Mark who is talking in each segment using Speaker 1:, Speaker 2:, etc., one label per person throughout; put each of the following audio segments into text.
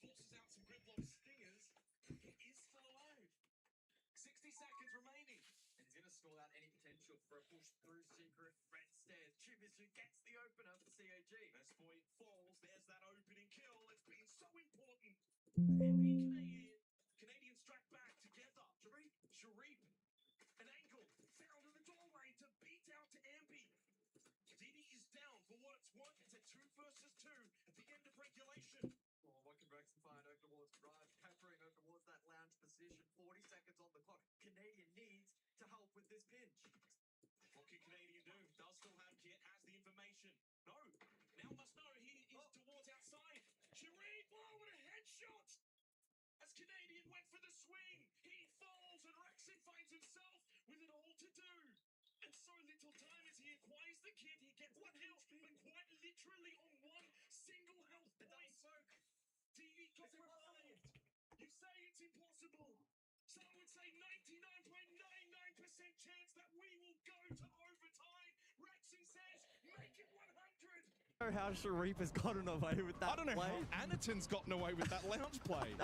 Speaker 1: forces out some Gridlock stingers. He is still alive. 60 seconds remaining.
Speaker 2: And he's going to stall out any potential for a push through Secret. Red stairs. Chibisu gets the opener for CAG.
Speaker 1: Best point falls. There's that opening kill. It's been so important. Heavy Canadians strike back together. Sharif, an angle found in the doorway to beat out to Ampy. DD is down for what it's worth. It's a 2 versus 2 at the end of regulation.
Speaker 2: Oh, what can Rexen find over towards Garage? Peppering over towards that lounge position. 40 seconds on the clock. Canadian needs to help with this pinch.
Speaker 1: What can Canadian do? Does still have Kit, has the information. No, now must know he is towards outside. Sharif, oh, what a headshot! As Canadian went for the swing, he falls and Rexen finds himself with it all to do. And so little time as he acquires the kit, he gets one health, but quite literally on one single health point. DD got revived. You say it's impossible. So I would say 99.99% chance that we will go to overtime. Rexen says, make it 100.
Speaker 3: How Sharif has gotten away with that
Speaker 4: I don't know
Speaker 3: play.
Speaker 4: how Anaton's gotten away with that lounge play.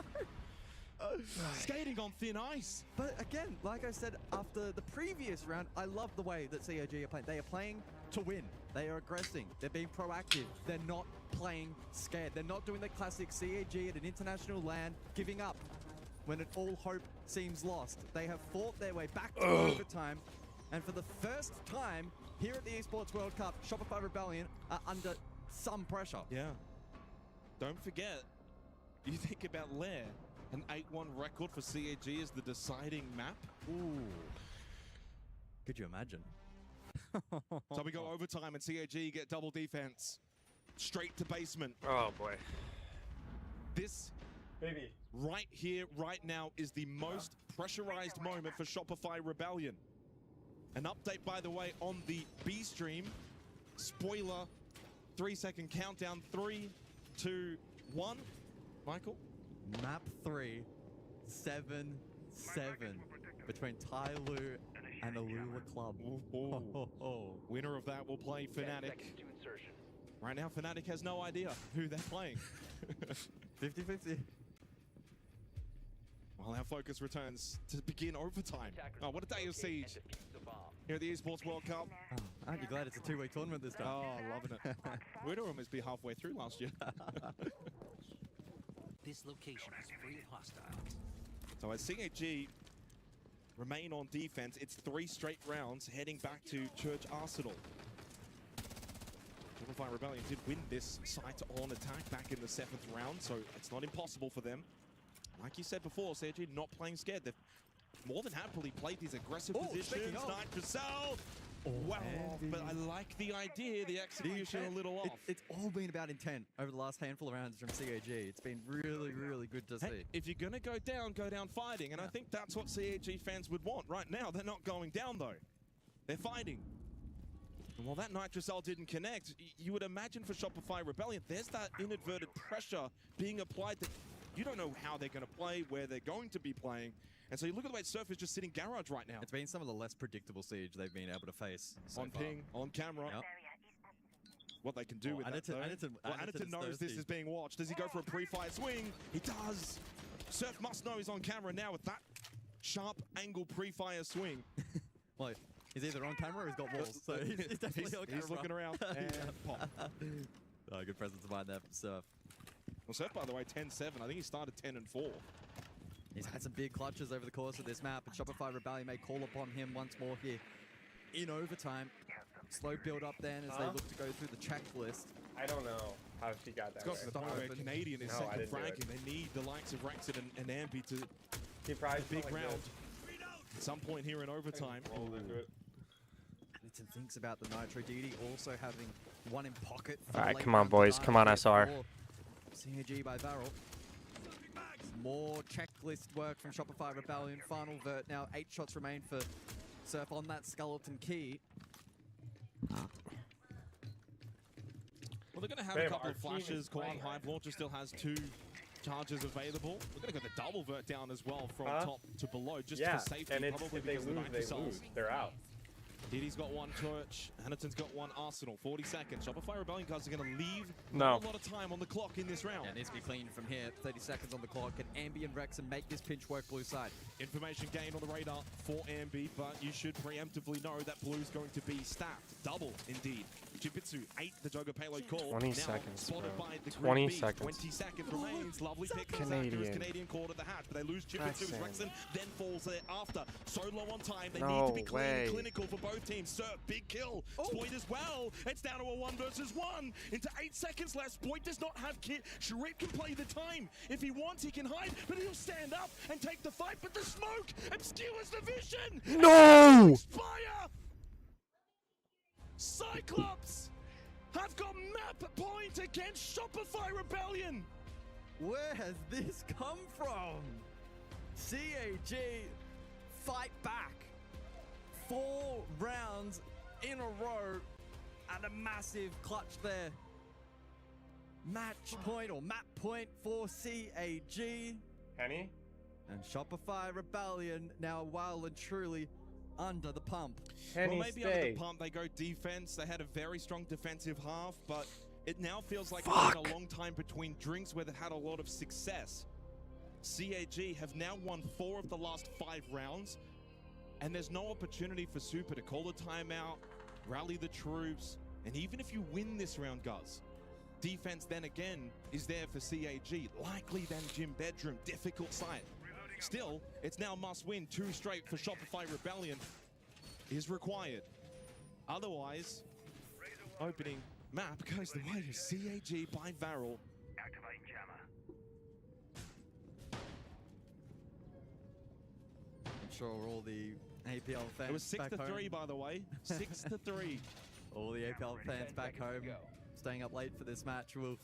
Speaker 4: Skating on thin ice.
Speaker 3: But again, like I said, after the previous round, I love the way that CAG are playing. They are playing to win. They are aggressing. They're being proactive. They're not playing scared. They're not doing the classic CAG at an international land, giving up when all hope seems lost. They have fought their way back to overtime. And for the first time here at the Esports World Cup, Shopify Rebellion are under some pressure.
Speaker 4: Yeah. Don't forget, you think about Lair, an 8-1 record for CAG is the deciding map.
Speaker 3: Ooh. Could you imagine?
Speaker 4: So we go overtime and CAG get double defense. Straight to basement.
Speaker 5: Oh boy.
Speaker 4: This
Speaker 5: Baby.
Speaker 4: right here, right now, is the most pressurized moment for Shopify Rebellion. An update, by the way, on the B stream. Spoiler, 3-second countdown. 3, 2, 1. Michael?
Speaker 3: Map 3, 7-7 between Tai Lu and Alula Club.
Speaker 4: Ooh. Winner of that will play Fnatic. Right now, Fnatic has no idea who they're playing.
Speaker 3: 50-50.
Speaker 4: While our focus returns to begin overtime. Oh, what a day of Siege here at the Esports World Cup.
Speaker 3: Oh, aren't you glad it's a 2-week tournament this time?
Speaker 4: Oh, loving it. We'd almost be halfway through last year.
Speaker 6: This location is free of hostiles.
Speaker 4: So as CAG remain on defense, it's 3 straight rounds heading back to Church Arsenal. Shopify Rebellion did win this site on attack back in the 7th round, so it's not impossible for them. Like you said before, CAG not playing scared. They've more than happily played these aggressive positions. Nitrocell, well off, but I like the idea, the execution a little off.
Speaker 3: It's all been about intent over the last handful of rounds from CAG. It's been really, really good to see.
Speaker 4: If you're going to go down fighting. And I think that's what CAG fans would want. Right now, they're not going down, though. They're fighting. And while that Nitrocell didn't connect, you would imagine for Shopify Rebellion, there's that inadvertent pressure being applied that you don't know how they're going to play, where they're going to be playing. And so you look at the way Surf is just sitting garage right now.
Speaker 3: It's been some of the less predictable Siege they've been able to face so
Speaker 4: on
Speaker 3: far.
Speaker 4: ping, on camera.
Speaker 3: Yep.
Speaker 4: What they can do with that, though. Anaton knows this is being watched. Does he go for a pre-fire swing? He does. Surf must know he's on camera now with that sharp angle pre-fire swing.
Speaker 3: Well, he's either on camera or he's got walls, so he's definitely on camera.
Speaker 4: He's looking around and pop.
Speaker 3: Oh, good presence of mind there from Surf.
Speaker 4: Well, Surf, by the way, 10-7. I think he started 10-4.
Speaker 3: He's had some big clutches over the course of this map, and Shopify Rebellion may call upon him once more here in overtime. Slow build up then as they look to go through the checklist.
Speaker 5: I don't know how she got that.
Speaker 4: It's got where Canadian is second fragging. They need the likes of Rexen and Ampy to
Speaker 5: a
Speaker 4: big round. At some point here in overtime.
Speaker 3: Anaton thinks about the Nitro. DD also having one in pocket.
Speaker 5: All right, come on, boys. Come on, SR.
Speaker 3: CAG by Varel. More checklist work from Shopify Rebellion. Final vert now. 8 shots remain for Surf on that skeleton key.
Speaker 4: Well, they're going to have a couple of flashes. Quad Hive Launcher still has 2 charges available. We're going to go the double vert down as well from top to below, just for safety.
Speaker 5: And
Speaker 4: probably
Speaker 5: if they
Speaker 4: because
Speaker 5: lose,
Speaker 4: the
Speaker 5: they lose. They're out.
Speaker 4: Diddy's got one torch. Aniton's got one arsenal. 40 seconds. Shopify Rebellion guys are going to leave
Speaker 5: No.
Speaker 4: a lot of time on the clock in this round.
Speaker 3: Yeah, it needs to be clean from here. 30 seconds on the clock. Can Ambi and Rexon make this pinch work blue side?
Speaker 4: Information gained on the radar for Ambi, but you should preemptively know that blue's going to be stacked. Double, indeed. Jujitsu, 8, the Jogo payload call.
Speaker 5: 20
Speaker 4: now
Speaker 5: seconds,
Speaker 4: spotted
Speaker 5: bro.
Speaker 4: by the
Speaker 5: 20
Speaker 4: Green Bees.
Speaker 5: seconds.
Speaker 4: 20 seconds remains. Lovely pick.
Speaker 5: Canadian.
Speaker 4: Canadian caught at the hatch, but they lose Jujitsu.
Speaker 5: Rexon.
Speaker 4: Rexon then falls there after. So low on time. They
Speaker 5: No
Speaker 4: need to be clean
Speaker 5: way.
Speaker 4: and clinical for both teams. Surf, big kill. Spoit as well. It's down to a 1 versus 1. Into 8 seconds left. Spoit does not have kit. Sharif can play the time. If he wants, he can hide, but he'll stand up and take the fight. But the smoke obscures the vision.
Speaker 5: No!
Speaker 4: Spire! Cyclops have got map point against Shopify Rebellion.
Speaker 3: Where has this come from? CAG fight back. 4 rounds in a row and a massive clutch there. Match point or map point for CAG.
Speaker 5: Penny?
Speaker 3: And Shopify Rebellion now well and truly under the pump.
Speaker 5: Penny,
Speaker 4: Well, maybe under
Speaker 5: stay.
Speaker 4: the pump they go defense. They had a very strong defensive half, but it now feels like it's been a long time between drinks where they had a lot of success. CAG have now won 4 of the last 5 rounds, and there's no opportunity for Super to call the timeout, rally the troops, and even if you win this round, Guz, defense then again is there for CAG, likely than Gym Bedroom, difficult site. Still, it's now must win. 2 straight for Shopify Rebellion is required. Otherwise, opening map goes the way of CAG by Varel.
Speaker 6: Activating jammer.
Speaker 3: I'm sure all the APL fans
Speaker 4: It was 6
Speaker 3: back
Speaker 4: to 3,
Speaker 3: home,
Speaker 4: by the way. 6 to 3.
Speaker 3: all the APL fans back home staying up late for this match will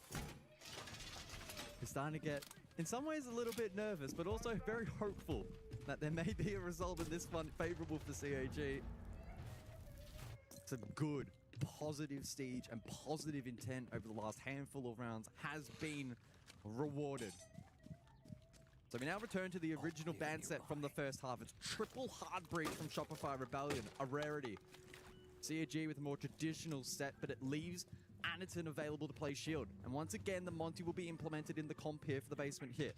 Speaker 3: be starting to get, in some ways, a little bit nervous, but also very hopeful that there may be a result in this one favorable for CAG. It's a good, positive stage and positive intent over the last handful of rounds has been rewarded. So we now return to the original band set from the first half. It's triple hard breach from Shopify Rebellion, a rarity. CAG with a more traditional set, but it leaves Aniton available to play shield. And once again, the Monty will be implemented in the comp here for the basement hit.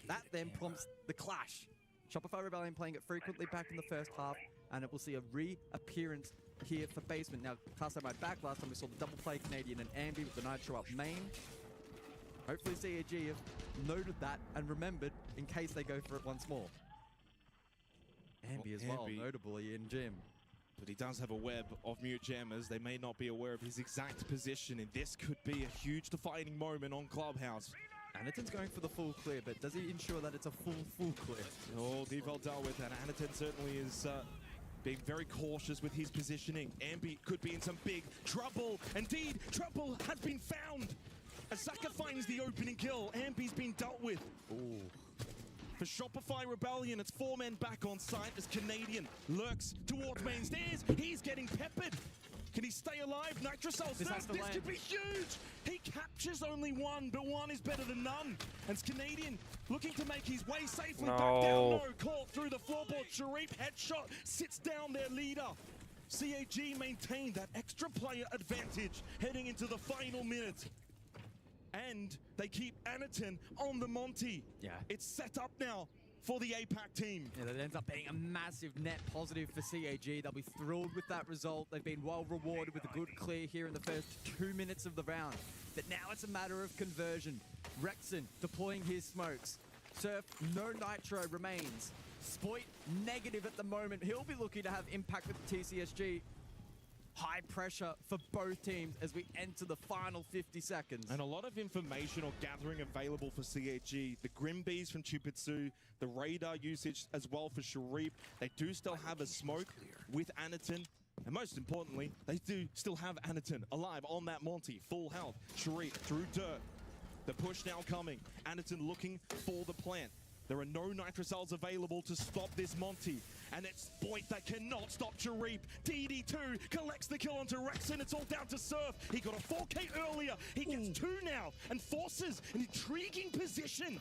Speaker 3: That then prompts the clash. Shopify Rebellion playing it frequently back in the first half, and it will see a reappearance here for basement. Now, cast out my back, last time we saw the double play Canadian and Ambi with the Nitro up main. Hopefully CAG have noted that and remembered in case they go for it once more. Ambi as well,
Speaker 4: Ambi.
Speaker 3: notably in gym.
Speaker 4: But he does have a web of mute jammers. They may not be aware of his exact position, and this could be a huge defining moment on Clubhouse.
Speaker 3: Aniton's going for the full clear, but does he ensure that it's a full clear?
Speaker 4: Oh, Devel dealt with that. Aniton certainly is being very cautious with his positioning. Ambi could be in some big trouble. Indeed, trouble has been found. As Zaka finds the opening kill, Ambi's been dealt with.
Speaker 3: Ooh.
Speaker 4: For Shopify Rebellion, it's 4 men back on site as Canadian lurks towards main stairs. He's getting peppered. Can he stay alive? Nitrocell
Speaker 3: This has
Speaker 4: surf.
Speaker 3: to
Speaker 4: This
Speaker 3: land.
Speaker 4: could be huge. He captures only 1, but 1 is better than none. And it's Canadian looking to make his way safely back down.
Speaker 5: No.
Speaker 4: No, caught through the floorboard. Sharif headshot sits down their leader. CAG maintained that extra player advantage heading into the final minute. And they keep Aniton on the Monty.
Speaker 3: Yeah.
Speaker 4: It's set up now for the APAC team.
Speaker 3: Yeah, that ends up being a massive net positive for CAG. They'll be thrilled with that result. They've been well rewarded with a good clear here in the first 2 minutes of the round. But now it's a matter of conversion. Rexon deploying his smokes. Surf, no nitro remains. Spoit, negative at the moment. He'll be looking to have impact with the TCSG. High pressure for both teams as we enter the final 50 seconds.
Speaker 4: And a lot of information or gathering available for CAG. The Grim Bees from Chupitsu, the radar usage as well for Sharif. They do still have a smoke with Aniton. And most importantly, they do still have Aniton alive on that Monty. Full health. Sharif through dirt. The push now coming. Aniton looking for the plant. There are no nitrocells available to stop this Monty. And it's Spoit that cannot stop Sharif. DD2 collects the kill onto Rexon. It's all down to Surf. He got a 4K earlier. He gets 2 now and forces an intriguing position.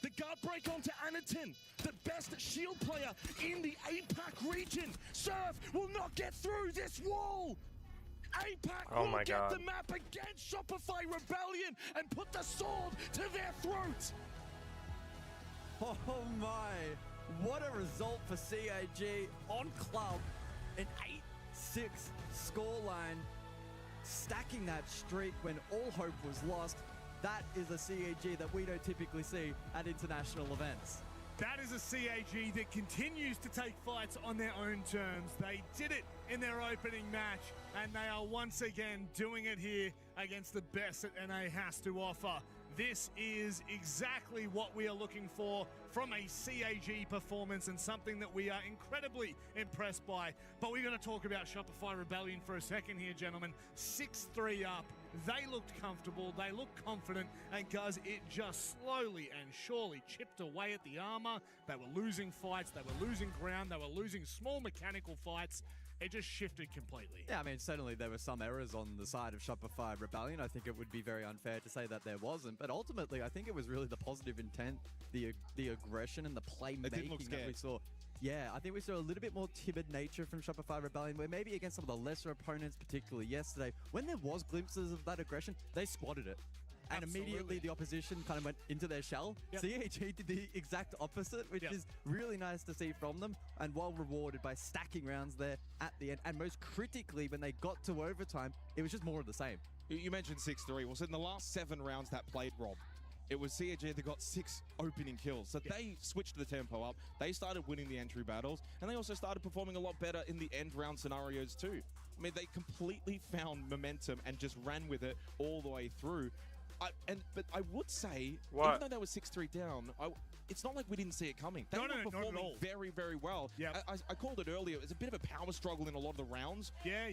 Speaker 4: The The guard break onto Anaton, the best shield player in the APAC region. Surf will not get through this wall. APAC
Speaker 5: Oh
Speaker 4: will
Speaker 5: my
Speaker 4: get
Speaker 5: God.
Speaker 4: the map against Shopify Rebellion and put the sword to their throat.
Speaker 3: Oh my, what a result for CAG on club. An 8-6 scoreline, stacking that streak when all hope was lost. That is a CAG that we don't typically see at international events.
Speaker 7: That is a CAG that continues to take fights on their own terms. They did it in their opening match, and they are once again doing it here against the best that NA has to offer. This is exactly what we are looking for from a CAG performance, and something that we are incredibly impressed by. But we're going to talk about Shopify Rebellion for a second here, gentlemen. 6-3 up. They looked comfortable, they looked confident, and guys, it just slowly and surely chipped away at the armor. They were losing fights, they were losing ground, they were losing small mechanical fights. It just shifted completely.
Speaker 3: Yeah, I mean, certainly there were some errors on the side of Shopify Rebellion. I think it would be very unfair to say that there wasn't. But ultimately, I think it was really the positive intent, the aggression, and the playmaking that we saw. Yeah, I think we saw a little bit more timid nature from Shopify Rebellion, where maybe against some of the lesser opponents, particularly yesterday, when there was glimpses of that aggression, they squatted it. And immediately the opposition kind of went into their shell.
Speaker 7: Yep.
Speaker 3: CAG did the exact opposite, which is really nice to see from them, and well rewarded by stacking rounds there at the end. And most critically, when they got to overtime, it was just more of the same.
Speaker 4: You mentioned 6-3. Well, so in the last 7 rounds that played, Rob, it was CAG that got 6 opening kills. So they switched the tempo up. They started winning the entry battles, and they also started performing a lot better in the end round scenarios too. I mean, they completely found momentum and just ran with it all the way through. But I would say, even though they were 6-3 down, it's not like we didn't see it coming. They were performing very, very well.
Speaker 7: Yep.
Speaker 4: I called it earlier. It was a bit of a power struggle in a lot of the rounds.
Speaker 7: Yeah.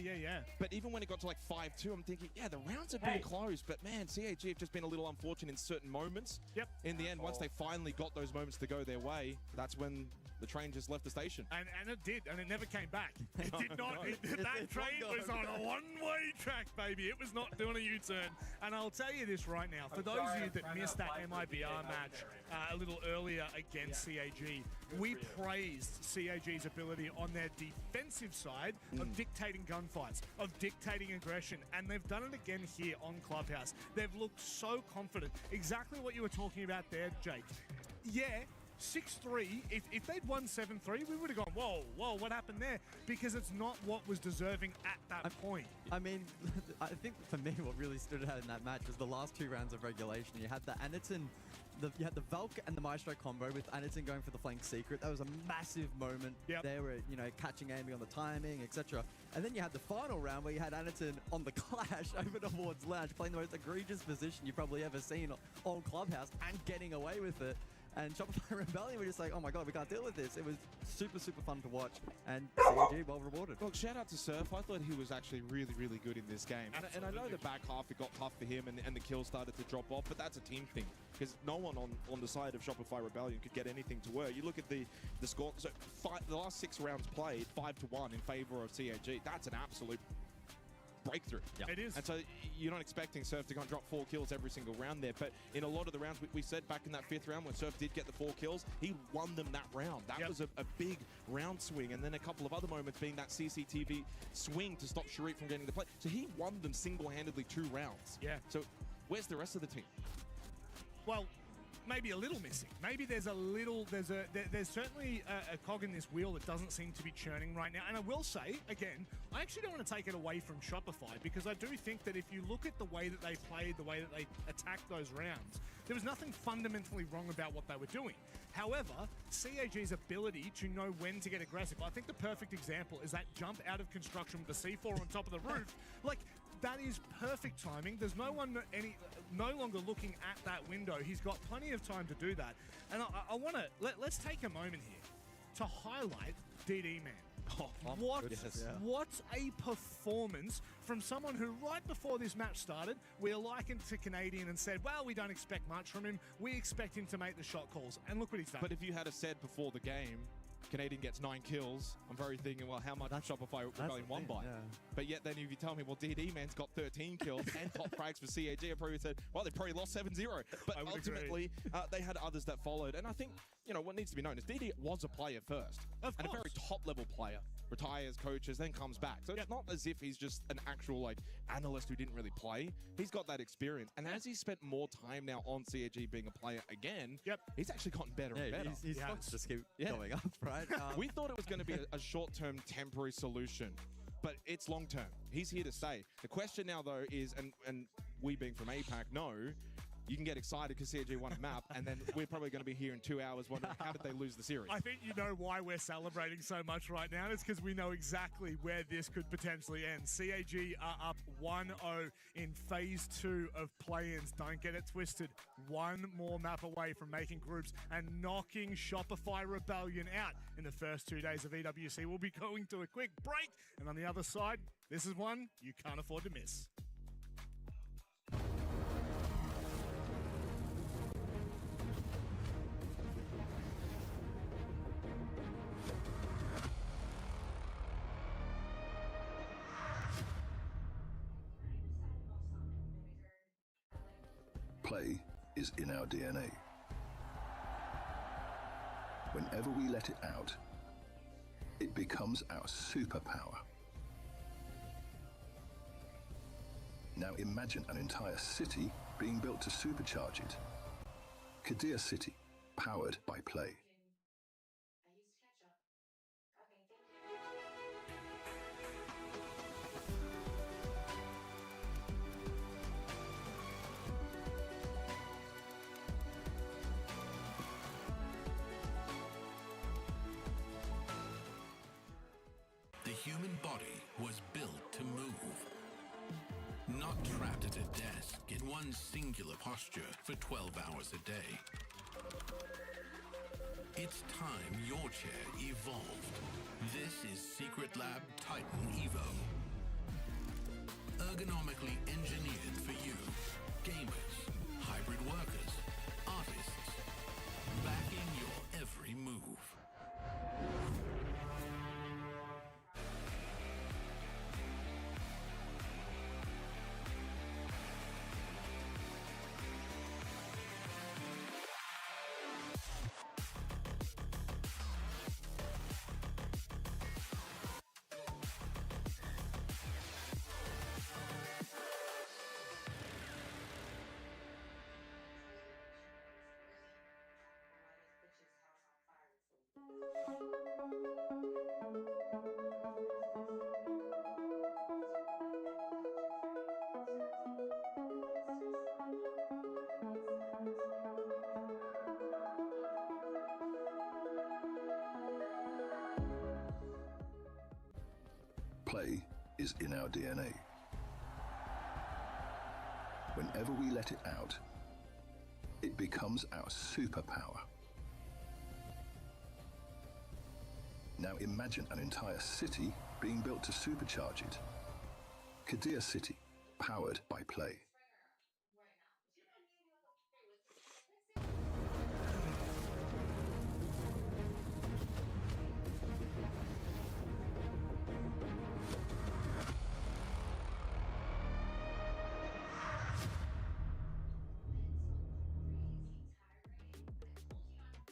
Speaker 4: But even when it got to like 5-2, I'm thinking, yeah, the rounds have been close. But man, CAG have just been a little unfortunate in certain moments.
Speaker 7: Yep.
Speaker 4: In the end, once they finally got those moments to go their way, that's when the train just left the station.
Speaker 7: And it did, and it never came back. It did not. That train was on a one-way track, baby. It was not doing a U-turn. And I'll tell you this right now, for those of you that missed that MIBR match a little earlier against CAG, we praised CAG's ability on their defensive side of dictating gunfights, of dictating aggression, and they've done it again here on Clubhouse. They've looked so confident. Exactly what you were talking about there, Jake. Yeah, 6-3, if they'd won 7-3, we would have gone, whoa, what happened there? Because it's not what was deserving at that point.
Speaker 3: I mean, I think for me, what really stood out in that match was the last 2 rounds of regulation. You had the Anaton, you had the Valk and the Maestro combo with Anaton going for the flank secret. That was a massive moment.
Speaker 7: Yep.
Speaker 3: They were, catching Amy on the timing, etc. And then you had the final round where you had Anaton on the clash over towards Lounge, playing the most egregious position you've probably ever seen on Clubhouse and getting away with it. And Shopify Rebellion were just like, oh my god, we can't deal with this. It was super, super fun to watch, and CAG well rewarded.
Speaker 4: Look, shout out to Surf. I thought he was actually really, really good in this game. And I know the back half, it got tough for him, and the kills started to drop off, but that's a team thing. Because no one on the side of Shopify Rebellion could get anything to work. You look at the score, so the last 6 rounds played, 5-1 in favor of CAG. That's an absolute breakthrough.
Speaker 3: Yeah.
Speaker 7: It is.
Speaker 4: And so you're not expecting Surf to go and drop 4 kills every single round there, but in a lot of the rounds, we said back in that 5th round when Surf did get the 4 kills, he won them that round. That was a big round swing, and then a couple of other moments being that CCTV swing to stop Sharif from getting the play. So he won them single-handedly 2 rounds.
Speaker 7: Yeah.
Speaker 4: So where's the rest of the team?
Speaker 7: Well, maybe a little missing. Maybe there's certainly a cog in this wheel that doesn't seem to be churning right now. And I will say, again, I actually don't want to take it away from Shopify, because I do think that if you look at the way that they played, the way that they attacked those rounds, there was nothing fundamentally wrong about what they were doing. However, CAG's ability to know when to get aggressive, I think the perfect example is that jump out of construction with the C4 on top of the roof. Like, that is perfect timing. There's no one no longer looking at that window. He's got plenty of time to do that. And I want to let's take a moment here to highlight DD Man. What a performance from someone who right before this match started, we likened to Canadian and said, well, we don't expect much from him. We expect him to make the shot calls. And look what he's done.
Speaker 4: But if you had said before the game, Canadian gets 9 kills, I'm very thinking, well, how much Shopify
Speaker 3: That's
Speaker 4: Rebellion
Speaker 3: the
Speaker 4: won
Speaker 3: thing,
Speaker 4: by?
Speaker 3: yeah.
Speaker 4: But yet then if you tell me, well, DD Man's got 13 kills and top frags for CAG, I probably said, well, they probably lost 7-0. But
Speaker 7: I would
Speaker 4: ultimately, they had others that followed. And I think, you know, what needs to be known is DD was a player first.
Speaker 7: Of
Speaker 4: and a very
Speaker 7: course.
Speaker 4: top-level player. Retires, coaches, then comes back. So it's not as if he's just an actual, like, analyst who didn't really play. He's got that experience. And as he's spent more time now on CAG being a player again, he's actually gotten better and better.
Speaker 3: His stocks just keep going up, right?
Speaker 4: We thought it was going to be a short-term temporary solution, but it's long-term. He's here to stay. The question now, though, is, and we being from APAC know, you can get excited because CAG won a map, and then we're probably going to be here in 2 hours wondering how did they lose the series.
Speaker 7: I think you know why we're celebrating so much right now. It's because we know exactly where this could potentially end. CAG are up 1-0 in phase 2 of play-ins. Don't get it twisted. One more map away from making groups and knocking Shopify Rebellion out in the first 2 days of EWC. We'll be going to a quick break, and on the other side, this is one you can't afford to miss.
Speaker 8: Play is in our DNA. Whenever we let it out, it becomes our superpower. Now imagine an entire city being built to supercharge it. Kadir City, powered by Play.
Speaker 6: The human body was built to move. Not trapped at a desk in one singular posture for 12 hours a day. It's time your chair evolved. This is Secret Lab Titan Evo. Ergonomically engineered for you, gamers, hybrid workers, artists, backing your every move.
Speaker 8: Play is in our DNA. Whenever we let it out, it becomes our superpower. Now imagine an entire city being built to supercharge it. Kadir City, powered by Play.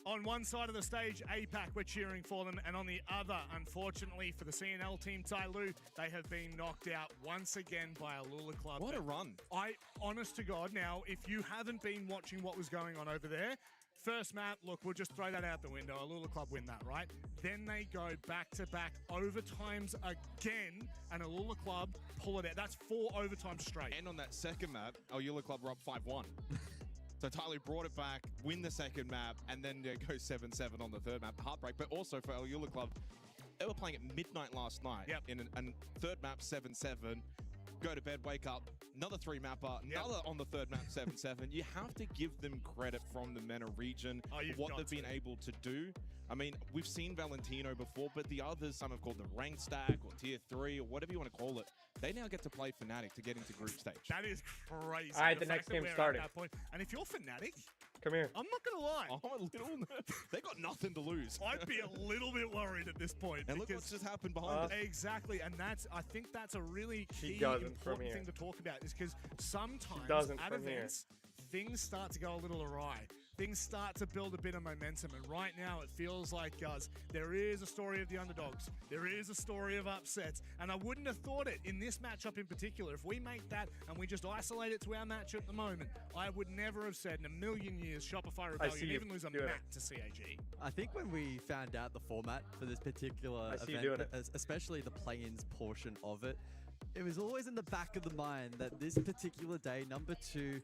Speaker 7: On one side of the stage, APAC, we're cheering for them, and on the other, unfortunately for the CNL team, Tyloo, they have been knocked out once again by Alula Club.
Speaker 4: What a run.
Speaker 7: Honest to God, now, if you haven't been watching what was going on over there, first map, look, we'll just throw that out the window. Alula Club win that, right? Then they go back-to-back overtimes again, and Alula Club pull it out. That's 4 overtimes straight.
Speaker 4: And on that second map, Alula Club were up 5-1. So Tyloo brought it back, win the second map, and then go 7-7 on the third map. Heartbreak, but also for Alula Club, they were playing at midnight last night in a third map 7-7. Go to bed, wake up, another 3-mapper, another on the third map 7-7. You have to give them credit from the MENA region for what they've been able to do. I mean, we've seen Valentino before, but the others, some have called the rank stack or tier 3 or whatever you want to call it, they now get to play Fnatic to get into group stage.
Speaker 7: That is crazy.
Speaker 5: All right, the next game started.
Speaker 7: And if you're Fnatic,
Speaker 5: Come here.
Speaker 7: I'm not going to lie.
Speaker 4: I'm a little. They got nothing to lose.
Speaker 7: I'd be a little bit worried at this point.
Speaker 4: And look what's just happened behind us.
Speaker 7: Exactly, and I think that's a really key
Speaker 5: doesn't from
Speaker 7: important
Speaker 5: here.
Speaker 7: thing to talk about is because sometimes
Speaker 5: doesn't
Speaker 7: at
Speaker 5: from here.
Speaker 7: events, things start to go a little awry. Things start to build a bit of momentum, and right now it feels like, guys, there is a story of the underdogs. There is a story of upsets, and I wouldn't have thought it in this matchup in particular. If we make that and we just isolate it to our match at the moment, I would never have said in a million years Shopify Rebellion
Speaker 5: you
Speaker 7: even lose a
Speaker 5: doing it.
Speaker 7: map to CAG.
Speaker 3: I think when we found out the format for this particular
Speaker 5: I see you doing
Speaker 3: event,
Speaker 5: it.
Speaker 3: especially the play-ins portion of it, it was always in the back of the mind that this particular day, number 2,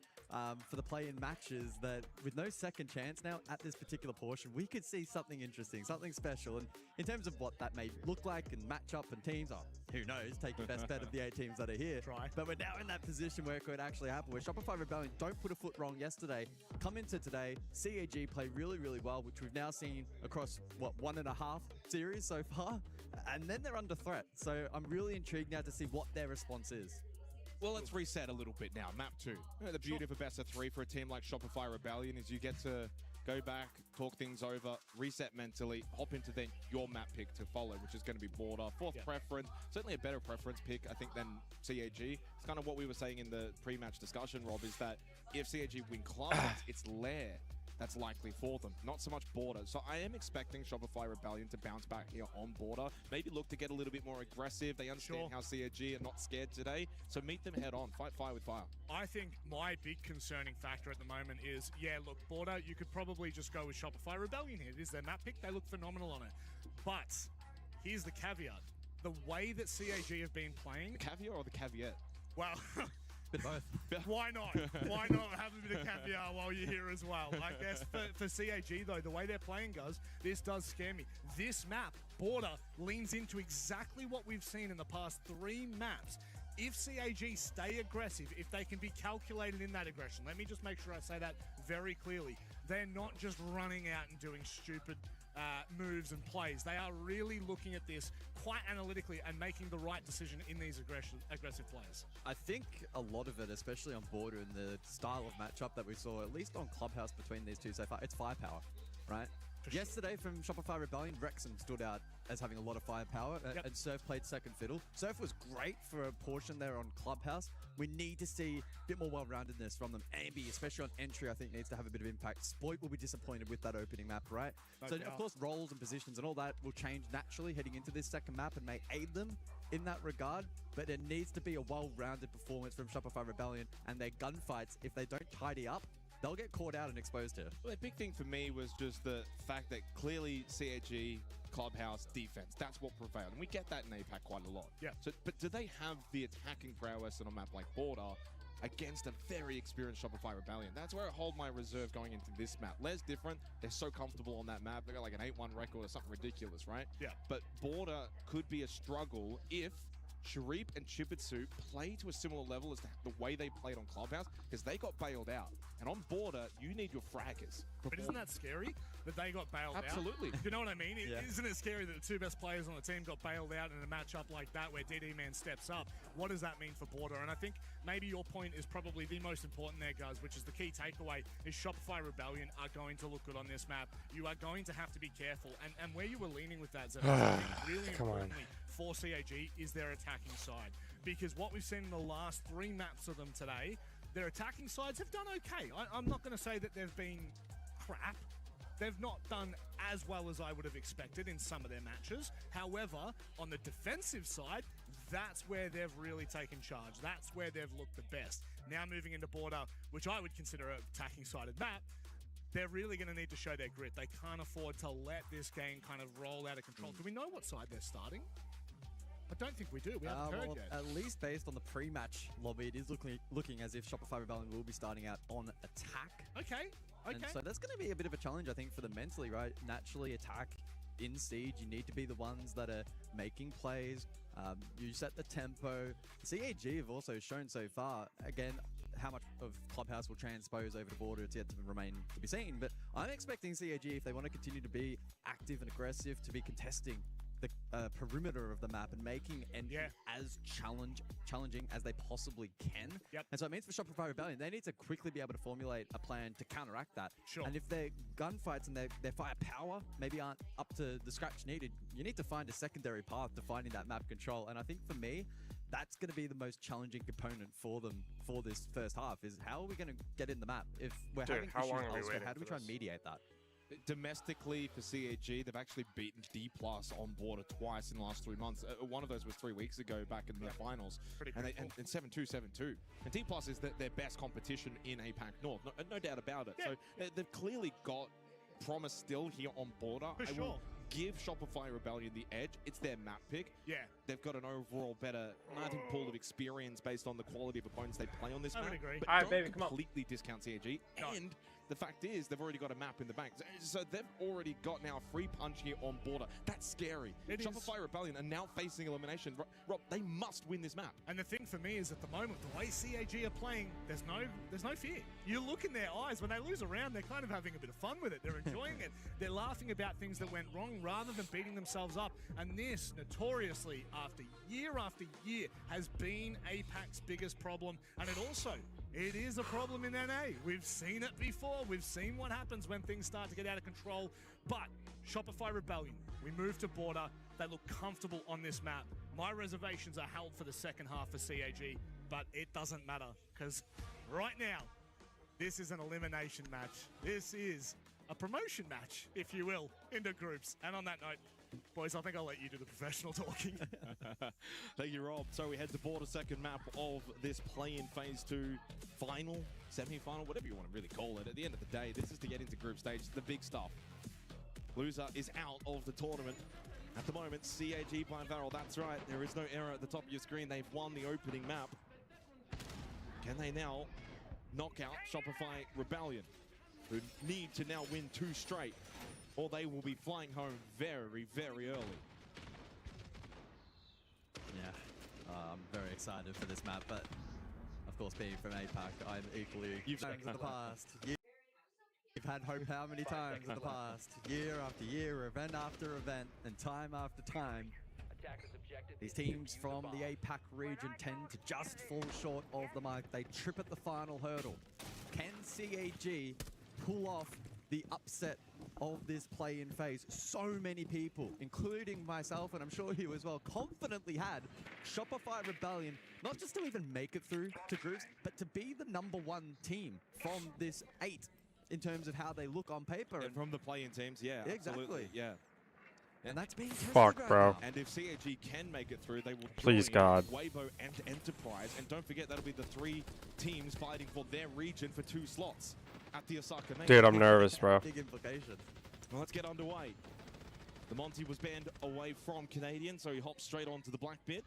Speaker 3: for the play-in matches, that with no second chance now at this particular portion, we could see something interesting, something special. And in terms of what that may look like and match up and teams, who knows, take the best bet of the 8 teams that are here.
Speaker 7: Try.
Speaker 3: But we're now in that position where it could actually happen, where Shopify Rebellion don't put a foot wrong yesterday, come into today, CAG play really, really well, which we've now seen across, 1.5 series so far, and then they're under threat. So I'm really intrigued now to see what their response is.
Speaker 4: Well, let's reset a little bit now. Map 2. The beauty of a best of 3 for a team like Shopify Rebellion is you get to go back, talk things over, reset mentally, hop into then your map pick to follow, which is going to be Border. Fourth preference, certainly a better preference pick, I think, than CAG. It's kind of what we were saying in the pre-match discussion, Rob, is that if CAG win Clouds, it's Lair that's likely for them, not so much Border. So I am expecting Shopify Rebellion to bounce back here on Border, maybe look to get a little bit more aggressive. They understand how CAG are not scared today, so meet them head on, fight fire with fire.
Speaker 7: I think my big concerning factor at the moment is, look, Border, you could probably just go with Shopify Rebellion here. It is their map pick. They look phenomenal on it. But here's the caveat. The way that CAG have been playing...
Speaker 4: The caviar or the caveat?
Speaker 7: Well...
Speaker 3: Bit of both.
Speaker 7: Why not? Why not have a bit of caviar while you're here as well? I guess for CAG, though, the way they're playing, guys, this does scare me. This map, Border, leans into exactly what we've seen in the past 3 maps. If CAG stay aggressive, if they can be calculated in that aggression, let me just make sure I say that very clearly. They're not just running out and doing stupid moves and plays. They are really looking at this quite analytically and making the right decision in these aggressive plays.
Speaker 3: I think a lot of it, especially on Border and the style of matchup that we saw, at least on Clubhouse between these two so far, it's firepower, right? Yesterday from Shopify Rebellion, Wrexham stood out as having a lot of firepower, and Surf played second fiddle. Surf was great for a portion there on Clubhouse. We need to see a bit more well-roundedness from them. Ambi, especially on entry, I think needs to have a bit of impact. Sploit will be disappointed with that opening map, right? So, of course, roles and positions and all that will change naturally heading into this second map and may aid them in that regard, but there needs to be a well-rounded performance from Shopify Rebellion, and their gunfights, if they don't tidy up, they'll get caught out and exposed here.
Speaker 4: Well, the big thing for me was just the fact that clearly CAG Clubhouse defense, that's what prevailed. And we get that in APAC quite a lot.
Speaker 7: Yeah.
Speaker 4: So, but do they have the attacking prowess on a map like Border against a very experienced Shopify Rebellion? That's where I hold my reserve going into this map. Lair's different. They're so comfortable on that map. They got like an 8-1 record or something ridiculous, right?
Speaker 7: Yeah.
Speaker 4: But Border could be a struggle if Sharif and Chibitsu play to a similar level as the way they played on Clubhouse, because they got bailed out. And on Border, you need your fraggers.
Speaker 7: But isn't that scary that they got bailed out?
Speaker 4: Absolutely.
Speaker 7: You know what I mean?
Speaker 3: Yeah.
Speaker 7: Isn't it scary that the 2 best players on the team got bailed out in a matchup like that where DD Man steps up? What does that mean for Border? And I think maybe your point is probably the most important there, guys, which is the key takeaway is Shopify Rebellion are going to look good on this map. You are going to have to be careful. And where you were leaning with that, Zed, I think really importantly for CAG is their attacking side. Because what we've seen in the last 3 maps of them today, their attacking sides have done okay. I'm not going to say that they've been crap. They've not done as well as I would have expected in some of their matches. However, on the defensive side, that's where they've really taken charge. That's where they've looked the best. Now moving into Border, which I would consider an attacking-sided map, they're really going to need to show their grit. They can't afford to let this game kind of roll out of control. Do we know what side they're starting? I don't think we do. We haven't heard yet.
Speaker 3: At least based on the pre-match lobby, it is looking as if Shopify Rebellion will be starting out on attack.
Speaker 7: Okay.
Speaker 3: And so that's going to be a bit of a challenge, I think, for them mentally, right? Naturally, attack in Siege, you need to be the ones that are making plays. You set the tempo. CAG have also shown so far, again, how much of Clubhouse will transpose over the Border, it's yet to remain to be seen. But I'm expecting CAG, if they want to continue to be active and aggressive, to be contesting the perimeter of the map and making entry as challenging as they possibly can.
Speaker 7: Yep.
Speaker 3: And so it means for Shopify Rebellion, they need to quickly be able to formulate a plan to counteract that.
Speaker 7: Sure.
Speaker 3: And if their gunfights and their firepower maybe aren't up to the scratch needed, you need to find a secondary path to finding that map control. And I think for me, that's going to be the most challenging component for them for this first half, is how are we going to get in the map? If we're having
Speaker 5: how
Speaker 3: issues
Speaker 5: long are we
Speaker 3: elsewhere,
Speaker 5: waiting
Speaker 3: how do we
Speaker 5: for
Speaker 3: try and
Speaker 5: this?
Speaker 3: mediate that?
Speaker 4: Domestically for CAG, they've actually beaten D+ on border twice in the last 3 months. One of those was 3 weeks ago back in the finals.
Speaker 7: Pretty
Speaker 4: And,
Speaker 7: cool.
Speaker 4: and 7-2, 7-2. And D+ is their best competition in APAC North. No doubt about it.
Speaker 7: Yeah.
Speaker 4: So they've clearly got promise still here on border.
Speaker 7: For
Speaker 4: I
Speaker 7: sure.
Speaker 4: will give Shopify Rebellion the edge. It's their map pick.
Speaker 7: Yeah.
Speaker 4: They've got an overall better, I think, pool of experience based on the quality of opponents they play on this
Speaker 7: I
Speaker 4: map.
Speaker 7: would agree.
Speaker 4: But
Speaker 5: All right,
Speaker 4: don't
Speaker 5: baby, come on.
Speaker 4: completely discount CAG.
Speaker 7: No.
Speaker 4: And the fact is, they've already got a map in the bank. So they've already got now a free punch here on border. That's scary.
Speaker 7: It is.
Speaker 4: Shopify Rebellion are now facing elimination. Rob, they must win this map.
Speaker 7: And the thing for me is, at the moment, the way CAG are playing, there's no fear. You look in their eyes when they lose a round, they're kind of having a bit of fun with it. They're enjoying it. They're laughing about things that went wrong rather than beating themselves up. And this, notoriously, after year, has been APAC's biggest problem. And it is a problem in NA. We've seen it before. We've seen what happens when things start to get out of control. But Shopify Rebellion, we move to border. They look comfortable on this map. My reservations are held for the second half for CAG, but it doesn't matter, because right now, this is an elimination match. This is a promotion match, if you will, into groups. And on that note, boys, I think I'll let you do the professional talking.
Speaker 4: Thank you, Rob. So we head to border, second map of this play-in phase 2 final, semi-final, whatever you want to really call it. At the end of the day, this is to get into group stage, the big stuff. Loser is out of the tournament. At the moment, CAG by Varel, that's right. There is no error at the top of your screen. They've won the opening map. Can they now knock out Shopify Rebellion, who need to now win 2 straight, or they will be flying home very, very early?
Speaker 3: Yeah, I'm very excited for this map, but of course, being from APAC, I'm equally
Speaker 4: You've
Speaker 3: times in the past. We've had hope how many times in the past? Year after year, event after event, and time after time. These teams from the APAC region tend to just fall short of the mark. They trip at the final hurdle. Can CAG pull off the upset of this play-in phase? So many people, including myself, and I'm sure you as well, confidently had Shopify Rebellion not just to even make it through to groups, but to be the #1 team from this 8 in terms of how they look on paper.
Speaker 4: And from the play-in teams, yeah,
Speaker 3: Exactly.
Speaker 4: absolutely, yeah.
Speaker 3: And that's being tested
Speaker 5: Fuck,
Speaker 3: right
Speaker 5: bro.
Speaker 3: now.
Speaker 4: And if CAG can make it through, they will
Speaker 5: Please,
Speaker 4: join
Speaker 5: God.
Speaker 4: Weibo and Enterprise. And don't forget, that'll be the 3 teams fighting for their region for 2 slots at the Osaka Main.
Speaker 5: Dude, I'm nervous, bro.
Speaker 3: Big implication.
Speaker 4: Well, let's get underway. The Monty was banned away from Canadian, so he hopped straight onto the black bit.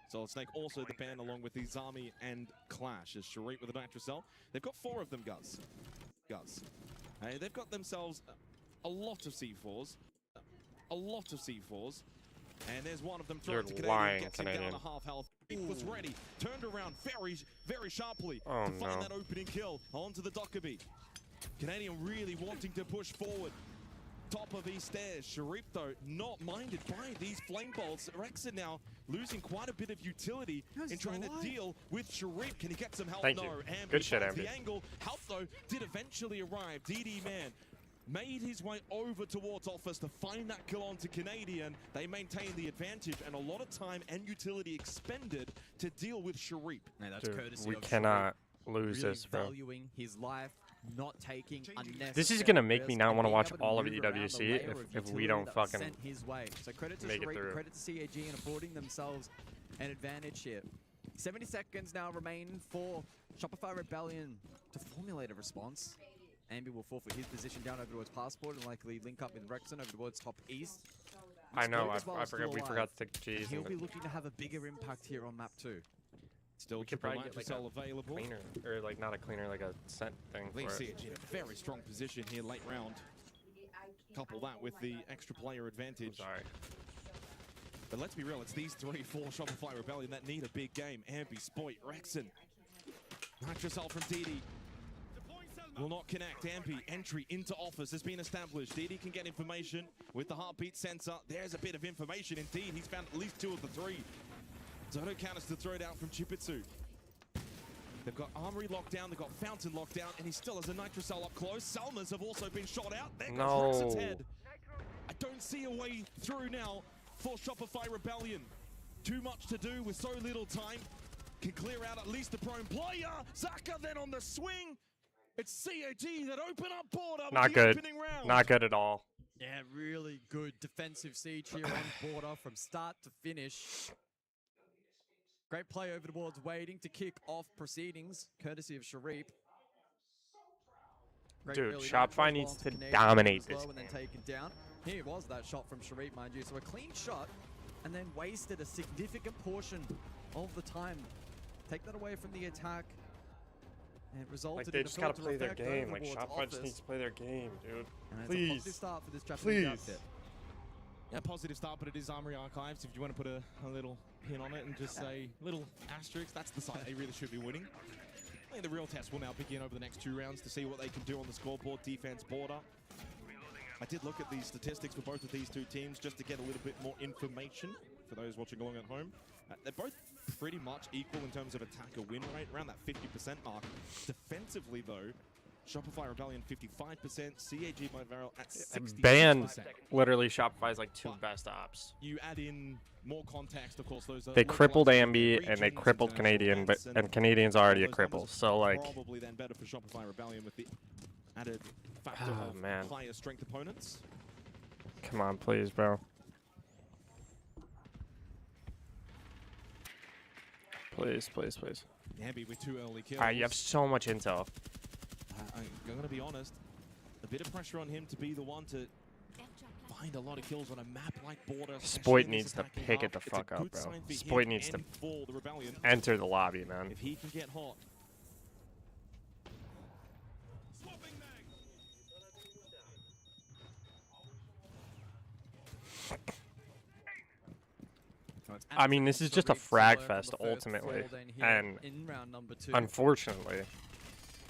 Speaker 4: Solid Snake also the ban along with the Zami and Clash as Shareet with the Nitrocell. They've got 4 of them, Guz. Hey, they've got themselves a lot of C4s. A lot of C4s. And there's one of them thrown
Speaker 5: You're
Speaker 4: to Canadian,
Speaker 5: lying,
Speaker 4: gets him down
Speaker 5: Canadian.
Speaker 4: to half health. He was ready, turned around very, very sharply
Speaker 5: Oh,
Speaker 4: to find
Speaker 5: no.
Speaker 4: that opening kill onto the Dockerby. Canadian really wanting to push forward. Top of these stairs, Shareet though not minded by these flame bolts. Rexon now losing quite a bit of utility
Speaker 3: He's
Speaker 4: in trying
Speaker 3: alive.
Speaker 4: to deal with Shareet. Can he get some help?
Speaker 5: Thank
Speaker 4: No.
Speaker 5: you.
Speaker 4: Ambi
Speaker 5: Good shit,
Speaker 4: finds
Speaker 5: Ambi.
Speaker 4: the angle. Help though did eventually arrive. DD Man made his way over towards Office to find that kill onto Canadian. They maintain the advantage and a lot of time and utility expended to deal with Shareet.
Speaker 3: Man, that's
Speaker 5: Dude,
Speaker 3: courtesy
Speaker 5: we
Speaker 3: of
Speaker 5: cannot lose
Speaker 3: really
Speaker 5: this, bro.
Speaker 3: valuing his life, not taking unnecessary
Speaker 5: This is gonna make me
Speaker 3: risk,
Speaker 5: not
Speaker 3: and
Speaker 5: wanna
Speaker 3: being
Speaker 5: watch
Speaker 3: able to
Speaker 5: all of
Speaker 3: move around the
Speaker 5: EWC
Speaker 3: layer
Speaker 5: if
Speaker 3: of
Speaker 5: we
Speaker 3: utility
Speaker 5: don't
Speaker 3: that was
Speaker 5: fucking
Speaker 3: sent his way. So credit to
Speaker 5: make it
Speaker 3: Shareet,
Speaker 5: through.
Speaker 3: credit to CAG and affording themselves an advantage here. 70 seconds now remain for Shopify Rebellion to formulate a response. Ambi will forfeit his position down over towards Passport and likely link up with Rexon over towards top east.
Speaker 5: I know,
Speaker 3: Explode as well
Speaker 5: I
Speaker 3: is still
Speaker 5: forgot, we
Speaker 3: alive.
Speaker 5: forgot to take
Speaker 3: And
Speaker 5: G's.
Speaker 3: he'll be looking to have a bigger impact here on map 2.
Speaker 4: Still
Speaker 5: We could
Speaker 4: triple
Speaker 5: probably get, like,
Speaker 4: Nitrocell available.
Speaker 5: cleaner, or like not a cleaner, like a scent thing
Speaker 4: I think
Speaker 5: for it.
Speaker 4: CAG in a very strong position here late round. Couple that with the extra player
Speaker 5: I'm
Speaker 4: advantage.
Speaker 5: sorry.
Speaker 4: But let's be real, it's these 3 for Shopify Rebellion that need a big game. Ambi, Spoit, Rexon. Nitrocell from DD. will not connect. Ampi, entry into office has been established. DD can get information with the heartbeat sensor. There's a bit of information indeed. He's found at least 2 of the 3. Zoto counters to throw it out from Chipitsu. They've got Armory locked down, they've got Fountain locked down, and he still has a Nitrocell up close. Salmas have also been shot out. There goes Rex's head. I don't see a way through now for Shopify Rebellion. Too much to do with so little time. Can clear out at least the prone player. Zaka then on the swing. It's CAG that open up border with
Speaker 5: Not
Speaker 4: the
Speaker 5: good.
Speaker 4: opening round.
Speaker 5: Not good at all.
Speaker 3: Yeah, really good defensive siege here on border from start to finish. Great play over towards waiting to kick off proceedings, courtesy of Sharif. Great
Speaker 5: Dude,
Speaker 3: early
Speaker 5: Shopify
Speaker 3: night
Speaker 5: needs
Speaker 3: response
Speaker 5: to
Speaker 3: Canadian
Speaker 5: dominate
Speaker 3: as well
Speaker 5: this
Speaker 3: and then
Speaker 5: game.
Speaker 3: taken down. Here was that shot from Sharif, mind you. So a clean shot and then wasted a significant portion of the time. Take that away from the attack. And it resulted
Speaker 5: Like, they
Speaker 3: in
Speaker 5: just
Speaker 3: a
Speaker 5: gotta
Speaker 3: filter
Speaker 5: play their
Speaker 3: effect
Speaker 5: game.
Speaker 3: over
Speaker 5: Like,
Speaker 3: towards
Speaker 5: Shopify just
Speaker 3: Office.
Speaker 5: needs to play their game, dude.
Speaker 3: And it's a
Speaker 5: Please.
Speaker 3: positive start for this Japanese outfit.
Speaker 4: Yeah, positive start, but it is Armory Archives. If you want to put a little pin on it and just say little asterisk, that's the side they really should be winning. I think the real test will now begin over the next 2 rounds to see what they can do on the scoreboard, defense, border. I did look at the statistics for both of these 2 teams just to get a little bit more information for those watching along at home. They're both pretty much equal in terms of attacker win rate, around that 50% mark. Defensively, though, Shopify Rebellion 55%, CAG by Varel at 60%.
Speaker 5: Ban literally Shopify's like 2 best ops.
Speaker 4: You add in more context, of course. Those are
Speaker 5: They crippled
Speaker 4: localized
Speaker 5: Ambi
Speaker 4: regions
Speaker 5: and they
Speaker 4: in
Speaker 5: crippled
Speaker 4: international
Speaker 5: Canadian, but
Speaker 4: events,
Speaker 5: and Canadian's already a
Speaker 4: those
Speaker 5: cripple.
Speaker 4: numbers
Speaker 5: So like,
Speaker 4: probably then better for Shopify Rebellion with the added factor
Speaker 5: Oh,
Speaker 4: of
Speaker 5: man.
Speaker 4: higher strength opponents.
Speaker 5: come on, please, bro. Please, please, please.
Speaker 4: Ambi with 2 early kills.
Speaker 5: All right, you have so much intel.
Speaker 4: I'm going to be honest. A bit of pressure on him to be the one to find a lot of kills on a map like Border. especially
Speaker 5: Spoit
Speaker 4: in this
Speaker 5: needs to
Speaker 4: attacking
Speaker 5: pick it
Speaker 4: half.
Speaker 5: the
Speaker 4: It's a
Speaker 5: fuck up,
Speaker 4: good
Speaker 5: bro.
Speaker 4: sign for
Speaker 5: Spoit
Speaker 4: him
Speaker 5: needs to
Speaker 4: and for the Rebellion.
Speaker 5: enter the lobby, man.
Speaker 4: If he can get hot.
Speaker 5: I mean, this is just a frag fest ultimately, and
Speaker 3: in round number 2.
Speaker 5: unfortunately,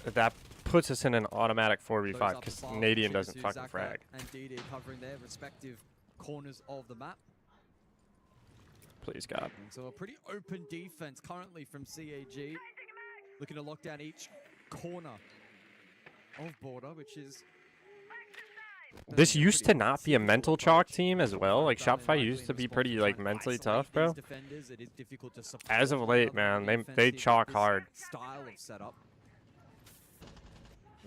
Speaker 5: that puts us in an automatic 4v5 because Canadian doesn't fucking frag.
Speaker 3: And DD covering their respective corners of the map.
Speaker 5: Please, God.
Speaker 3: And so a pretty open defense currently from CAG. Looking to lock down each corner of Border, which is...
Speaker 5: This used to not be a mental chalk team as well. Like, Shopify used to be pretty, like, mentally tough, bro. As of late, man, they chalk hard.
Speaker 3: Style of setup.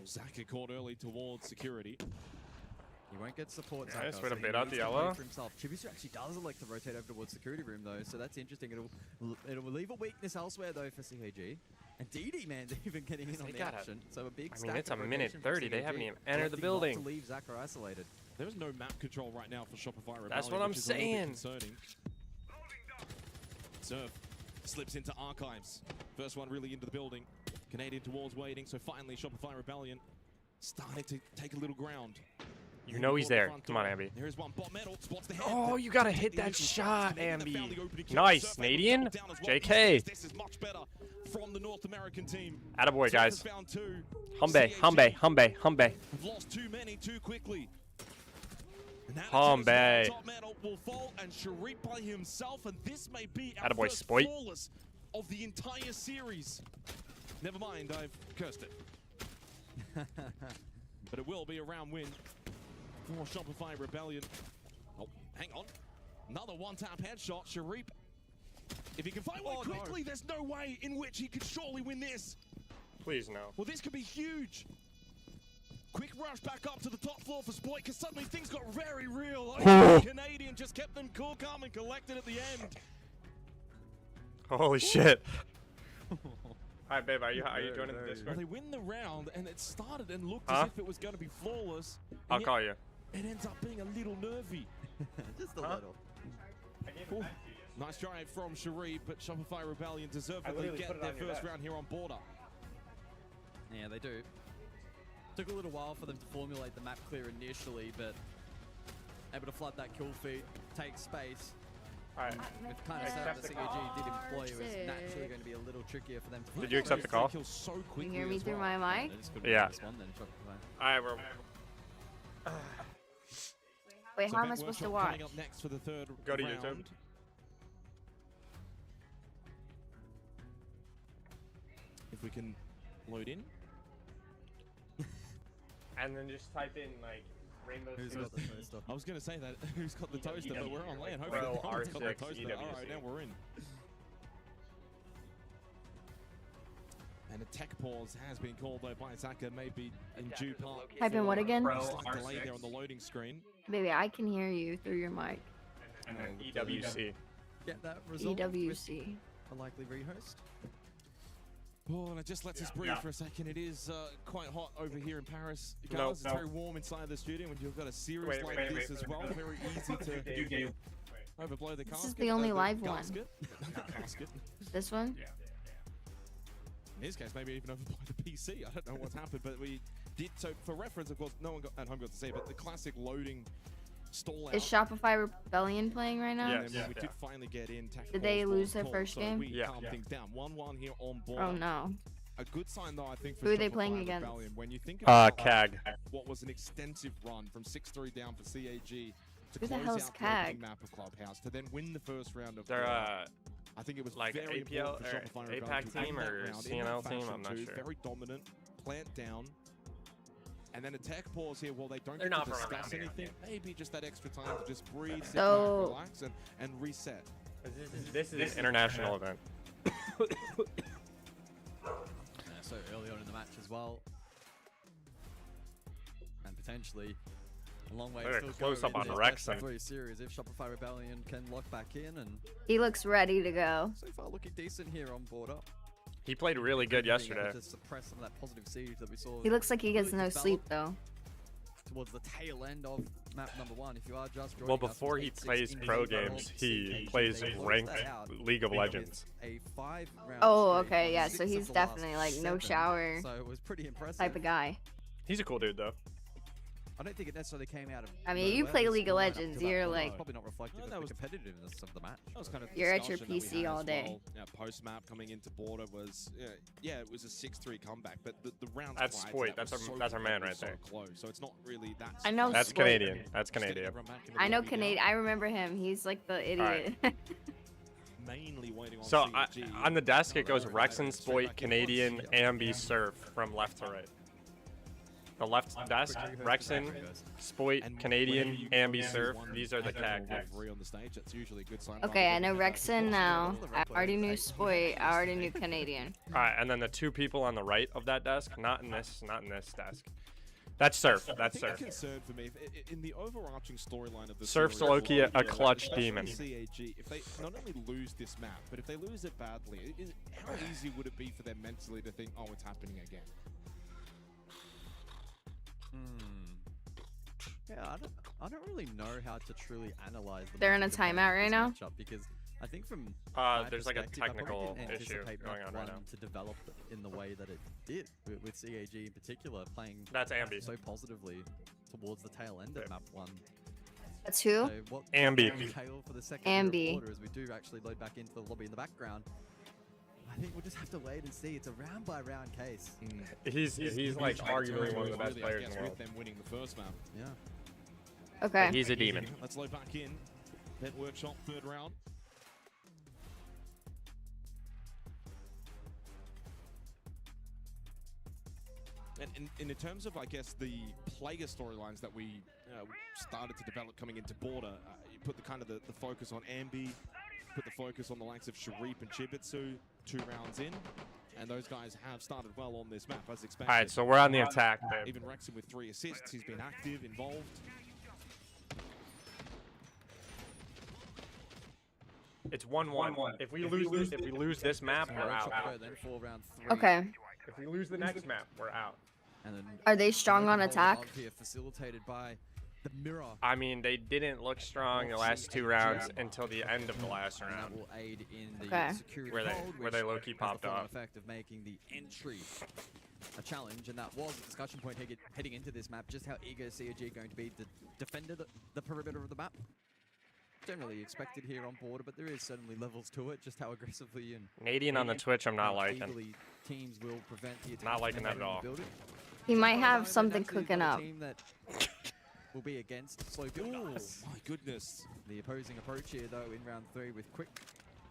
Speaker 4: Zaka caught early towards security.
Speaker 3: He won't get support.
Speaker 5: Nice,
Speaker 3: Zaka,
Speaker 5: way to
Speaker 3: so
Speaker 5: bait
Speaker 3: he
Speaker 5: out
Speaker 3: needs
Speaker 5: the
Speaker 3: to
Speaker 5: yellow.
Speaker 3: play for himself. Chibisu actually does elect to rotate over towards security room though, so that's interesting. It'll leave a weakness elsewhere though for CAG. And DD man's even getting in on the action. So a big
Speaker 5: I
Speaker 3: stack
Speaker 5: mean, it's a
Speaker 3: of
Speaker 5: minute
Speaker 3: rotation from
Speaker 5: 30. They
Speaker 3: CAG,
Speaker 5: haven't even entered the
Speaker 3: electing not
Speaker 5: building.
Speaker 3: to leave Zaka isolated.
Speaker 4: There is no map control right now for Shopify Rebellion.
Speaker 5: That's what I'm
Speaker 4: which is a little bit
Speaker 5: saying.
Speaker 4: concerning. Surf slips into Archives. First one really into the building. Canadian towards waiting, so finally Shopify Rebellion starting to take a little ground.
Speaker 5: You know he's there. Come on, Ambi.
Speaker 4: There is one bot metal, spots the head.
Speaker 5: Oh, you gotta hit that shot, Ambi.
Speaker 4: Ambi.
Speaker 5: Nice, Canadian. JK.
Speaker 4: This is much better from the North American team.
Speaker 5: Attaboy,
Speaker 4: Surf has
Speaker 5: guys.
Speaker 4: found 2.
Speaker 5: Humbe,
Speaker 4: CAG
Speaker 5: humbe, humbe, humbe.
Speaker 4: have lost too many too quickly. And that
Speaker 5: Humbe.
Speaker 4: is top metal will fall and Sharif by himself, and this may be our
Speaker 5: Attaboy,
Speaker 4: first
Speaker 5: Spoit.
Speaker 4: flawless of the entire series. Never mind, I've cursed it. But it will be a round win for Shopify Rebellion. Oh, hang on. Another one-tap headshot. Sharif, if he can find one quickly, there's no way in which he could surely win this.
Speaker 5: Please, no.
Speaker 4: Well, this could be huge. Quick rush back up to the top floor for Spoit, because suddenly things got very real. Canadian just kept them cool, calm, and collected at the end.
Speaker 5: Holy shit. Hi, babe. Are you joining the
Speaker 4: Well,
Speaker 5: Discord?
Speaker 4: they win the round, and it started and looked
Speaker 5: Huh?
Speaker 4: as if it was going to be flawless.
Speaker 5: I'll
Speaker 4: and yet
Speaker 5: call you.
Speaker 4: It ends up being a little nervy.
Speaker 3: Just a
Speaker 5: Huh?
Speaker 3: little.
Speaker 4: Ooh, nice drive from Sharif, but Shopify Rebellion deservedly
Speaker 5: literally
Speaker 4: get
Speaker 5: put it
Speaker 4: their
Speaker 5: on your
Speaker 4: first
Speaker 5: desk.
Speaker 4: round here on Border.
Speaker 3: Yeah, they do. Took a little while for them to formulate the map clear initially, but able to flood that kill feed, take space.
Speaker 5: Alright.
Speaker 3: With kind of setup that CAG did employ, it was naturally going to be a little trickier for them to
Speaker 5: Did you accept the call?
Speaker 4: So
Speaker 9: Can
Speaker 4: quickly
Speaker 9: you hear me
Speaker 4: as
Speaker 9: through
Speaker 4: well.
Speaker 9: my mic?
Speaker 5: Yeah.
Speaker 3: Respond then,
Speaker 5: Alright, we're.
Speaker 9: Wait,
Speaker 4: So
Speaker 9: how am I
Speaker 4: Vent
Speaker 9: supposed to
Speaker 4: Workshop
Speaker 9: watch?
Speaker 4: coming up next for the third
Speaker 5: Go to
Speaker 4: round.
Speaker 5: YouTube.
Speaker 4: If we can load in.
Speaker 5: And then just type in like Rainbow
Speaker 3: Who's
Speaker 5: Six.
Speaker 3: got the toaster?
Speaker 4: I was going to say that. Who's got the toaster? But we're on land.
Speaker 5: Pro
Speaker 4: Hopefully no one's got the
Speaker 5: R6
Speaker 4: toaster.
Speaker 5: EWC.
Speaker 4: All right, now we're in. And a tech pause has been called though by Zaka, maybe in due part.
Speaker 9: Type in what again?
Speaker 5: Pro
Speaker 4: Slight delay
Speaker 5: R6.
Speaker 4: there on the loading screen.
Speaker 9: Baby, I can hear you through your mic.
Speaker 5: And then EWC.
Speaker 3: Get that result
Speaker 9: EWC.
Speaker 3: with a likely rehost.
Speaker 4: Oh, and it just lets us breathe for a second. It is quite hot over here in Paris.
Speaker 5: No,
Speaker 4: Guys, it's
Speaker 5: no.
Speaker 4: very warm inside the studio when you've got a series
Speaker 5: Wait,
Speaker 4: like
Speaker 5: wait,
Speaker 4: this
Speaker 5: wait,
Speaker 4: as well. Very easy to overblow the casket.
Speaker 9: This is the only live one.
Speaker 4: gasket. Gasket.
Speaker 9: This one?
Speaker 4: In his case, maybe even overblow the PC. I don't know what's happened, but we did. So for reference, of course, no one got at home got to see, but the classic loading stall out.
Speaker 9: Is Shopify Rebellion playing right now?
Speaker 5: Yeah.
Speaker 4: And then when we did finally get in,
Speaker 9: Did they lose their first game?
Speaker 4: We
Speaker 5: Yeah.
Speaker 4: calmed things down. 1-1 here on board.
Speaker 9: Oh no.
Speaker 4: A good sign, though, I think, for
Speaker 9: Who are they
Speaker 4: Shopify
Speaker 9: playing against?
Speaker 4: Rebellion. When you think about
Speaker 5: CAG.
Speaker 4: what was an extensive run from 6-3 down for CAG to
Speaker 9: Who the
Speaker 4: close
Speaker 9: hell's
Speaker 4: out the opening
Speaker 9: CAG?
Speaker 4: map of Clubhouse, to then win the first round of
Speaker 5: They're
Speaker 4: World. I think it was
Speaker 5: like
Speaker 4: very
Speaker 5: APL
Speaker 4: important for
Speaker 5: or
Speaker 4: Shopify Rebellion
Speaker 5: APAC
Speaker 4: to win
Speaker 5: team
Speaker 4: that
Speaker 5: or
Speaker 4: round in that
Speaker 5: CNL team,
Speaker 4: fashion
Speaker 5: I'm not
Speaker 4: too.
Speaker 5: sure.
Speaker 4: Very dominant, plant down. And then a tech pause here. Well, they don't
Speaker 5: They're
Speaker 4: get
Speaker 5: not
Speaker 4: to
Speaker 5: from
Speaker 4: discuss
Speaker 5: around here,
Speaker 4: anything. Maybe just that extra time to just breathe, sit
Speaker 9: So-
Speaker 4: back, relax, and reset.
Speaker 5: This is an international event.
Speaker 3: So early on in the match as well. And potentially a long way
Speaker 5: They're
Speaker 3: to
Speaker 5: close
Speaker 3: go
Speaker 5: up
Speaker 3: in
Speaker 5: on
Speaker 3: this
Speaker 5: Rex
Speaker 3: best of
Speaker 5: and-
Speaker 3: 3 series if Shopify Rebellion can lock back in, and
Speaker 9: He looks ready to go.
Speaker 3: so far looking decent here on border.
Speaker 5: He played really good
Speaker 3: Being able
Speaker 5: yesterday.
Speaker 3: To suppress some of that positive siege that we saw.
Speaker 9: He looks like he gets
Speaker 3: really
Speaker 9: no
Speaker 3: develop
Speaker 9: sleep though.
Speaker 3: towards the tail end of map number 1. If you are just joining
Speaker 5: Well,
Speaker 3: us,
Speaker 5: before he
Speaker 3: 8-6
Speaker 5: plays
Speaker 3: into
Speaker 5: pro
Speaker 3: the world
Speaker 5: games, he
Speaker 3: CAG,
Speaker 5: plays
Speaker 3: they closed
Speaker 5: ranked
Speaker 3: that out
Speaker 5: League of
Speaker 3: with
Speaker 5: Legends.
Speaker 3: a 5-round
Speaker 9: Oh,
Speaker 3: streak
Speaker 9: okay,
Speaker 3: on
Speaker 9: yeah,
Speaker 3: 6
Speaker 9: so
Speaker 3: of
Speaker 9: he's
Speaker 3: the last
Speaker 9: definitely like no
Speaker 3: 7.
Speaker 9: shower
Speaker 3: So it was pretty impressive.
Speaker 9: type of guy.
Speaker 5: He's a cool dude though.
Speaker 3: I don't think it necessarily came out of.
Speaker 9: I mean, you
Speaker 3: nowhere.
Speaker 9: play
Speaker 3: The
Speaker 9: League of
Speaker 3: scoreline up to
Speaker 9: Legends,
Speaker 3: that
Speaker 9: you're
Speaker 3: point
Speaker 9: like-
Speaker 3: was probably not reflective
Speaker 4: No,
Speaker 3: of
Speaker 4: that
Speaker 3: the
Speaker 4: was-
Speaker 3: competitiveness of the match.
Speaker 4: That was kind of the
Speaker 9: You're at your
Speaker 4: discussion that we
Speaker 9: PC
Speaker 4: had
Speaker 9: all
Speaker 4: as
Speaker 9: day.
Speaker 4: well. Yeah, post map coming into border was yeah, it was a 6-3 comeback, but the rounds
Speaker 5: That's
Speaker 4: prior to
Speaker 5: Spoit.
Speaker 4: that
Speaker 5: That's
Speaker 4: was
Speaker 5: our-
Speaker 4: so
Speaker 5: that's our man
Speaker 4: close,
Speaker 5: right
Speaker 4: so
Speaker 5: there.
Speaker 4: close. So it's not really that.
Speaker 9: I know
Speaker 5: That's
Speaker 9: Spoit.
Speaker 5: Canadian. That's
Speaker 4: Just getting
Speaker 5: Canadian.
Speaker 4: everyone back into
Speaker 9: I
Speaker 4: the
Speaker 9: know
Speaker 4: lobby now.
Speaker 9: Canadian. I remember him. He's like the idiot.
Speaker 4: Mainly waiting on
Speaker 5: So
Speaker 4: CAG.
Speaker 5: on the desk, it goes
Speaker 3: Alright,
Speaker 5: Rexon,
Speaker 3: straight back
Speaker 5: Spoit,
Speaker 3: in.
Speaker 5: Canadian,
Speaker 3: Yeah.
Speaker 5: Ambi, Surf from left to right. The left desk, Rexon, Spoit,
Speaker 4: And
Speaker 5: Canadian,
Speaker 4: whenever you
Speaker 5: Ambi,
Speaker 4: go
Speaker 5: Surf.
Speaker 4: one
Speaker 5: These are the
Speaker 4: active
Speaker 5: CAG
Speaker 4: or
Speaker 5: guys.
Speaker 4: three on the stage, that's usually a good sign.
Speaker 9: Okay, I
Speaker 4: Rather
Speaker 9: know
Speaker 4: than
Speaker 9: Rexon now. I already knew Spoit. I already knew Canadian.
Speaker 5: Alright, and then the two people on the right of that desk, not in this desk. That's Surf.
Speaker 4: I
Speaker 5: That's
Speaker 4: think
Speaker 5: Surf.
Speaker 4: the concern for me, in the overarching storyline of the
Speaker 5: Surf's
Speaker 4: series,
Speaker 5: low-key a clutch
Speaker 4: especially
Speaker 5: demon.
Speaker 4: CAG, if they not only lose this map, but if they lose it badly, how easy would it be for them mentally to think, oh, it's happening again?
Speaker 3: Yeah, I don't really know how to truly analyze the
Speaker 9: They're in a
Speaker 3: matchup of
Speaker 9: timeout right
Speaker 3: this
Speaker 9: now?
Speaker 3: matchup because I think from my
Speaker 5: There's like a
Speaker 3: perspective, I probably
Speaker 5: technical
Speaker 3: didn't
Speaker 5: issue
Speaker 3: anticipate
Speaker 5: going
Speaker 3: map
Speaker 5: on right
Speaker 3: 1
Speaker 5: now.
Speaker 3: to develop in the way that it did with CAG in particular, playing
Speaker 5: That's Ambi.
Speaker 3: so positively towards the tail end of map 1.
Speaker 9: That's who?
Speaker 3: So what
Speaker 5: Ambi.
Speaker 3: will entail for the second year of
Speaker 9: Ambi.
Speaker 3: quarter as we do actually load back into the lobby in the background. I think we'll just have to wait and see. It's a round by round case.
Speaker 5: He's like arguably one of the best
Speaker 4: Really,
Speaker 5: players
Speaker 4: I
Speaker 5: in
Speaker 4: guess,
Speaker 5: the world.
Speaker 4: with them winning the first map.
Speaker 3: Yeah.
Speaker 9: Okay.
Speaker 5: He's a demon.
Speaker 4: Let's load back in. Vent Workshop, third round. And in terms of, I guess, the player storylines that we started to develop coming into Border, you put the kind of the focus on Ambi, put the focus on the likes of Sharif and Chibitsu 2 rounds in, and those guys have started well on this map, as expected.
Speaker 5: Alright, so we're on the attack, babe.
Speaker 4: Even Rexon with 3 assists, he's been active, involved.
Speaker 5: It's 1-1. If we lose this map, we're out.
Speaker 3: Then for round 3.
Speaker 9: Okay.
Speaker 5: If we lose the next map, we're out.
Speaker 3: And then
Speaker 9: Are they strong on
Speaker 3: Hold
Speaker 9: attack?
Speaker 3: Here, facilitated by the mirror.
Speaker 5: I mean, they didn't look strong the last 2 rounds until the end of the last
Speaker 3: And that
Speaker 5: round.
Speaker 3: will aid in the
Speaker 9: Okay.
Speaker 3: security
Speaker 5: Where they-
Speaker 3: hold,
Speaker 5: where they
Speaker 3: which
Speaker 5: low-key
Speaker 3: has
Speaker 5: popped
Speaker 3: the full-on
Speaker 5: up.
Speaker 3: effect of making the entry a challenge, and that was a discussion point heading into this map. Just how eager is CAG going to be to defend the perimeter of the map? generally expected here on Border, but there is certainly levels to it, just how aggressively and
Speaker 5: Canadian on the Twitch, I'm not liking.
Speaker 3: eagerly teams will prevent the attack
Speaker 5: Not
Speaker 3: from
Speaker 5: liking that
Speaker 3: entering
Speaker 5: at all.
Speaker 3: the building.
Speaker 9: He might
Speaker 3: Well,
Speaker 9: have
Speaker 3: no,
Speaker 9: something
Speaker 3: naturally
Speaker 9: cooking
Speaker 3: got a
Speaker 9: up.
Speaker 3: team that will be against slow build.
Speaker 4: Oh my goodness.
Speaker 3: The opposing approach here, though, in round 3 with quick.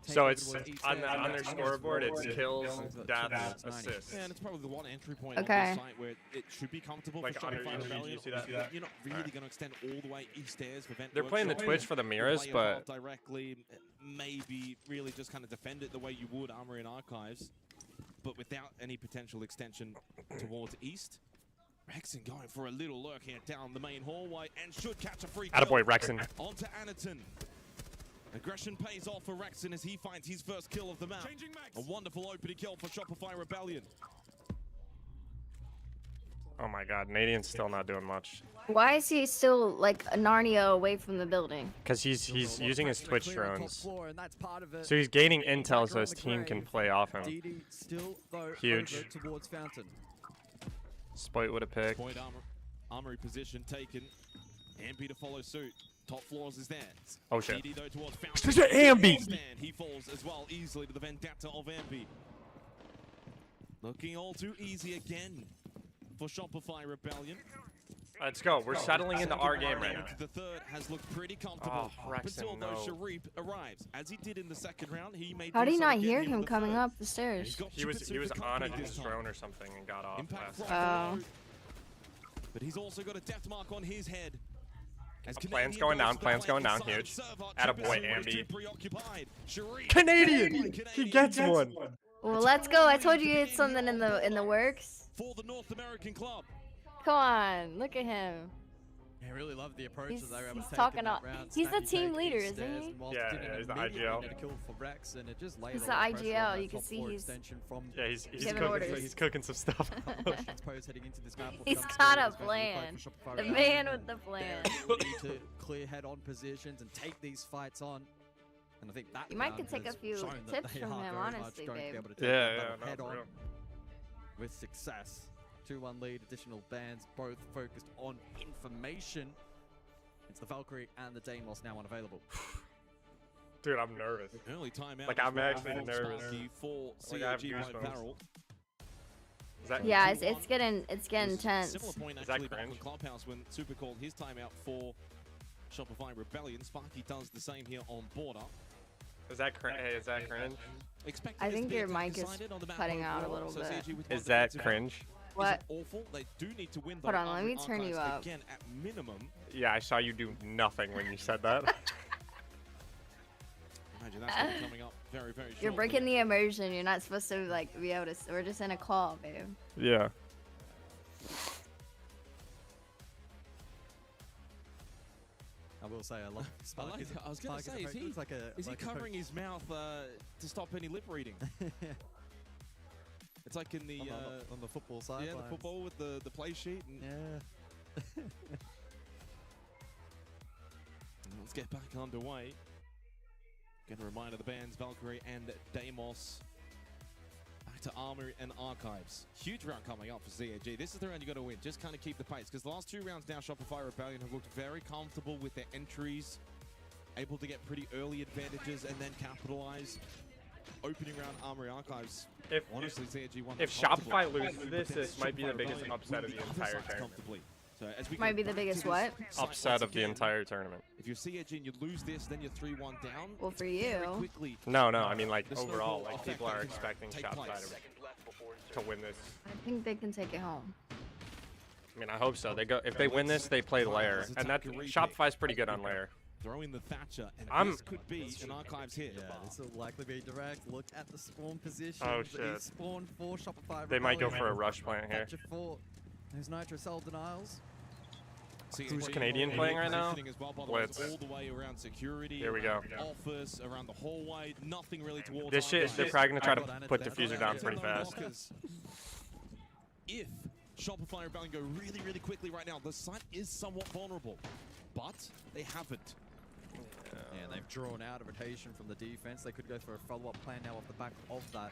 Speaker 5: So
Speaker 3: takeover
Speaker 5: it's
Speaker 3: towards each
Speaker 5: on,
Speaker 3: side.
Speaker 5: on their scoreboard, it's kills, deaths,
Speaker 3: That's
Speaker 5: assists.
Speaker 4: Yeah, and it's probably the one entry point on
Speaker 9: Okay.
Speaker 4: this site where it should be comfortable
Speaker 5: Like
Speaker 4: for
Speaker 5: under
Speaker 4: Shopify
Speaker 5: EG,
Speaker 4: Rebellion.
Speaker 5: you see that?
Speaker 4: You're not really going to extend all the way east stairs for Vent
Speaker 5: They're playing the
Speaker 4: Workshop.
Speaker 5: Twitch for the mirrors,
Speaker 4: Play
Speaker 5: but
Speaker 4: above directly, maybe really just kind of defend it the way you would Armory and Archives, but without any potential extension towards east. Rexon going for a little lurk here down the main hallway and should catch a free kill.
Speaker 5: attaboy Rexon.
Speaker 4: Onto Anaton. Aggression pays off for Rexon as he finds his first kill of the map. A wonderful opening kill for Shopify Rebellion.
Speaker 5: Oh my god, Canadian's still not doing much.
Speaker 9: Why is he still like a Narnia away from the building?
Speaker 5: Because he's using his Twitch
Speaker 3: Clear on top
Speaker 5: drones.
Speaker 3: floor, and that's part of it.
Speaker 5: So he's gaining
Speaker 3: Getting
Speaker 5: intel
Speaker 3: back
Speaker 5: so his
Speaker 3: around the
Speaker 5: team can
Speaker 3: grave.
Speaker 5: play off him.
Speaker 3: DD still, though,
Speaker 5: Huge.
Speaker 3: over towards Fountain.
Speaker 5: Spoit with a pick.
Speaker 4: Point armory position taken. Ambi to follow suit. Top floors is there.
Speaker 5: Oh shit.
Speaker 4: DD though towards
Speaker 5: This
Speaker 4: Fountain.
Speaker 5: is an Ambi!
Speaker 4: Stand. He falls as well easily to the vendetta of Ambi. Looking all too easy again for Shopify Rebellion.
Speaker 5: Let's go. We're settling into our game right now.
Speaker 4: The third has looked pretty comfortable.
Speaker 5: Oh,
Speaker 4: Up until
Speaker 5: Rexon,
Speaker 4: though
Speaker 5: no.
Speaker 4: Sharif arrives. As he did in the second round, he made
Speaker 9: How did
Speaker 4: do
Speaker 9: you
Speaker 4: so
Speaker 9: not
Speaker 4: again
Speaker 9: hear
Speaker 4: here in
Speaker 9: him
Speaker 4: the
Speaker 9: coming
Speaker 4: third.
Speaker 9: up the
Speaker 4: He's
Speaker 9: stairs?
Speaker 4: got
Speaker 5: He was
Speaker 4: Jupiter
Speaker 5: on
Speaker 4: company
Speaker 5: a
Speaker 4: this time.
Speaker 5: drone or something and got off
Speaker 4: Impact
Speaker 5: last
Speaker 4: from
Speaker 9: Oh.
Speaker 4: below. But he's also got a death mark on his head. As
Speaker 5: Plan's
Speaker 4: Canadian
Speaker 5: going
Speaker 4: goes
Speaker 5: down,
Speaker 4: to the
Speaker 5: plan's
Speaker 4: flank
Speaker 5: going down,
Speaker 4: inside,
Speaker 5: huge.
Speaker 4: Server,
Speaker 5: Attaboy,
Speaker 4: Jupiter was
Speaker 5: Ambi.
Speaker 4: too preoccupied. Sharif-
Speaker 5: Canadian! He gets one!
Speaker 9: Well, let's go. I told you it's something in the works.
Speaker 4: For the North American club.
Speaker 9: Come on, look at him.
Speaker 3: I really love the approach
Speaker 9: He's-
Speaker 3: as they were able
Speaker 9: he's
Speaker 3: to
Speaker 9: talking
Speaker 3: take in that
Speaker 9: all-
Speaker 3: round.
Speaker 9: he's the
Speaker 3: Snappy
Speaker 9: team
Speaker 3: take
Speaker 9: leader,
Speaker 3: each
Speaker 9: isn't
Speaker 3: stairs,
Speaker 9: he?
Speaker 3: and whilst
Speaker 5: Yeah,
Speaker 3: didn't
Speaker 5: yeah, he's the
Speaker 3: immediately
Speaker 5: IGL.
Speaker 3: get a kill for Rex, and it just laid
Speaker 9: He's
Speaker 3: a
Speaker 9: the
Speaker 3: lot of pressure on
Speaker 9: IGL,
Speaker 3: that
Speaker 9: you can
Speaker 3: top
Speaker 9: see
Speaker 3: floor
Speaker 9: he's
Speaker 3: extension from
Speaker 5: Yeah, he's
Speaker 9: giving
Speaker 5: cooking,
Speaker 9: orders.
Speaker 5: he's cooking some stuff.
Speaker 3: I suppose heading into this map. will
Speaker 9: He's
Speaker 3: become
Speaker 9: got
Speaker 3: scary,
Speaker 9: a
Speaker 3: especially
Speaker 9: plan.
Speaker 3: for Shopify
Speaker 9: The
Speaker 3: Rebellion,
Speaker 9: man with
Speaker 3: and
Speaker 9: the plan.
Speaker 3: they will need to clear head-on positions and take these fights on. And I think that
Speaker 9: You might
Speaker 3: round
Speaker 9: could take a
Speaker 3: has
Speaker 9: few
Speaker 3: shown that
Speaker 9: tips
Speaker 3: they
Speaker 9: from
Speaker 3: are
Speaker 9: him,
Speaker 3: very much
Speaker 9: honestly,
Speaker 3: going to be
Speaker 9: babe.
Speaker 3: able to take
Speaker 5: Yeah,
Speaker 3: that
Speaker 5: yeah,
Speaker 3: battle
Speaker 5: no,
Speaker 3: head
Speaker 5: for
Speaker 3: on
Speaker 5: real.
Speaker 3: with success. 2-1 lead, additional bans, both focused on information. It's the Valkyrie and the Deimos now unavailable.
Speaker 5: Dude, I'm nervous.
Speaker 4: Early timeout.
Speaker 5: Like,
Speaker 4: as
Speaker 5: I'm
Speaker 4: well
Speaker 5: actually
Speaker 4: from
Speaker 5: nervous.
Speaker 4: Sparky for
Speaker 5: Like, I have
Speaker 4: CAG by
Speaker 5: goosebumps.
Speaker 4: Barrel.
Speaker 5: Is that
Speaker 9: Yeah, it's getting intense.
Speaker 4: Similar point
Speaker 5: Is that
Speaker 4: actually back on
Speaker 5: cringe?
Speaker 4: Clubhouse when Super called his timeout for Shopify Rebellion. Sparky does the same here on Border.
Speaker 5: Is that cringe? Hey, is that cringe?
Speaker 4: Expecting
Speaker 9: I
Speaker 4: this to
Speaker 9: think
Speaker 4: be
Speaker 9: your
Speaker 4: attack
Speaker 9: mic is
Speaker 4: decided on the map
Speaker 9: cutting out a
Speaker 4: overall,
Speaker 9: little
Speaker 4: so
Speaker 9: bit.
Speaker 4: CAG with one
Speaker 5: Is that
Speaker 4: defensive
Speaker 5: cringe?
Speaker 9: What?
Speaker 4: isn't awful. They do need to win though.
Speaker 9: Hold on, let me
Speaker 4: Armored
Speaker 9: turn you
Speaker 4: Archives,
Speaker 9: up.
Speaker 4: Again, at minimum.
Speaker 5: Yeah, I saw you do nothing when you said that.
Speaker 4: Imagine that's gonna be coming up very, very shortly.
Speaker 9: You're breaking the immersion. You're not supposed to like be able to. We're just in a call, babe.
Speaker 5: Yeah.
Speaker 3: I will say I love
Speaker 4: I
Speaker 3: Sparky's.
Speaker 4: like that. I was going to
Speaker 3: Sparky's
Speaker 4: say,
Speaker 3: approach. It's like a,
Speaker 4: is he
Speaker 3: like a
Speaker 4: covering his mouth to stop any lip reading? It's like in the
Speaker 3: on the football side.
Speaker 4: yeah, the football with the play sheet. And
Speaker 3: Yeah.
Speaker 4: let's get back underway. Get a reminder the bands Valkyrie and Deimos. Back to Armory and Archives. Huge round coming up for CAG. This is the round you got to win. Just kind of keep the pace because the last 2 rounds now, Shopify Rebellion have looked very comfortable with their entries, able to get pretty early advantages and then capitalize. Opening round Armory Archives.
Speaker 5: If
Speaker 4: Honestly, CAG won.
Speaker 5: if Shopify loses this, this might be the biggest upset of the entire tournament.
Speaker 4: Comfortably. So as we
Speaker 9: Might
Speaker 4: go
Speaker 9: be the
Speaker 4: back to
Speaker 9: biggest
Speaker 4: this
Speaker 9: what?
Speaker 4: site
Speaker 5: Upset
Speaker 4: once
Speaker 5: of the
Speaker 4: again,
Speaker 5: entire tournament.
Speaker 4: If you're CAG and you lose this, then you're 3-1 down.
Speaker 9: Well, for
Speaker 4: Very
Speaker 9: you.
Speaker 4: quickly,
Speaker 5: No, I mean like
Speaker 4: the
Speaker 5: overall,
Speaker 4: snowball
Speaker 5: like
Speaker 4: effect
Speaker 5: people
Speaker 4: that
Speaker 5: are
Speaker 4: can
Speaker 5: expecting
Speaker 4: take
Speaker 5: Shopify
Speaker 4: place.
Speaker 5: to win this.
Speaker 9: I think they can take it home.
Speaker 5: I mean, I hope so. They go if they win this, they play Lair, and that Shopify's pretty good on Lair.
Speaker 4: Throw in the Thatcher, and
Speaker 5: I'm-
Speaker 4: this could be an Archives hit.
Speaker 3: Yeah, this will likely be direct. Look at the spawn position.
Speaker 5: Oh,
Speaker 3: It is
Speaker 5: shit.
Speaker 3: Spawn for Shopify.
Speaker 5: They might go for a
Speaker 3: Rebellion.
Speaker 5: rush plant here.
Speaker 3: Thatcher for those Nitro Cell denials.
Speaker 5: Who's Canadian playing right now?
Speaker 4: Positioning as well, by the way,
Speaker 5: Blitz.
Speaker 4: all the way around security.
Speaker 5: Here we go.
Speaker 4: around Office, around the hallway, nothing really towards
Speaker 5: This shit,
Speaker 4: Archives.
Speaker 5: they're probably gonna try to
Speaker 3: Got
Speaker 5: put
Speaker 3: Anakin.
Speaker 5: diffuser down pretty
Speaker 4: No
Speaker 5: fast.
Speaker 4: blockers. If Shopify Rebellion go really, really quickly right now, the site is somewhat vulnerable, but they haven't.
Speaker 3: Yeah, they've drawn out a rotation from the defense. They could go for a follow-up plan now off the back of that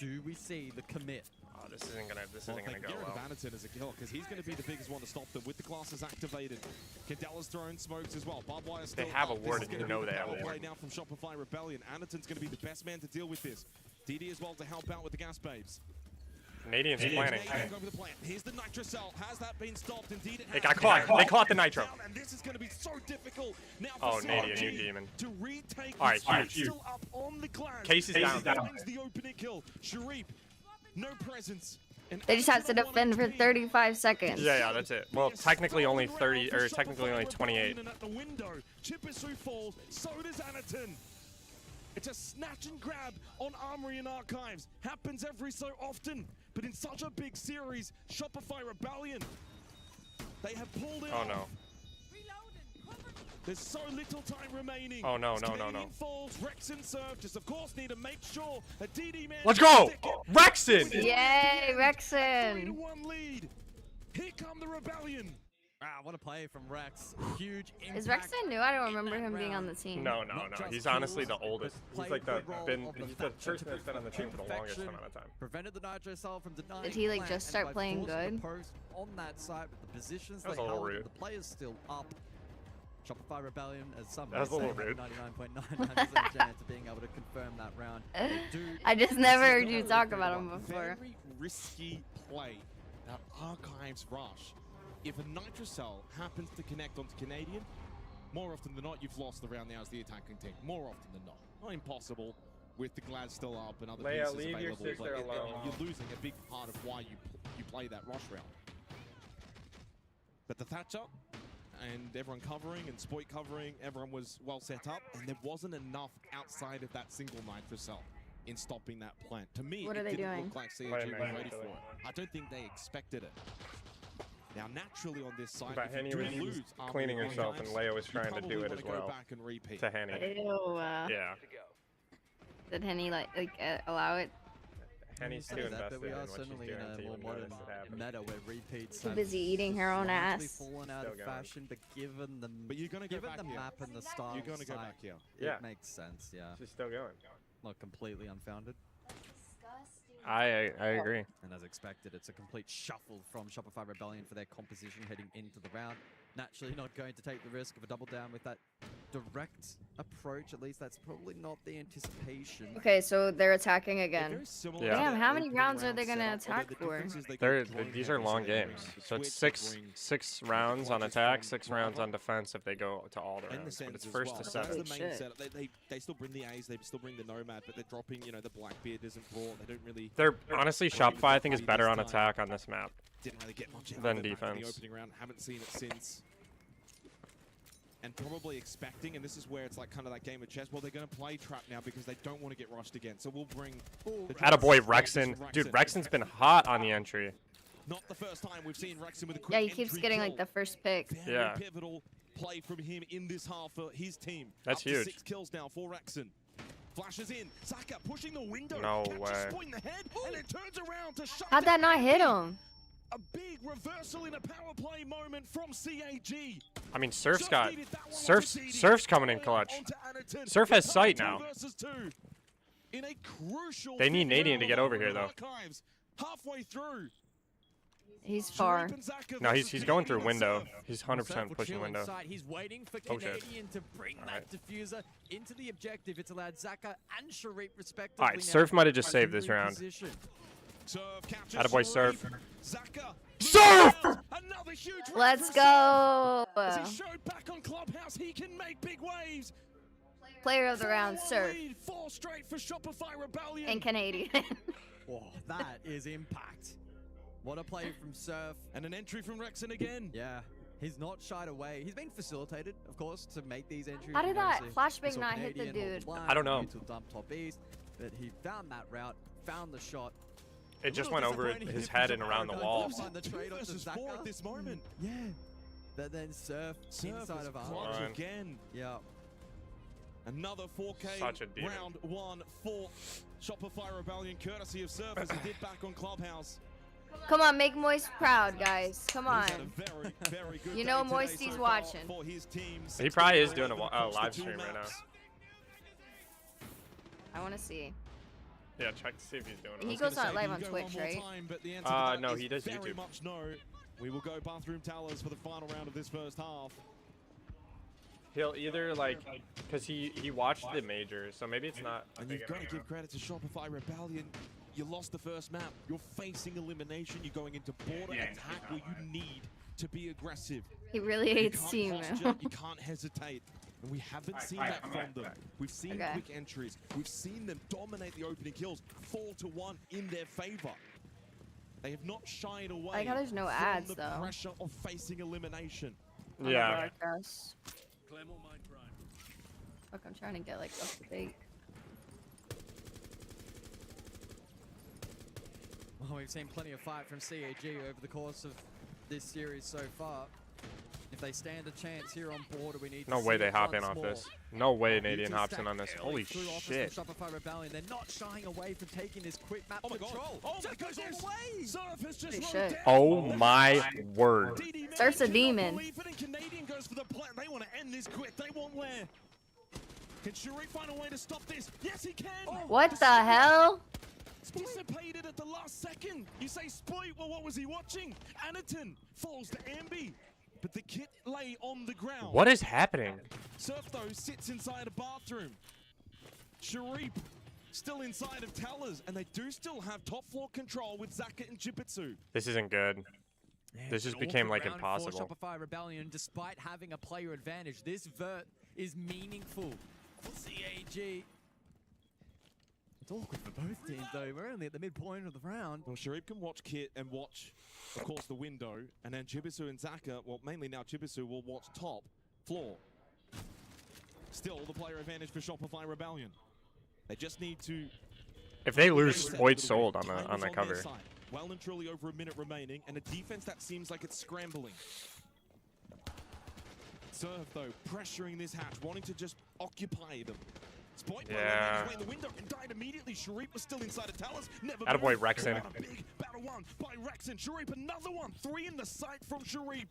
Speaker 3: do we see the commit?
Speaker 5: Oh, this isn't gonna
Speaker 4: Well,
Speaker 5: go
Speaker 4: they can get rid
Speaker 5: well.
Speaker 4: of Anaton as a kill because he's going to be the biggest one to stop them with the classes activated. Cadella's throwing smokes as well. Barbed wire still
Speaker 5: have a
Speaker 4: up.
Speaker 5: ward
Speaker 4: This is
Speaker 5: and
Speaker 4: gonna
Speaker 5: you know
Speaker 4: be the
Speaker 5: they have a
Speaker 4: power play
Speaker 5: ward.
Speaker 4: now from Shopify Rebellion. Anaton's going to be the best man to deal with this. DD as well to help out with the gas babes.
Speaker 5: Canadians planning.
Speaker 4: Canadians over the plant. Here's the Nitro Cell. Has that been stopped? Indeed, it
Speaker 5: They
Speaker 4: has.
Speaker 5: got caught. They caught the Nitro.
Speaker 4: And this is going to be so difficult now
Speaker 5: Oh,
Speaker 4: for
Speaker 5: Nadian,
Speaker 4: CRG
Speaker 5: you demon.
Speaker 4: to retake
Speaker 5: All right,
Speaker 4: the
Speaker 5: huge.
Speaker 4: still up on the glass.
Speaker 5: Case is down.
Speaker 4: Finds the opening kill. Sharif, no presence. And
Speaker 9: They just have to
Speaker 4: Anaton on
Speaker 9: defend for
Speaker 4: 1 HP.
Speaker 9: 35 seconds.
Speaker 5: Yeah, that's it. Well, technically only 30, or technically only 28.
Speaker 4: And at the window, Chipisu falls, so does Anaton. It's a snatch and grab on Armory and Archives. Happens every so often, but in such a big series, Shopify Rebellion, they have pulled it
Speaker 5: Oh
Speaker 4: off.
Speaker 5: no.
Speaker 4: There's so little time remaining.
Speaker 5: Oh, no,
Speaker 4: As
Speaker 5: no, no,
Speaker 4: Canadian
Speaker 5: no.
Speaker 4: falls, Rex and Surf just of course need to make sure a DD man.
Speaker 5: Let's go!
Speaker 4: stick it.
Speaker 5: Rexon!
Speaker 9: Yay,
Speaker 4: 3-1
Speaker 9: Rexon!
Speaker 4: lead. Here come the Rebellion.
Speaker 3: Ah, what a play from Rex. Huge impact.
Speaker 9: Is Rexon new? I don't
Speaker 3: in
Speaker 9: remember
Speaker 3: that
Speaker 9: him being on
Speaker 3: round.
Speaker 9: the team.
Speaker 5: No.
Speaker 3: Not just
Speaker 5: He's honestly
Speaker 3: kills,
Speaker 5: the oldest.
Speaker 3: but
Speaker 5: He's like
Speaker 3: played the role of
Speaker 5: he's the
Speaker 3: Thatcher
Speaker 5: person that's been on the team for the longest
Speaker 3: perfection,
Speaker 5: amount of time.
Speaker 3: Prevented the Nitro Cell from denying.
Speaker 9: Did he, like,
Speaker 3: plant,
Speaker 9: just
Speaker 3: and
Speaker 9: start
Speaker 3: by
Speaker 9: playing
Speaker 3: forcing the
Speaker 9: good?
Speaker 3: post on that side with the positions
Speaker 5: That was
Speaker 3: they
Speaker 5: a little
Speaker 3: held,
Speaker 5: rude.
Speaker 3: the players still up. Shopify Rebellion, as some
Speaker 5: That was a
Speaker 3: may
Speaker 5: little
Speaker 3: say,
Speaker 5: rude.
Speaker 3: 99.99% chance of being able to confirm that round. They do
Speaker 9: I just never heard you
Speaker 3: really
Speaker 9: talk
Speaker 3: good
Speaker 9: about
Speaker 3: one.
Speaker 9: him before.
Speaker 4: Very risky play. That Archives rush. If a Nitro Cell happens to connect onto Canadian, more often than not, you've lost the round now as the attacking team. More often than not. Not impossible with the Glad still up and other
Speaker 5: Leia,
Speaker 4: pieces
Speaker 5: leave your
Speaker 4: available,
Speaker 5: sister
Speaker 4: but
Speaker 5: alone.
Speaker 4: you're losing a big part of why you play that rush round. But the Thatcher and everyone covering and Spoit covering, everyone was well set up, and there wasn't enough outside of that single Nitro Cell in stopping that plant. To me,
Speaker 9: What are
Speaker 4: it
Speaker 9: they
Speaker 4: didn't
Speaker 9: doing?
Speaker 4: look like CAG
Speaker 5: Playing
Speaker 4: was
Speaker 5: Magma
Speaker 4: ready for
Speaker 5: Killer.
Speaker 4: it. I don't think they expected it. Now, naturally on this side,
Speaker 5: But
Speaker 4: if
Speaker 5: Henny
Speaker 4: you do
Speaker 5: was
Speaker 4: lose after
Speaker 5: cleaning
Speaker 4: the
Speaker 5: herself, and
Speaker 4: Archives,
Speaker 5: Leia was
Speaker 4: you
Speaker 5: trying to
Speaker 4: probably
Speaker 5: do it
Speaker 4: wanna
Speaker 5: as
Speaker 4: go
Speaker 5: well
Speaker 4: back and repeat.
Speaker 5: to Henny.
Speaker 9: Ew.
Speaker 5: Yeah.
Speaker 9: Did Henny allow it?
Speaker 5: Henny's
Speaker 3: Say
Speaker 5: too
Speaker 3: that,
Speaker 5: invested
Speaker 3: but we
Speaker 5: in
Speaker 3: are
Speaker 5: what she's
Speaker 3: certainly
Speaker 5: doing
Speaker 3: in a
Speaker 5: to
Speaker 3: more
Speaker 5: even
Speaker 3: modern
Speaker 5: notice it happen.
Speaker 3: meta where repeats
Speaker 9: Too
Speaker 3: have
Speaker 9: busy eating her own
Speaker 3: largely
Speaker 9: ass.
Speaker 3: fallen out
Speaker 5: Still
Speaker 3: of
Speaker 5: going.
Speaker 3: fashion, but given the
Speaker 4: But you're gonna go
Speaker 3: given
Speaker 4: back
Speaker 3: the
Speaker 4: here.
Speaker 3: map and the style,
Speaker 4: You're gonna go
Speaker 3: side,
Speaker 4: back here.
Speaker 5: Yeah.
Speaker 3: it makes sense. Yeah,
Speaker 5: She's still going.
Speaker 3: not completely unfounded.
Speaker 5: I agree.
Speaker 3: And as expected, it's a complete shuffle from Shopify Rebellion for their composition heading into the round. Naturally not going to take the risk of a double down with that direct approach. At least that's probably not the anticipation.
Speaker 9: Okay, so they're attacking
Speaker 4: They're
Speaker 9: again.
Speaker 4: very similar
Speaker 5: Yeah.
Speaker 4: to
Speaker 9: Damn,
Speaker 4: their
Speaker 9: how many
Speaker 4: opening
Speaker 9: rounds are
Speaker 4: round
Speaker 9: they gonna
Speaker 4: setup, although
Speaker 9: attack
Speaker 4: the
Speaker 9: for?
Speaker 4: difference is they
Speaker 5: They're,
Speaker 4: can join
Speaker 5: these are
Speaker 4: every
Speaker 5: long
Speaker 4: single
Speaker 5: games.
Speaker 4: round.
Speaker 5: So it's
Speaker 4: Switch,
Speaker 5: six
Speaker 4: bring
Speaker 5: six rounds on
Speaker 4: punches
Speaker 5: attack,
Speaker 4: from
Speaker 5: 6 rounds
Speaker 4: Bravo.
Speaker 5: on defense if they go to all the
Speaker 4: and the
Speaker 5: rounds. But
Speaker 4: Sens
Speaker 5: it's
Speaker 4: as
Speaker 5: first
Speaker 4: well.
Speaker 5: to
Speaker 4: So that's
Speaker 5: seven.
Speaker 4: the main
Speaker 9: Shit.
Speaker 4: setup. They still bring the A's, they still bring the Nomad, but they're dropping, you know, the Blackbeard isn't brought. They don't really
Speaker 5: They're honestly Shopify I think is
Speaker 4: this
Speaker 5: better on
Speaker 4: time.
Speaker 5: attack on this map.
Speaker 4: didn't really get much out
Speaker 5: Than
Speaker 4: of it back in the
Speaker 5: defense.
Speaker 4: opening round. Haven't seen it since. And probably expecting, and this is where it's like kind of that game of chess. Well, they're going to play trap now because they don't want to get rushed again. So we'll bring. the
Speaker 5: Attaboy
Speaker 4: Dragons
Speaker 5: Rexon. Dude,
Speaker 4: Rexon.
Speaker 5: Rexon's been hot on the entry.
Speaker 4: Not the first time we've seen Rexon with a quick
Speaker 9: Yeah, he keeps
Speaker 4: entry
Speaker 9: getting
Speaker 4: kill.
Speaker 9: like the first pick.
Speaker 4: Very
Speaker 5: Yeah.
Speaker 4: pivotal play from him in this half for his team.
Speaker 5: That's
Speaker 4: Up to
Speaker 5: huge.
Speaker 4: 6 kills now for Rexon. Flashes in. Saka pushing the window.
Speaker 5: No
Speaker 4: catches
Speaker 5: way.
Speaker 4: Spoit in the head, and it turns around to shut
Speaker 9: How'd that
Speaker 4: down
Speaker 9: not hit him?
Speaker 4: a big reversal in a power play moment from CAG.
Speaker 5: I mean, Surf's
Speaker 4: Just
Speaker 5: got
Speaker 4: needed that one
Speaker 5: Surf's
Speaker 4: onto DD.
Speaker 5: Surf's coming in
Speaker 4: Fire
Speaker 5: clutch.
Speaker 4: onto Anaton.
Speaker 5: Surf has
Speaker 4: It's
Speaker 5: sight
Speaker 4: 2
Speaker 5: now.
Speaker 4: versus 2. In a crucial
Speaker 5: They need
Speaker 4: fifth
Speaker 5: Nadian
Speaker 4: round
Speaker 5: to get
Speaker 4: of
Speaker 5: over here, though.
Speaker 4: Archives. Halfway through.
Speaker 9: He's
Speaker 4: Sharif
Speaker 9: far.
Speaker 4: and Zaka
Speaker 5: No,
Speaker 4: versus
Speaker 5: he's going through
Speaker 4: Canadian
Speaker 5: window.
Speaker 4: Surf.
Speaker 5: He's
Speaker 3: Surf
Speaker 5: 100%
Speaker 3: will
Speaker 5: pushing
Speaker 3: chill
Speaker 5: window.
Speaker 3: inside. He's waiting for
Speaker 5: Oh, shit.
Speaker 3: Canadian to bring
Speaker 5: Alright.
Speaker 3: that diffuser into the objective. It's allowed Zaka and Sharif respectively.
Speaker 5: Alright,
Speaker 3: now
Speaker 5: Surf might have just
Speaker 3: to
Speaker 5: saved this round.
Speaker 3: reposition.
Speaker 4: Surf captures
Speaker 5: Attaboy,
Speaker 4: Sharif.
Speaker 5: Surf.
Speaker 4: Zaka.
Speaker 5: Surf!
Speaker 4: Another huge round
Speaker 9: Let's
Speaker 4: for
Speaker 9: go!
Speaker 4: Surf. As he showed back on Clubhouse, he can make big waves.
Speaker 9: Player of the round,
Speaker 4: 4-1
Speaker 9: Surf.
Speaker 4: lead, 4 straight for Shopify Rebellion.
Speaker 9: And Canadian.
Speaker 3: Whoa, that is impact. What a play from Surf.
Speaker 4: And an entry from Rexon again.
Speaker 3: Yeah, he's not shied away. He's been facilitated, of course, to make these entries.
Speaker 9: How did that
Speaker 3: Obviously,
Speaker 9: flashbang
Speaker 3: we saw
Speaker 9: not hit the
Speaker 3: Canadian hold
Speaker 9: dude?
Speaker 3: line,
Speaker 5: I don't know.
Speaker 3: Mutual dump top east, but he found that route, found the shot.
Speaker 5: It just went over his head and around the wall.
Speaker 3: On the trade onto
Speaker 4: versus 4
Speaker 3: Zaka.
Speaker 4: at this moment.
Speaker 3: Yeah. But then Surf
Speaker 4: Surf
Speaker 3: inside
Speaker 4: is
Speaker 3: of
Speaker 4: clutch
Speaker 3: armor.
Speaker 5: Fine.
Speaker 4: again.
Speaker 3: Yeah.
Speaker 4: Another 4K
Speaker 5: Such a demon.
Speaker 4: round 1 for Shopify Rebellion, courtesy of Surf, as he did back on Clubhouse.
Speaker 9: Come on, make Moist proud, guys. Come on.
Speaker 4: He's had a very, very good
Speaker 9: You
Speaker 4: day
Speaker 9: know
Speaker 4: today
Speaker 9: Moisty's
Speaker 4: so far
Speaker 9: watching.
Speaker 4: For his team.
Speaker 5: He probably is
Speaker 4: 16
Speaker 5: doing a
Speaker 4: across
Speaker 5: live
Speaker 4: the 2
Speaker 5: stream right now.
Speaker 4: maps.
Speaker 9: I want to see.
Speaker 5: Yeah, check to see if he's doing
Speaker 9: He
Speaker 5: it.
Speaker 9: goes on live on Twitch, right?
Speaker 5: No, he does
Speaker 4: very
Speaker 5: YouTube.
Speaker 4: much no. We will go Bathroom Towers for the final round of this first half.
Speaker 5: He'll either like, cause he watched the majors, so maybe it's not.
Speaker 4: And you've got to give credit to Shopify Rebellion. You lost the first map. You're facing elimination. You're going into border attack where you need to be aggressive.
Speaker 9: He really hates
Speaker 4: You
Speaker 9: team.
Speaker 4: can't posture, you can't hesitate. And we haven't seen that from them. We've seen
Speaker 9: Okay.
Speaker 4: quick entries. We've seen them dominate the opening kills 4-1 in their favor. They have not shied away
Speaker 9: I like how there's no
Speaker 4: from
Speaker 9: ads,
Speaker 4: the
Speaker 9: though.
Speaker 4: pressure of facing elimination.
Speaker 5: Yeah.
Speaker 9: Fuck, I'm trying to get like a fake.
Speaker 3: Well, we've seen plenty of fight from CAG over the course of this series so far. If they stand a chance here on board, we need
Speaker 5: No
Speaker 3: to
Speaker 5: way
Speaker 3: see
Speaker 5: they
Speaker 3: it
Speaker 5: hop in
Speaker 3: once
Speaker 5: off
Speaker 3: more.
Speaker 5: this. No way Nadian
Speaker 3: Beauty
Speaker 5: hops in
Speaker 3: stack
Speaker 5: on this.
Speaker 3: early
Speaker 5: Holy
Speaker 3: through offers
Speaker 5: shit.
Speaker 3: from Shopify Rebellion. They're not shying away from taking this quick map
Speaker 4: Oh my god.
Speaker 3: control.
Speaker 4: Oh my
Speaker 3: Just goes all
Speaker 4: goodness.
Speaker 3: the way.
Speaker 4: Surf has just
Speaker 9: Holy
Speaker 4: run
Speaker 9: shit.
Speaker 4: down.
Speaker 5: Oh my word.
Speaker 4: DD man
Speaker 9: Surf's a
Speaker 4: cannot
Speaker 9: demon.
Speaker 4: believe it, and Canadian goes for the plan. They want to end this quick. They want Lair. Can Sharif find a way to stop this? Yes, he can.
Speaker 9: What the hell?
Speaker 4: Dissipated at the last second. You say Spoit, well, what was he watching? Anaton falls to Ambi, but the kit lay on the ground.
Speaker 5: What is happening?
Speaker 4: Surf, though, sits inside a bathroom. Sharif still inside of Tellers, and they do still have top floor control with Zaka and Jibitsu.
Speaker 5: This isn't good. This just
Speaker 3: An
Speaker 5: became
Speaker 3: awkward
Speaker 5: like
Speaker 3: round
Speaker 5: impossible.
Speaker 3: For Shopify Rebellion, despite having a player advantage, this vert is meaningful for CAG. It's awkward for both teams, though. We're only at the midpoint of the round.
Speaker 4: Well, Sharif can watch Kit and watch, of course, the window, and then Jibitsu and Zaka, well, mainly now Jibitsu will watch top floor. Still, the player advantage for Shopify Rebellion. They just need to.
Speaker 5: If they lose,
Speaker 4: Set a
Speaker 5: Spoit's
Speaker 4: little
Speaker 5: sold
Speaker 4: bit.
Speaker 5: on
Speaker 4: Time
Speaker 5: the
Speaker 4: is their
Speaker 5: cover.
Speaker 4: side. Well and truly over a minute remaining, and a defense that seems like it's scrambling. Surf, though, pressuring this hatch, wanting to just occupy them. Spoit
Speaker 5: Yeah.
Speaker 4: in the window and died immediately. Sharif was still inside of Talus. Never
Speaker 5: Attaboy,
Speaker 4: moved.
Speaker 5: Rexen.
Speaker 4: What a big battle won by Rexen. Sharif, another one. 3 in the sight from Sharif.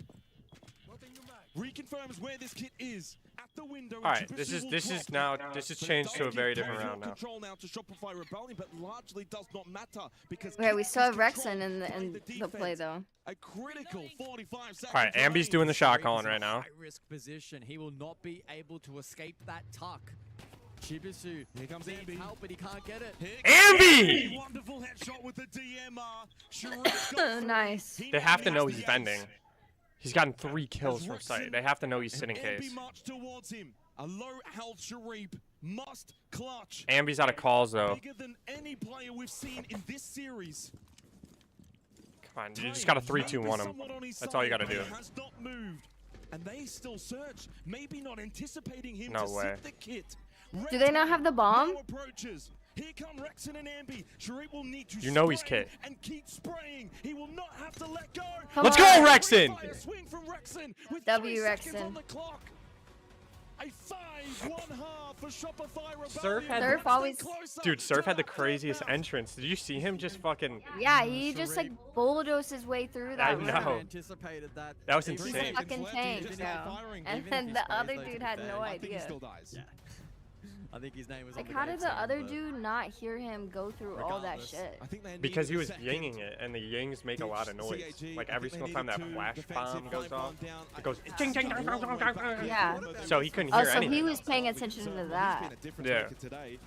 Speaker 4: Reconfirms where this kit is at the window.
Speaker 5: All right, this is changed to a very different round now.
Speaker 4: Control now to Shopify Rebellion, but largely does not matter because.
Speaker 9: Okay, we
Speaker 4: Kit
Speaker 9: still
Speaker 4: is
Speaker 9: have Rexen
Speaker 4: controlled
Speaker 9: in
Speaker 4: by
Speaker 9: the play
Speaker 4: defense.
Speaker 9: though.
Speaker 4: A critical 45 seconds.
Speaker 5: All right, Ambi's
Speaker 4: remain.
Speaker 5: doing the shot
Speaker 3: Sharif
Speaker 5: calling
Speaker 3: is in
Speaker 5: right
Speaker 3: a
Speaker 5: now.
Speaker 3: high-risk position. He will not be able to escape that tuck. Chibisu
Speaker 4: Here comes
Speaker 3: needs
Speaker 4: Ambi.
Speaker 3: help, but he can't get it.
Speaker 4: Here
Speaker 5: Ambi!
Speaker 4: Wonderful headshot with the DMR. Sharif's got through.
Speaker 9: Nice.
Speaker 4: He
Speaker 5: They have to know
Speaker 4: needs
Speaker 5: he's
Speaker 4: the ace.
Speaker 5: bending. He's gotten 3 kills from sight. They have to know he's sitting
Speaker 4: Ambi
Speaker 5: case.
Speaker 4: marched towards him. A low health Sharif must clutch.
Speaker 5: Ambi's out of calls though.
Speaker 4: Bigger than any player we've seen in this series.
Speaker 5: Come on, you just gotta 3-2-1 him. That's all you gotta do.
Speaker 4: Has not moved, and they still search. Maybe not anticipating him
Speaker 5: No
Speaker 4: to
Speaker 5: way.
Speaker 4: sit the kit.
Speaker 9: Do they not have the bomb?
Speaker 4: Now approaches. Here come Rexen and Ambi. Sharif will need to
Speaker 5: You know he's
Speaker 4: spray
Speaker 5: Kit.
Speaker 4: and keep spraying. He will not have to let go.
Speaker 9: Come
Speaker 5: Let's
Speaker 9: on.
Speaker 5: go, Rexen!
Speaker 4: Fire swing from Rexen with
Speaker 9: W
Speaker 4: 3 seconds
Speaker 9: Rexen.
Speaker 4: on the clock. A 5-1 half for Shopify Rebellion.
Speaker 5: Surf had-
Speaker 9: Surf always-
Speaker 5: Dude, Surf had the craziest entrance. Did you see him just fucking...
Speaker 9: Yeah, he just like bulldozed his way through that.
Speaker 5: I
Speaker 9: room.
Speaker 5: know.
Speaker 3: Anticipated that.
Speaker 5: That was
Speaker 3: He's
Speaker 5: insane.
Speaker 9: Fucking tank,
Speaker 3: Even
Speaker 9: bro.
Speaker 3: firing,
Speaker 9: And
Speaker 3: even
Speaker 9: then
Speaker 3: if
Speaker 9: the
Speaker 3: he sprays
Speaker 9: other
Speaker 3: those
Speaker 9: dude
Speaker 3: to
Speaker 9: had
Speaker 3: be
Speaker 9: no
Speaker 3: fair.
Speaker 4: I think he
Speaker 9: idea.
Speaker 4: still dies.
Speaker 3: Yeah. I think his name was
Speaker 9: Like,
Speaker 3: on
Speaker 9: how did the
Speaker 3: game
Speaker 9: other
Speaker 3: team, but
Speaker 9: dude not hear him go through all that
Speaker 3: regardless,
Speaker 9: shit?
Speaker 4: I think they
Speaker 5: Because
Speaker 4: need
Speaker 5: he
Speaker 4: a
Speaker 5: was
Speaker 4: second.
Speaker 5: yinging it, and the yings make a lot of noise.
Speaker 4: CAG,
Speaker 5: Like
Speaker 4: I
Speaker 5: every
Speaker 4: think they
Speaker 5: single time that
Speaker 4: needed
Speaker 5: flash
Speaker 4: two
Speaker 5: bomb
Speaker 4: defensive,
Speaker 5: goes
Speaker 4: 5-1
Speaker 5: off,
Speaker 4: down.
Speaker 5: it goes
Speaker 4: It's
Speaker 5: ding,
Speaker 4: still
Speaker 5: ding,
Speaker 4: a
Speaker 5: ding,
Speaker 4: long
Speaker 5: ding,
Speaker 4: way
Speaker 5: ding,
Speaker 4: back.
Speaker 5: ding.
Speaker 9: Yeah.
Speaker 5: So he couldn't
Speaker 9: Oh,
Speaker 5: hear
Speaker 9: so
Speaker 5: anything.
Speaker 9: he was paying attention to
Speaker 4: So, he's
Speaker 9: that.
Speaker 4: been a difference
Speaker 5: Yeah.
Speaker 4: maker today.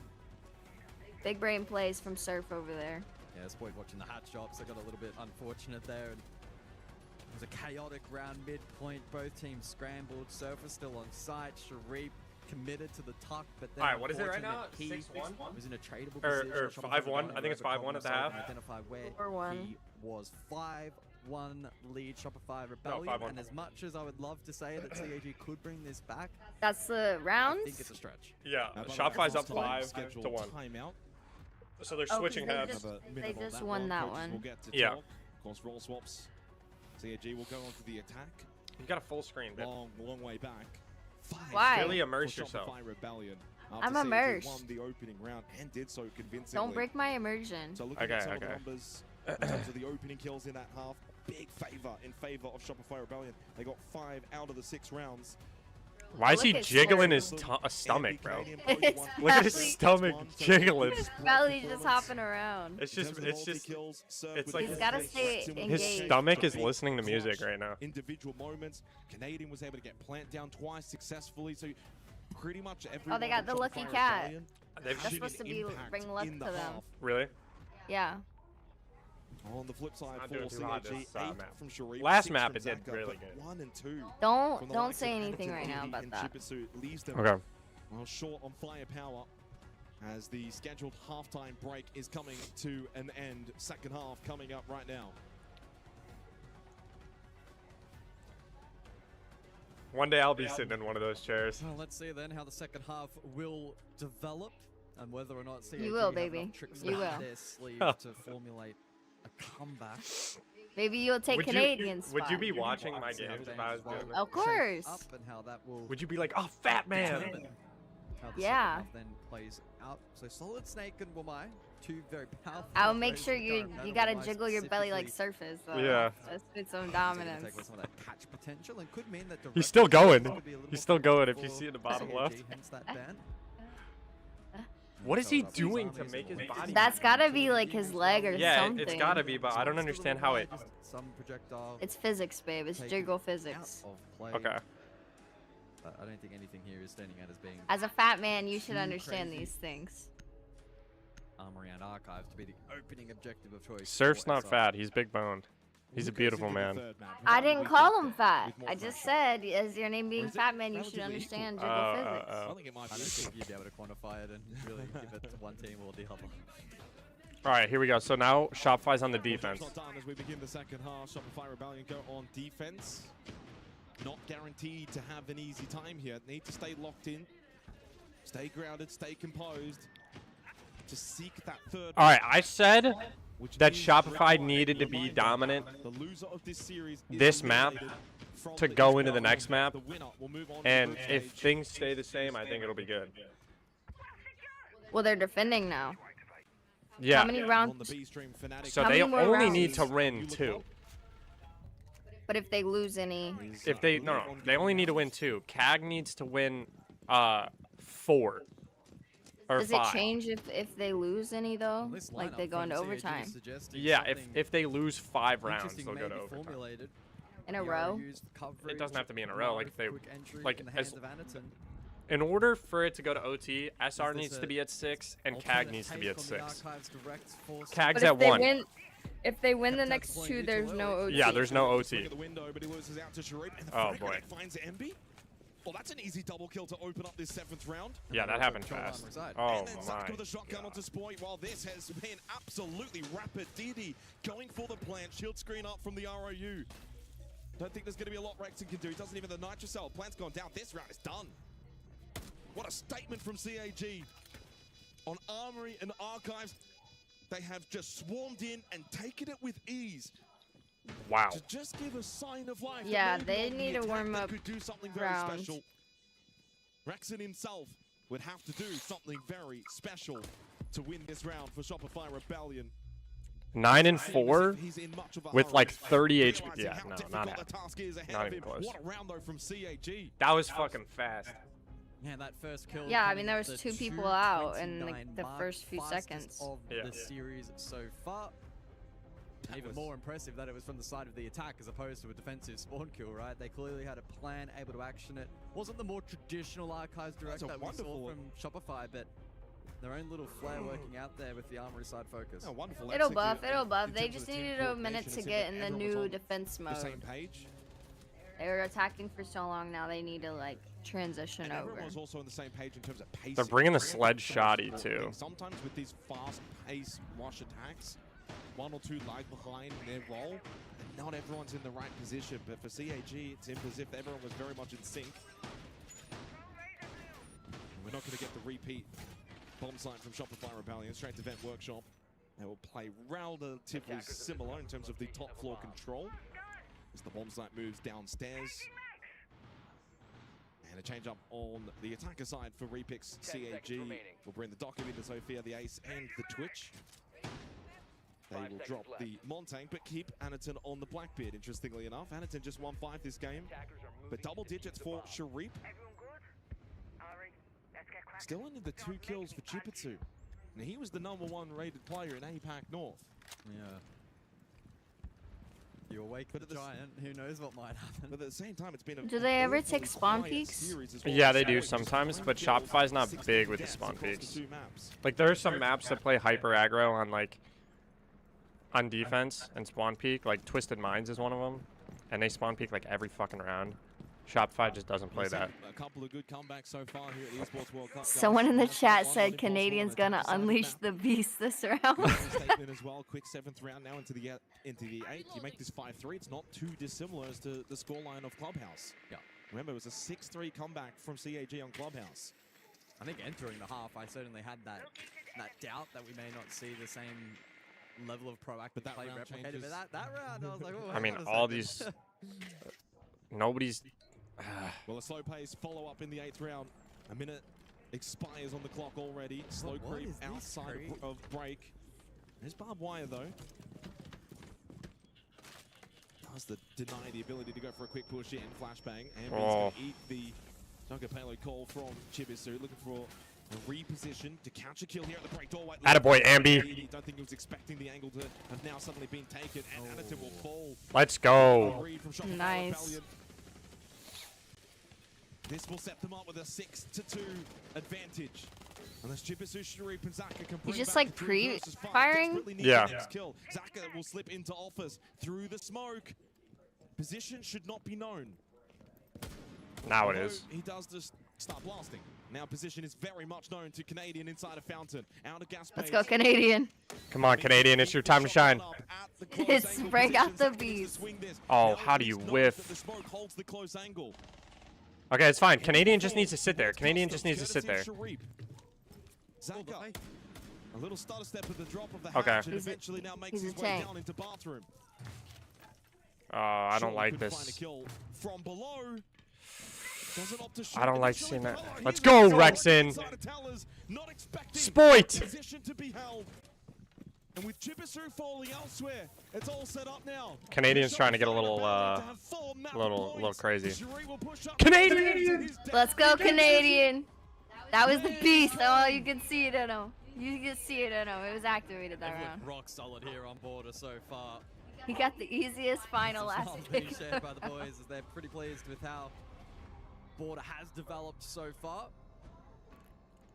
Speaker 9: Big brain plays from Surf over there.
Speaker 3: Yeah, Spoit watching the hat shops. They got a little bit unfortunate there. And it was a chaotic round midpoint. Both teams scrambled. Surfer still on site. Sharif committed to the tuck, but then
Speaker 5: Alright, what is it right now?
Speaker 3: unfortunate, he
Speaker 5: 6-1?
Speaker 3: was in a tradable
Speaker 5: Or
Speaker 3: position. Shopify
Speaker 5: 5-1?
Speaker 3: Rebellion
Speaker 5: I think it's
Speaker 3: overcome
Speaker 5: 5-1 at the
Speaker 3: so
Speaker 5: half.
Speaker 3: can Identify where
Speaker 9: 4-1.
Speaker 3: he was 5-1 lead Shopify Rebellion.
Speaker 5: 5-1.
Speaker 3: And as much as I would love to say that CAG could bring this back,
Speaker 9: That's the
Speaker 3: I
Speaker 9: rounds?
Speaker 3: think it's a stretch.
Speaker 5: Yeah,
Speaker 4: By the way,
Speaker 5: Shopify's up
Speaker 4: still
Speaker 5: 5-1.
Speaker 4: Timeout.
Speaker 5: So they're
Speaker 9: Oh, 'cause
Speaker 5: switching
Speaker 9: they
Speaker 5: halves.
Speaker 9: just-
Speaker 4: Another minute
Speaker 9: they
Speaker 4: on
Speaker 9: just
Speaker 4: that
Speaker 9: won that
Speaker 4: Coaches
Speaker 9: one.
Speaker 4: will get to
Speaker 5: Yeah.
Speaker 4: talk. Of course, roll swaps. CAG will go on to the attack.
Speaker 5: You got a full screen, but
Speaker 4: Long way back.
Speaker 9: Why?
Speaker 5: really immerse
Speaker 4: for
Speaker 5: yourself.
Speaker 4: Shopify Rebellion.
Speaker 9: I'm
Speaker 4: After CAG
Speaker 9: immersed.
Speaker 4: won the opening round and did so convincingly.
Speaker 9: Don't break my immersion.
Speaker 4: So looking
Speaker 5: Okay,
Speaker 4: at some of the
Speaker 5: okay.
Speaker 4: numbers in terms of the opening kills in that half, big favor in favor of Shopify Rebellion. They got 5 out of the 6 rounds.
Speaker 5: Why is he
Speaker 9: Look at
Speaker 5: jiggling
Speaker 9: Swerve.
Speaker 5: his stomach, bro?
Speaker 9: His
Speaker 5: Look at his
Speaker 9: belly.
Speaker 5: stomach jiggling.
Speaker 9: His belly's just hopping around.
Speaker 5: It's just it's like
Speaker 9: He's gotta stay
Speaker 5: his
Speaker 9: engaged.
Speaker 5: stomach is listening to music right now.
Speaker 4: Individual moments. Canadian was able to get Plant down twice successfully, so pretty much every.
Speaker 9: Oh, they got the lucky cat.
Speaker 5: They've
Speaker 9: That's supposed to be bring luck to them.
Speaker 5: Really?
Speaker 9: Yeah.
Speaker 4: On the flip side
Speaker 5: Not
Speaker 4: for
Speaker 5: doing too hot
Speaker 4: CAG,
Speaker 5: this,
Speaker 4: 8
Speaker 5: map.
Speaker 4: from Sharif,
Speaker 5: Last
Speaker 4: 6
Speaker 5: map
Speaker 4: from
Speaker 5: it did
Speaker 4: Zaka,
Speaker 5: really
Speaker 4: but
Speaker 5: good.
Speaker 4: 1 and 2 from the
Speaker 9: Don't
Speaker 4: likes
Speaker 9: say
Speaker 4: of
Speaker 9: anything right now
Speaker 4: Anakin
Speaker 9: about
Speaker 4: and
Speaker 9: that.
Speaker 4: Shibitsu leaves them
Speaker 5: Okay.
Speaker 4: well short on firepower as the scheduled halftime break is coming to an end. Second half coming up right now.
Speaker 5: One day I'll be sitting in one of those chairs.
Speaker 3: Well, let's see then how the second half will develop and whether or not CAG
Speaker 9: You will,
Speaker 3: have
Speaker 9: baby.
Speaker 3: enough tricks
Speaker 9: You
Speaker 3: up
Speaker 9: will.
Speaker 3: their sleeve to formulate a comeback.
Speaker 9: Maybe you'll take
Speaker 5: Would you-
Speaker 9: Canadian
Speaker 5: Would you
Speaker 9: spot.
Speaker 5: be watching my games if I was doing this?
Speaker 9: Of course.
Speaker 3: Up and how that will
Speaker 5: Would you be like, oh, fat man?
Speaker 3: determine how the
Speaker 9: Yeah.
Speaker 3: second half then plays out. So Solid Snake and Wamai, two very powerful.
Speaker 9: I'll make
Speaker 3: players
Speaker 9: sure
Speaker 3: in the
Speaker 9: you
Speaker 3: current battle.
Speaker 9: gotta
Speaker 3: Wamai
Speaker 9: jiggle your belly like
Speaker 3: specifically
Speaker 9: surface. Though.
Speaker 5: Yeah.
Speaker 9: Just put some
Speaker 3: to
Speaker 9: dominance.
Speaker 3: take away some of that catch potential and could mean that
Speaker 5: He's still going.
Speaker 3: could be a little
Speaker 5: He's
Speaker 3: more
Speaker 5: still going if
Speaker 3: for
Speaker 5: you see in the bottom
Speaker 3: CAG,
Speaker 5: left.
Speaker 3: hence that ban.
Speaker 5: What is he doing to make his body?
Speaker 9: That's gotta be like his leg or
Speaker 5: Yeah,
Speaker 9: something.
Speaker 5: it's gotta be, but I don't understand how it.
Speaker 3: Some projectile
Speaker 9: It's physics, babe. It's
Speaker 3: taken
Speaker 9: jiggle
Speaker 3: out
Speaker 9: physics.
Speaker 3: of play.
Speaker 5: Okay.
Speaker 3: I don't think anything here is standing out as being
Speaker 9: As a fat man, you should
Speaker 3: Too
Speaker 9: understand
Speaker 3: crazy.
Speaker 9: these things.
Speaker 3: Armory and Archives to be the opening objective of choice.
Speaker 5: Surf's
Speaker 3: for
Speaker 5: not
Speaker 3: SR.
Speaker 5: fat. He's big boned. He's a beautiful man.
Speaker 9: I didn't call him fat. I just said, as your name being fat man, you should understand jiggle physics.
Speaker 4: I think it might
Speaker 3: I
Speaker 4: be.
Speaker 3: don't think you'd be able to quantify it and really give it to one team or the other.
Speaker 5: All right, here we go. So now Shopify's on the
Speaker 4: Well, job's
Speaker 5: defense.
Speaker 4: not done as we begin the second half. Shopify Rebellion go on defense. Not guaranteed to have an easy time here. Need to stay locked in, stay grounded, stay composed. To seek that third.
Speaker 5: All right, I said
Speaker 4: which
Speaker 5: that
Speaker 4: is
Speaker 5: Shopify
Speaker 4: Rebellion.
Speaker 5: needed to be
Speaker 4: Reminder,
Speaker 5: dominant
Speaker 4: the loser of this series is
Speaker 5: this map
Speaker 4: eliminated from
Speaker 5: to
Speaker 4: the
Speaker 5: go into the
Speaker 4: East
Speaker 5: next
Speaker 4: Round.
Speaker 5: map,
Speaker 4: The winner will move on to the
Speaker 5: and
Speaker 4: group
Speaker 5: if
Speaker 4: stage.
Speaker 5: things stay the same, I think it'll be good.
Speaker 9: Well, they're defending now.
Speaker 5: Yeah.
Speaker 9: How many
Speaker 4: On
Speaker 9: rounds?
Speaker 4: the B stream, Fnatic
Speaker 5: So
Speaker 9: How
Speaker 5: they
Speaker 9: many more
Speaker 5: only
Speaker 9: rounds?
Speaker 5: need to win 2.
Speaker 9: But if they lose any,
Speaker 4: is,
Speaker 5: If they
Speaker 4: really
Speaker 5: no,
Speaker 4: on
Speaker 5: they only need to win 2. CAG needs to win 4 or
Speaker 9: does
Speaker 5: 5.
Speaker 9: it change if they lose any though?
Speaker 3: This
Speaker 9: Like
Speaker 3: lineup
Speaker 9: they go
Speaker 3: from
Speaker 9: into
Speaker 3: CAG is
Speaker 9: overtime
Speaker 3: suggesting
Speaker 5: Yeah,
Speaker 3: something
Speaker 5: if they lose 5 rounds,
Speaker 3: interesting
Speaker 5: they'll go to
Speaker 3: maybe
Speaker 5: overtime.
Speaker 3: formulated.
Speaker 9: in a
Speaker 3: The
Speaker 9: row.
Speaker 3: ROU's coverage,
Speaker 5: It doesn't have to be in a row, like, if they-
Speaker 3: quick entry
Speaker 5: like,
Speaker 3: in the
Speaker 5: as-
Speaker 3: hands of Anaton.
Speaker 5: In order for it to go to OT, SR
Speaker 3: Is this
Speaker 5: needs to
Speaker 3: a
Speaker 5: be at 6 and CAG
Speaker 3: alternate
Speaker 5: needs to
Speaker 3: take
Speaker 5: be at
Speaker 3: on the
Speaker 5: 6.
Speaker 3: Archives Direct force?
Speaker 5: CAG's
Speaker 9: But
Speaker 5: at
Speaker 9: if they
Speaker 5: 1.
Speaker 9: win, if they win the
Speaker 3: Captain's
Speaker 9: next
Speaker 3: playing
Speaker 9: 2,
Speaker 3: neutral
Speaker 9: there's no
Speaker 3: early.
Speaker 9: OT.
Speaker 5: Yeah, there's no
Speaker 4: Look
Speaker 5: OT.
Speaker 4: at the window, but it was out to Sharif, and the
Speaker 5: Oh,
Speaker 4: Fnatic
Speaker 5: boy.
Speaker 4: finds Emby. Well, that's an easy double kill to open up this 7th round.
Speaker 5: Yeah, that happened
Speaker 3: Control
Speaker 5: fast.
Speaker 3: armor side.
Speaker 5: Oh
Speaker 4: And then Zaka
Speaker 5: my.
Speaker 4: with a shotgun onto Spoy, while this has been absolutely rapid. Didi going for the plant, shield screen up from the ROU. Don't think there's going to be a lot Rexon can do. He doesn't even the Nitrocell. Plant's gone down. This round is done. What a statement from CAG. On Armory and Archives, they have just swarmed in and taken it with ease.
Speaker 5: Wow.
Speaker 4: To just give a sign of life. that
Speaker 9: Yeah,
Speaker 4: maybe
Speaker 9: they
Speaker 4: on the
Speaker 9: need to
Speaker 4: attack
Speaker 9: warm
Speaker 4: they
Speaker 9: up
Speaker 4: could do something very
Speaker 9: round.
Speaker 4: special. Rexon himself would have to do something very special to win this round for Shopify Rebellion.
Speaker 5: 9 and 4
Speaker 4: He's in much of a
Speaker 5: with
Speaker 4: hurry,
Speaker 5: like 30 HP.
Speaker 4: realizing
Speaker 5: Yeah,
Speaker 4: how
Speaker 5: no,
Speaker 4: difficult
Speaker 5: not
Speaker 4: the
Speaker 5: happening.
Speaker 4: task is ahead
Speaker 5: Not
Speaker 4: of
Speaker 5: even
Speaker 4: him.
Speaker 5: close.
Speaker 4: What a round though from CAG.
Speaker 5: That was fucking fast.
Speaker 3: Yeah, that first kill.
Speaker 9: Yeah, I
Speaker 3: coming
Speaker 9: mean, there
Speaker 3: at
Speaker 9: was
Speaker 3: the
Speaker 9: 2 people out in
Speaker 3: 2:29
Speaker 9: the
Speaker 3: mark,
Speaker 9: first few
Speaker 3: fastest
Speaker 9: seconds.
Speaker 3: of
Speaker 5: Yeah.
Speaker 3: the series so far. Even
Speaker 4: was-
Speaker 3: more impressive that it was from the side of the attack as opposed to a defensive spawn kill, right? They clearly had a plan, able to action it. Wasn't the more traditional Archives Direct
Speaker 4: That's a
Speaker 3: that we saw
Speaker 4: wonderful-
Speaker 3: from Shopify, but their own little flair working out there with the Armory side focus.
Speaker 4: Oh, wonderful
Speaker 9: It'll
Speaker 4: execute
Speaker 9: buff, it'll buff.
Speaker 4: in
Speaker 9: They
Speaker 4: terms of
Speaker 9: just
Speaker 4: the team
Speaker 9: needed a minute
Speaker 4: coordination.
Speaker 9: to
Speaker 4: It seemed
Speaker 9: get
Speaker 4: like
Speaker 9: in the
Speaker 4: everyone was
Speaker 9: new
Speaker 4: on
Speaker 9: defense
Speaker 4: the same
Speaker 9: mode.
Speaker 4: page.
Speaker 9: They were attacking for so long now, they need to like transition
Speaker 4: And
Speaker 9: over.
Speaker 4: everyone was also on the same page in terms of pacing.
Speaker 5: They're bringing the
Speaker 4: Everyone
Speaker 5: sled
Speaker 4: was
Speaker 5: shoddy,
Speaker 4: supporting.
Speaker 5: too.
Speaker 4: Sometimes with these fast-paced rush attacks, 1 or 2 lag behind in their role, and not everyone's in the right position. But for CAG, it seemed as if everyone was very much in sync. And we're not going to get the repeat bomb site from Shopify Rebellion. Straight to Vent Workshop. They will play relatively similar in terms of the top floor control as the bomb site moves downstairs. And a change up on the attacker side for Repix. CAG will bring the Docker into Sophia, the Ace, and the Twitch. They will drop the Montang, but keep Anaton on the Blackbeard, interestingly enough. Anaton just won 5 this game, but double digits for Sharif. Still only the 2 kills for Chipitsu. Now, he was the #1 rated player in APAC North.
Speaker 3: Yeah. You awake the giant, who knows what might happen.
Speaker 4: But at the same time, it's been a
Speaker 9: Do they ever
Speaker 4: awfully
Speaker 9: take spawn
Speaker 4: quiet
Speaker 9: peaks?
Speaker 4: series as well.
Speaker 5: Yeah, they do
Speaker 4: Just
Speaker 5: sometimes, but
Speaker 4: 9 kills,
Speaker 5: Shopify's not
Speaker 4: 16
Speaker 5: big with the
Speaker 4: deaths
Speaker 5: spawn
Speaker 4: across the
Speaker 5: peaks.
Speaker 4: 2 maps.
Speaker 5: Like there are some maps that play hyper aggro on like on defense and spawn peak. Like Twisted Minds is one of them, and they spawn peak like every fucking round. Shopify just doesn't play
Speaker 4: We've seen
Speaker 5: that.
Speaker 4: A couple of good comebacks so far here at the Esports World Cup. guys.
Speaker 9: Someone in the
Speaker 4: Last
Speaker 9: chat
Speaker 4: one,
Speaker 9: said
Speaker 4: not
Speaker 9: Canadians
Speaker 4: impossible,
Speaker 9: gonna
Speaker 4: and a
Speaker 9: unleash
Speaker 4: map.
Speaker 9: the beast this round.
Speaker 4: Statement as well. Quick 7th round now into the 8th. You make this 5-3. It's not too dissimilar as to the scoreline of Clubhouse.
Speaker 3: Yeah.
Speaker 4: Remember, it was a 6-3 comeback from CAG on Clubhouse.
Speaker 3: I think entering the half, I certainly had that doubt that we may not see the same level of proactive
Speaker 4: that
Speaker 3: play
Speaker 4: round
Speaker 3: replicated.
Speaker 4: changes.
Speaker 3: But that round, I was like, oh,
Speaker 5: I
Speaker 3: hang
Speaker 5: mean,
Speaker 3: on a
Speaker 5: all
Speaker 3: second.
Speaker 5: these nobody's.
Speaker 4: Well, a slow pace follow-up in the 8th round. A minute expires on the clock already. Slow
Speaker 3: What
Speaker 4: creep
Speaker 3: is this,
Speaker 4: outside
Speaker 3: Creep?
Speaker 4: of break. There's barbed wire, though. Does deny the ability to go for a quick push in. Flashbang. And he's going to eat the Junker payload call from Chibisu. Looking for a reposition to catch a kill here at the break doorway.
Speaker 5: Attaboy, Ambi.
Speaker 4: Don't think he was expecting the angle to have now suddenly been taken. And Additive will fall.
Speaker 5: Let's go.
Speaker 4: Read from Shopify
Speaker 9: Nice.
Speaker 4: Rebellion. This will set them up with a 6-2 advantage. Unless Chibisu, Sharif, and Zaka can bring
Speaker 9: just
Speaker 4: back
Speaker 9: like
Speaker 4: the 3 versus 5.
Speaker 9: pre-firing?
Speaker 4: Desperately need
Speaker 5: Yeah.
Speaker 4: the next kill. Zaka will slip into offers through the smoke. Position should not be known.
Speaker 5: Now it
Speaker 4: Although
Speaker 5: is.
Speaker 4: He does just start blasting. Now position is very much known to Canadian inside of Fountain. Out of gas
Speaker 9: Let's
Speaker 4: base.
Speaker 9: go Canadian.
Speaker 5: Come on, Canadian, it's your time to shine.
Speaker 9: It's break out the beast.
Speaker 5: Oh, how do you whiff?
Speaker 4: The smoke holds the close angle.
Speaker 5: Okay, it's fine. Canadian just needs to sit there. Canadian just needs to sit there.
Speaker 4: Zaka, a little stutter step at the drop of the
Speaker 5: Okay.
Speaker 4: hatch and eventually now makes
Speaker 9: he's
Speaker 4: his
Speaker 9: a
Speaker 4: way
Speaker 9: tank.
Speaker 4: down into bathroom.
Speaker 5: I don't
Speaker 4: Surely
Speaker 5: like
Speaker 4: could find a
Speaker 5: this.
Speaker 4: kill from below. Doesn't opt to shoot,
Speaker 5: I don't
Speaker 4: but
Speaker 5: like
Speaker 4: the
Speaker 5: seeing
Speaker 4: shot
Speaker 5: that.
Speaker 4: below.
Speaker 5: Let's
Speaker 4: Here's
Speaker 5: go,
Speaker 4: the shot
Speaker 5: Rexin.
Speaker 4: inside of Tellers, not expecting
Speaker 5: Spoit.
Speaker 4: position to be held. And with Chibisu falling elsewhere, it's all set up now.
Speaker 5: Canadian's trying to get a little,
Speaker 4: To have full map
Speaker 5: little
Speaker 4: points.
Speaker 5: crazy.
Speaker 4: Shuri will push up.
Speaker 5: Canadian!
Speaker 4: He's down.
Speaker 9: Let's go Canadian. That was the beast. Oh, you can see it in him. You can see it in him. It was activated that
Speaker 3: They've
Speaker 9: round.
Speaker 3: looked rock solid here on border so far.
Speaker 9: He got the easiest final
Speaker 3: Some
Speaker 9: last
Speaker 3: smiles being
Speaker 9: pick.
Speaker 3: shared by the boys as they're pretty pleased with how border has developed so far.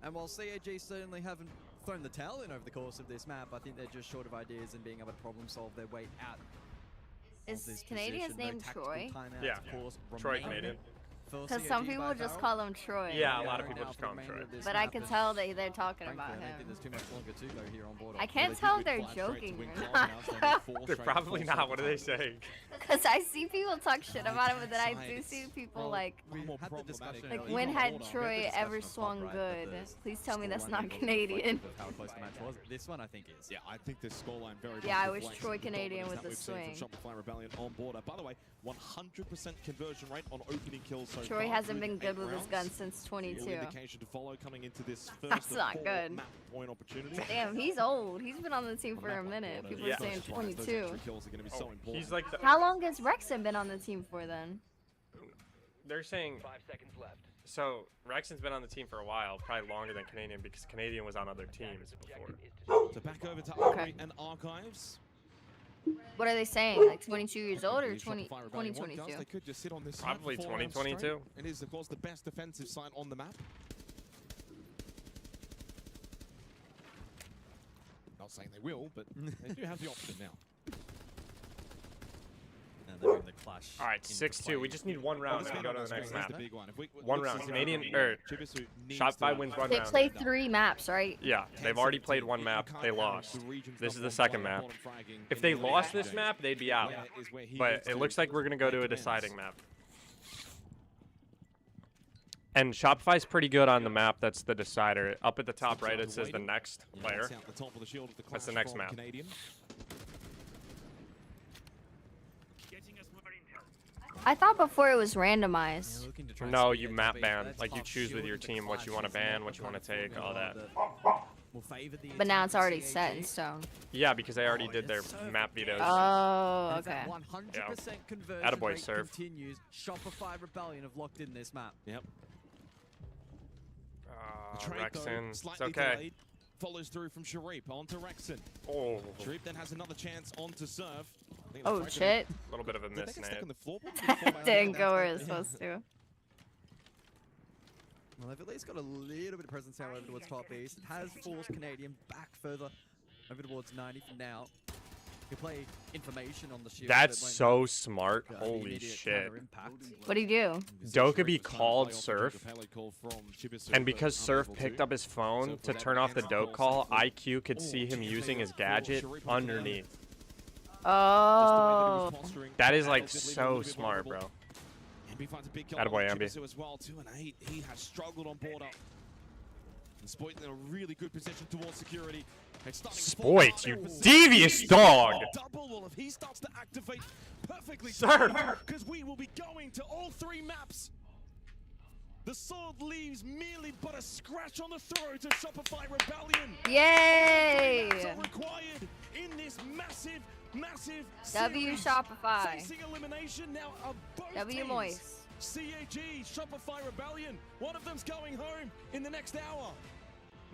Speaker 3: And while CAG certainly haven't thrown the towel in over the course of this map, I think they're just short of ideas and being able to problem solve their way out. of
Speaker 9: Is
Speaker 3: this
Speaker 9: Canadian's
Speaker 3: position. No
Speaker 9: name
Speaker 3: tactical
Speaker 9: Troy?
Speaker 3: timeouts,
Speaker 5: Yeah.
Speaker 3: of course,
Speaker 5: Troy
Speaker 3: remain
Speaker 5: Canadian.
Speaker 3: for
Speaker 9: Because
Speaker 3: CAG
Speaker 9: some
Speaker 3: by
Speaker 9: people just
Speaker 3: Farrell.
Speaker 9: call him Troy.
Speaker 5: Yeah, a lot of
Speaker 3: Right
Speaker 5: people
Speaker 3: now
Speaker 5: just
Speaker 3: for
Speaker 5: call
Speaker 3: the
Speaker 5: him
Speaker 3: remainder
Speaker 5: Troy.
Speaker 3: of this
Speaker 9: But I
Speaker 3: map,
Speaker 9: can
Speaker 3: and
Speaker 9: tell that they're talking
Speaker 3: frankly,
Speaker 9: about
Speaker 3: I don't
Speaker 9: him.
Speaker 3: think there's too much longer to go here on border.
Speaker 9: I can't tell if they're joking or not.
Speaker 5: They're probably not. What are they saying?
Speaker 9: Because I see people talk shit about him, but then I do see people like,
Speaker 3: We
Speaker 4: More
Speaker 3: had the
Speaker 4: problematic.
Speaker 3: discussion
Speaker 9: like
Speaker 3: earlier
Speaker 9: when
Speaker 3: on
Speaker 9: had
Speaker 3: border. We had
Speaker 9: Troy
Speaker 3: the discussion
Speaker 9: ever
Speaker 3: on top,
Speaker 9: swung
Speaker 3: right,
Speaker 9: good?
Speaker 3: that the
Speaker 9: Please tell me that's
Speaker 3: scoreline
Speaker 9: not
Speaker 3: was
Speaker 9: Canadian.
Speaker 3: reflective of how close the match was. This one, I think, is.
Speaker 4: Yeah, I think this scoreline very much
Speaker 9: Yeah, I wish
Speaker 4: reflects
Speaker 9: Troy
Speaker 4: the
Speaker 9: Canadian
Speaker 4: dominance
Speaker 9: with
Speaker 4: that
Speaker 9: the
Speaker 4: we've seen from
Speaker 9: swing.
Speaker 4: Shopify Rebellion on border. By the way, 100% conversion rate on opening kills so
Speaker 9: Troy
Speaker 4: far
Speaker 9: hasn't
Speaker 4: through
Speaker 9: been good
Speaker 4: 8
Speaker 9: with his
Speaker 4: rounds.
Speaker 9: gun since
Speaker 4: The
Speaker 9: 22.
Speaker 4: indication to follow coming into this first
Speaker 9: That's
Speaker 4: of
Speaker 9: not
Speaker 4: 4
Speaker 9: good.
Speaker 4: map point opportunity.
Speaker 9: Damn, he's old. He's been on the team
Speaker 4: On
Speaker 9: for
Speaker 4: map
Speaker 9: a
Speaker 4: like
Speaker 9: minute.
Speaker 4: border,
Speaker 9: People
Speaker 5: Yeah.
Speaker 9: are saying
Speaker 4: those
Speaker 9: 22.
Speaker 4: extra kills are going to be so important.
Speaker 5: He's like the,
Speaker 9: How long has Rexon been on the team for then?
Speaker 5: they're saying 5 seconds left. So Rexon's been on the team for a while, probably longer than Canadian because Canadian was on other teams before.
Speaker 4: So back over to
Speaker 9: Okay.
Speaker 4: Ari and Archives.
Speaker 9: What are they saying? Like 22 years old or
Speaker 4: If
Speaker 9: 20,
Speaker 4: Shopify Rebellion want
Speaker 9: 2022?
Speaker 4: does, They could just sit on this side
Speaker 5: Probably
Speaker 4: for 4 rounds straight.
Speaker 5: 2022.
Speaker 4: It is, of course, the best defensive side on the map. Not saying they will, but they do have the option now.
Speaker 3: And they're in the clash.
Speaker 5: All right,
Speaker 3: into
Speaker 5: 6-2.
Speaker 3: play.
Speaker 5: We just need one round
Speaker 4: This
Speaker 5: and
Speaker 4: one
Speaker 5: go to
Speaker 4: on
Speaker 5: the
Speaker 4: screen
Speaker 5: next
Speaker 4: is
Speaker 5: map.
Speaker 4: the big one. If we-
Speaker 5: One
Speaker 4: let's
Speaker 5: round.
Speaker 4: see
Speaker 5: Canadian
Speaker 4: how
Speaker 5: or
Speaker 4: Chibisu needs
Speaker 5: Shopify
Speaker 4: to
Speaker 5: wins
Speaker 4: have
Speaker 5: one
Speaker 9: They
Speaker 5: round.
Speaker 9: play 3 maps, right?
Speaker 5: Yeah, they've already played one map. They lost. This is the second map. If they lost this map, they'd be out. But it looks like we're going to go to a deciding map. And Shopify's pretty good on the map. That's the decider. Up at the top right, it says the next player. That's the next map.
Speaker 9: I thought before it was randomized.
Speaker 3: Yeah, looking to try and
Speaker 5: No,
Speaker 3: speed
Speaker 5: you
Speaker 3: it
Speaker 5: map
Speaker 3: to be
Speaker 5: ban.
Speaker 3: that
Speaker 5: Like, you
Speaker 3: tough
Speaker 5: choose with
Speaker 3: shield
Speaker 5: your
Speaker 3: into
Speaker 5: team what you
Speaker 3: clash
Speaker 5: wanna
Speaker 3: is
Speaker 5: ban,
Speaker 3: not
Speaker 5: what
Speaker 3: the
Speaker 5: you wanna
Speaker 3: kind of
Speaker 5: take, all
Speaker 3: formula
Speaker 5: that.
Speaker 3: will favor the
Speaker 9: But now
Speaker 3: attack
Speaker 9: it's
Speaker 3: of
Speaker 9: already
Speaker 3: CAG.
Speaker 9: set in stone.
Speaker 5: Yeah, because they already did their map vetoes.
Speaker 9: Oh,
Speaker 3: And if that
Speaker 9: okay.
Speaker 3: 100% conversion
Speaker 5: Attaboy,
Speaker 3: rate
Speaker 5: serve.
Speaker 3: continues, Shopify Rebellion have locked in this map.
Speaker 4: Yep. Trade, though,
Speaker 5: Rexon. It's
Speaker 4: slightly
Speaker 5: okay.
Speaker 4: delayed. Follows through from Sharif onto Rexon.
Speaker 5: Oh,
Speaker 4: Sharif then has another chance on to serve. I think
Speaker 9: Oh
Speaker 4: the
Speaker 9: shit.
Speaker 5: a little bit of a
Speaker 4: Did they
Speaker 5: miss,
Speaker 4: get stuck
Speaker 5: Nate.
Speaker 4: on the floor?
Speaker 9: Didn't go where it was supposed to.
Speaker 3: Well, they've at least got a little bit of presence now over towards top east. It has forced Canadian back further over towards 90 for now. You play information on the shield.
Speaker 5: That's
Speaker 3: that won't
Speaker 5: so
Speaker 3: have,
Speaker 5: smart.
Speaker 3: the
Speaker 5: Holy
Speaker 3: immediate
Speaker 5: shit.
Speaker 3: counter impact.
Speaker 9: What'd he do?
Speaker 5: Dokkaebi called Surf, and because Surf picked up his phone to turn off the Doke call, IQ could see him using his gadget underneath.
Speaker 9: Oh.
Speaker 5: That is like so smart, bro. Attaboy, Ambi.
Speaker 4: As well, 2 and 8. He has struggled on board up. And Spoit in a really good position towards security.
Speaker 5: Spoit, you devious dog!
Speaker 4: Double. Well, if he starts to activate perfectly,
Speaker 5: Sir!
Speaker 4: because we will be going to all 3 maps. The sword leaves merely but a scratch on the throat of Shopify Rebellion.
Speaker 9: Yay!
Speaker 4: Maps are required in this massive
Speaker 9: W
Speaker 4: series.
Speaker 9: Shopify.
Speaker 4: Facing elimination now of both
Speaker 9: W
Speaker 4: teams.
Speaker 9: Moist.
Speaker 4: CAG, Shopify Rebellion. One of them's going home in the next hour.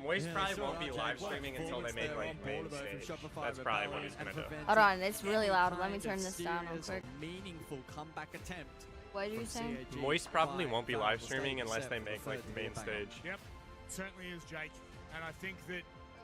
Speaker 5: Moist
Speaker 3: Yeah,
Speaker 5: probably
Speaker 3: sure,
Speaker 5: won't be
Speaker 3: RJ.
Speaker 5: live
Speaker 3: What
Speaker 5: streaming until they
Speaker 3: performance
Speaker 5: make
Speaker 3: there
Speaker 5: like
Speaker 3: on
Speaker 5: main
Speaker 3: board, though, from
Speaker 5: stage.
Speaker 3: Shopify
Speaker 5: That's probably what
Speaker 3: Rebellion
Speaker 5: he's gonna
Speaker 3: and
Speaker 5: do.
Speaker 3: preventing
Speaker 9: Hold on, it's really loud. Let me
Speaker 3: any
Speaker 9: turn
Speaker 3: kind
Speaker 9: this
Speaker 3: of
Speaker 9: down real
Speaker 3: serious
Speaker 9: quick.
Speaker 3: or meaningful comeback attempt.
Speaker 9: What did you
Speaker 3: from
Speaker 9: say?
Speaker 3: CAG.
Speaker 5: Moist probably won't be live
Speaker 3: Final
Speaker 5: streaming
Speaker 3: stage
Speaker 5: unless
Speaker 3: set
Speaker 5: they
Speaker 3: for the
Speaker 5: make like
Speaker 3: third
Speaker 5: the main
Speaker 3: banger.
Speaker 5: stage.
Speaker 7: Yep, certainly is, Jake. And I think that.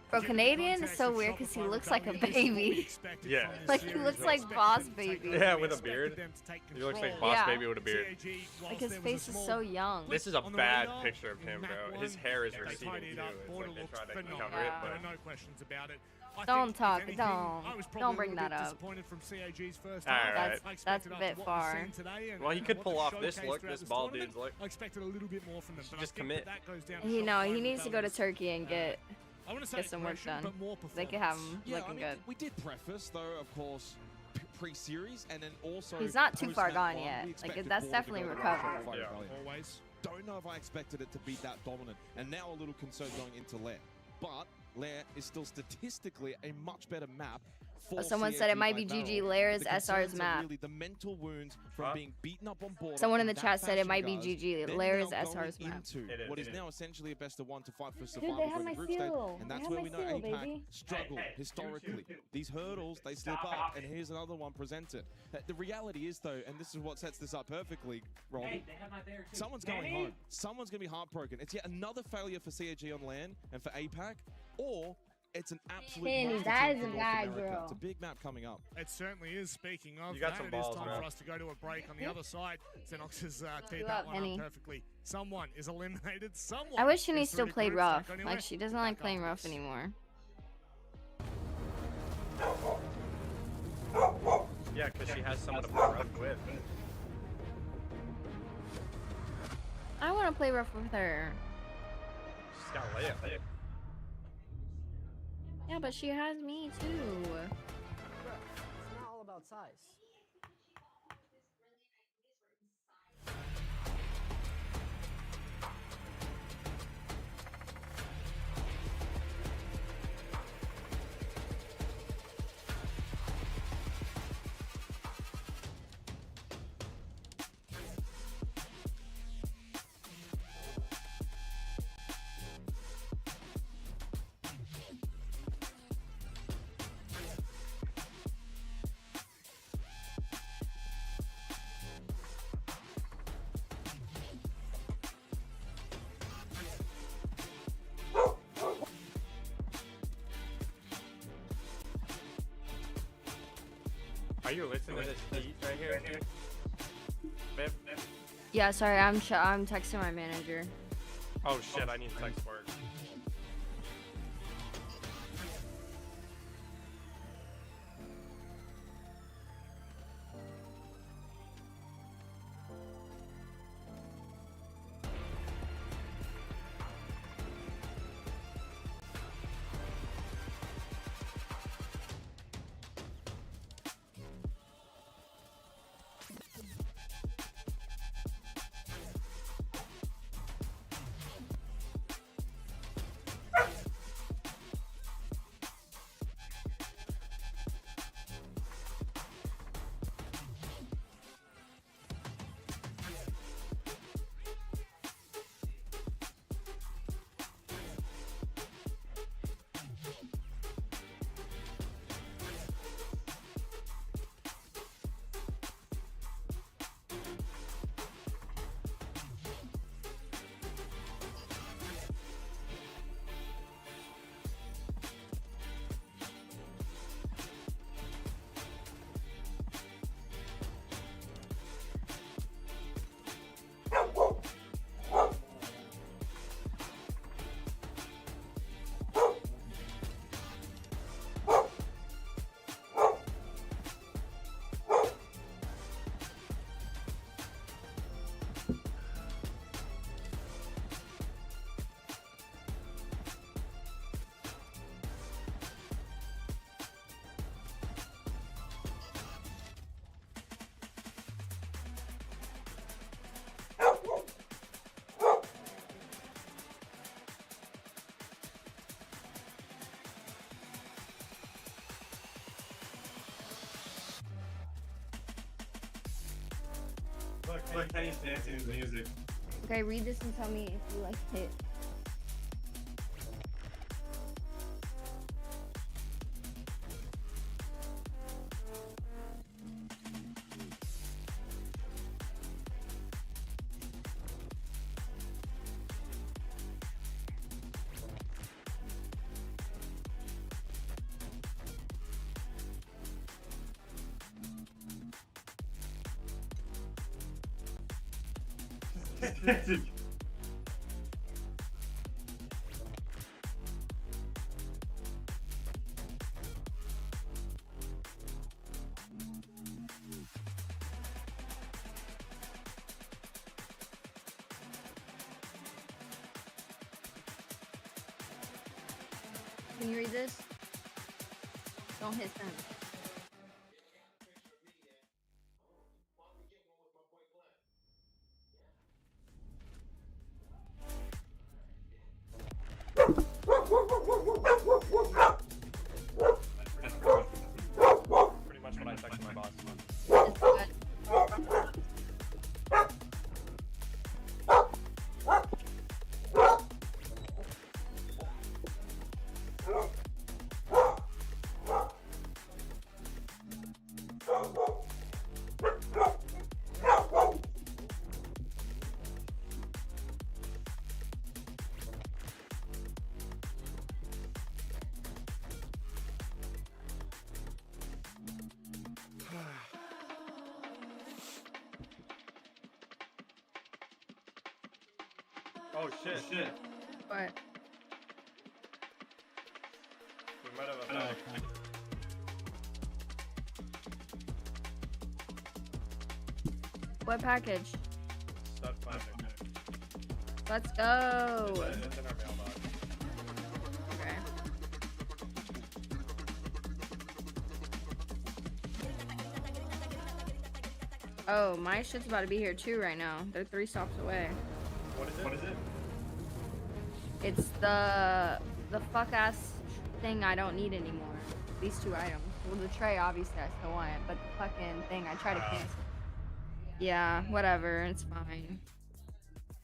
Speaker 9: Bro,
Speaker 7: given the
Speaker 9: Canadian is
Speaker 7: context
Speaker 9: so
Speaker 7: of
Speaker 9: weird because he
Speaker 7: Shopify
Speaker 9: looks like a
Speaker 7: Rebellion, this is what we
Speaker 9: baby.
Speaker 7: expected
Speaker 5: Yeah.
Speaker 7: from this
Speaker 9: Like, he
Speaker 7: series.
Speaker 9: looks
Speaker 7: We
Speaker 9: like
Speaker 7: expected
Speaker 9: Boss
Speaker 7: them to take
Speaker 9: Baby.
Speaker 7: over.
Speaker 5: Yeah,
Speaker 7: We
Speaker 5: with a
Speaker 7: expected
Speaker 5: beard.
Speaker 7: them to take
Speaker 5: He looks like
Speaker 7: control.
Speaker 5: Boss
Speaker 9: Yeah.
Speaker 5: Baby with a beard.
Speaker 7: CAG, whilst
Speaker 9: Like his
Speaker 7: there was a
Speaker 9: face is
Speaker 7: small
Speaker 9: so young.
Speaker 5: This is a
Speaker 7: on the
Speaker 5: bad
Speaker 7: radar,
Speaker 5: picture of
Speaker 7: in
Speaker 5: him,
Speaker 7: Map
Speaker 5: bro.
Speaker 7: one,
Speaker 5: His hair is
Speaker 7: they
Speaker 5: receding
Speaker 7: tidied
Speaker 5: too.
Speaker 7: up.
Speaker 5: It's
Speaker 7: Border
Speaker 5: like they
Speaker 7: looks
Speaker 5: try to
Speaker 7: phenomenal.
Speaker 5: cover it,
Speaker 9: Yeah.
Speaker 7: There
Speaker 5: but
Speaker 7: are no questions about it. I
Speaker 9: Don't
Speaker 7: think, if
Speaker 9: talk,
Speaker 7: anything,
Speaker 9: don't.
Speaker 7: I was probably
Speaker 9: Don't
Speaker 7: a
Speaker 9: bring
Speaker 7: little
Speaker 9: that
Speaker 7: bit
Speaker 9: up.
Speaker 7: disappointed from CAG's first
Speaker 5: All
Speaker 7: half.
Speaker 5: right.
Speaker 7: I
Speaker 9: That's
Speaker 7: expected
Speaker 9: a
Speaker 7: after
Speaker 9: bit
Speaker 7: what we've
Speaker 9: far.
Speaker 7: seen today and-
Speaker 5: Well, he
Speaker 7: and
Speaker 5: could
Speaker 7: what
Speaker 5: pull
Speaker 7: they
Speaker 5: off this
Speaker 7: showcased
Speaker 5: look,
Speaker 7: throughout
Speaker 5: this
Speaker 7: this
Speaker 5: ball
Speaker 7: tournament,
Speaker 5: dude's look.
Speaker 7: I expected a little bit more from them.
Speaker 5: Should
Speaker 7: But
Speaker 5: just
Speaker 7: I think
Speaker 5: commit.
Speaker 7: that goes down to
Speaker 9: He
Speaker 7: Shopify
Speaker 9: needs to go to
Speaker 7: Rebellion's,
Speaker 9: Turkey and get
Speaker 7: I wanna say
Speaker 9: get some work
Speaker 7: aggression,
Speaker 9: done.
Speaker 7: but more
Speaker 9: They could have him
Speaker 7: performance.
Speaker 4: Yeah,
Speaker 9: looking
Speaker 4: I mean,
Speaker 9: good.
Speaker 4: we did preface, though, of course, pre-series, and then also
Speaker 9: He's not too far
Speaker 4: post-map
Speaker 9: gone
Speaker 4: one,
Speaker 9: yet.
Speaker 4: we
Speaker 9: Like,
Speaker 4: expected
Speaker 9: that's
Speaker 4: Border to
Speaker 9: definitely
Speaker 4: go to
Speaker 9: recovered.
Speaker 4: Shopify
Speaker 5: Yeah.
Speaker 4: Rebellion.
Speaker 7: Always.
Speaker 4: Don't know if I expected it to be that dominant, and now a little concerned going into Lair. But Lair is still statistically a much better map. For
Speaker 9: Someone said
Speaker 4: CAG
Speaker 9: it might
Speaker 4: by
Speaker 9: be
Speaker 4: Barrel.
Speaker 9: GG Lair's
Speaker 4: The
Speaker 9: SR's
Speaker 4: concerns are
Speaker 9: map.
Speaker 4: Really the mental wounds from
Speaker 5: Huh?
Speaker 4: being beaten up on board.
Speaker 9: Someone in the chat said it might be GG
Speaker 4: They're
Speaker 9: Lair's
Speaker 4: now
Speaker 9: SR's
Speaker 4: going
Speaker 9: map.
Speaker 4: into
Speaker 5: It is,
Speaker 4: what
Speaker 5: it
Speaker 4: is
Speaker 5: is.
Speaker 4: now essentially a best of 1 to fight for
Speaker 9: Dude,
Speaker 4: survival
Speaker 9: they
Speaker 4: for
Speaker 9: have
Speaker 4: the
Speaker 9: my
Speaker 4: group stage,
Speaker 9: seal.
Speaker 4: and
Speaker 9: They
Speaker 4: that's
Speaker 9: have
Speaker 4: where
Speaker 9: my
Speaker 4: we know
Speaker 9: seal,
Speaker 4: APAC
Speaker 9: baby.
Speaker 4: struggle historically. These hurdles they slip up, and here's another one presented. The reality is though, and this is what sets this up perfectly, Rob. Someone's going home. Someone's going to be heartbroken. It's yet another failure for CAG on LAN and for APAC, or it's an absolute
Speaker 9: Kenny,
Speaker 4: monster
Speaker 9: that
Speaker 4: team
Speaker 9: is
Speaker 4: from
Speaker 9: a
Speaker 4: North
Speaker 9: bad
Speaker 4: America.
Speaker 9: girl.
Speaker 4: It's a big map coming up.
Speaker 7: It certainly is. Speaking of
Speaker 5: You got
Speaker 7: that,
Speaker 5: some
Speaker 7: it
Speaker 5: balls,
Speaker 7: is time
Speaker 5: bro.
Speaker 7: for us to go to a break. On the other side, Xenox has teed
Speaker 9: You
Speaker 7: that
Speaker 9: up,
Speaker 7: one
Speaker 9: Penny?
Speaker 7: up perfectly. Someone is eliminated. Someone.
Speaker 9: I wish
Speaker 7: is
Speaker 9: Shanice
Speaker 7: through
Speaker 9: still
Speaker 7: to
Speaker 9: played
Speaker 7: groups.
Speaker 9: rough.
Speaker 7: Don't go anywhere.
Speaker 9: Like, she doesn't
Speaker 7: Back
Speaker 9: like playing
Speaker 7: after
Speaker 9: rough
Speaker 7: this.
Speaker 9: anymore.
Speaker 5: Yeah, because she has someone to play rough with.
Speaker 9: I want to play rough with her.
Speaker 5: She's got layup.
Speaker 9: Yeah, but she has me too.
Speaker 10: It's not all about size.
Speaker 5: Are you listening to this beat right here? Babe?
Speaker 9: Yeah, sorry, I'm texting my manager.
Speaker 5: Oh shit, I need text work.
Speaker 11: like Kenny's dancing to the music.
Speaker 9: Okay, read this and tell me if you like it. Can you read this? Don't hit them.
Speaker 5: Pretty much what I texted my boss.
Speaker 9: It's good.
Speaker 5: Oh shit.
Speaker 9: What?
Speaker 5: We might have a bag.
Speaker 9: What package?
Speaker 5: Stud finding.
Speaker 9: Let's go.
Speaker 5: It's in our mailbox.
Speaker 9: Okay. Oh, my shit's about to be here too right now. They're 3 stops away.
Speaker 5: What is it?
Speaker 9: It's the fuck ass thing I don't need anymore. These 2 items. Well, the tray obviously I still want it, but the fucking thing I try to cancel. Yeah, whatever. It's fine.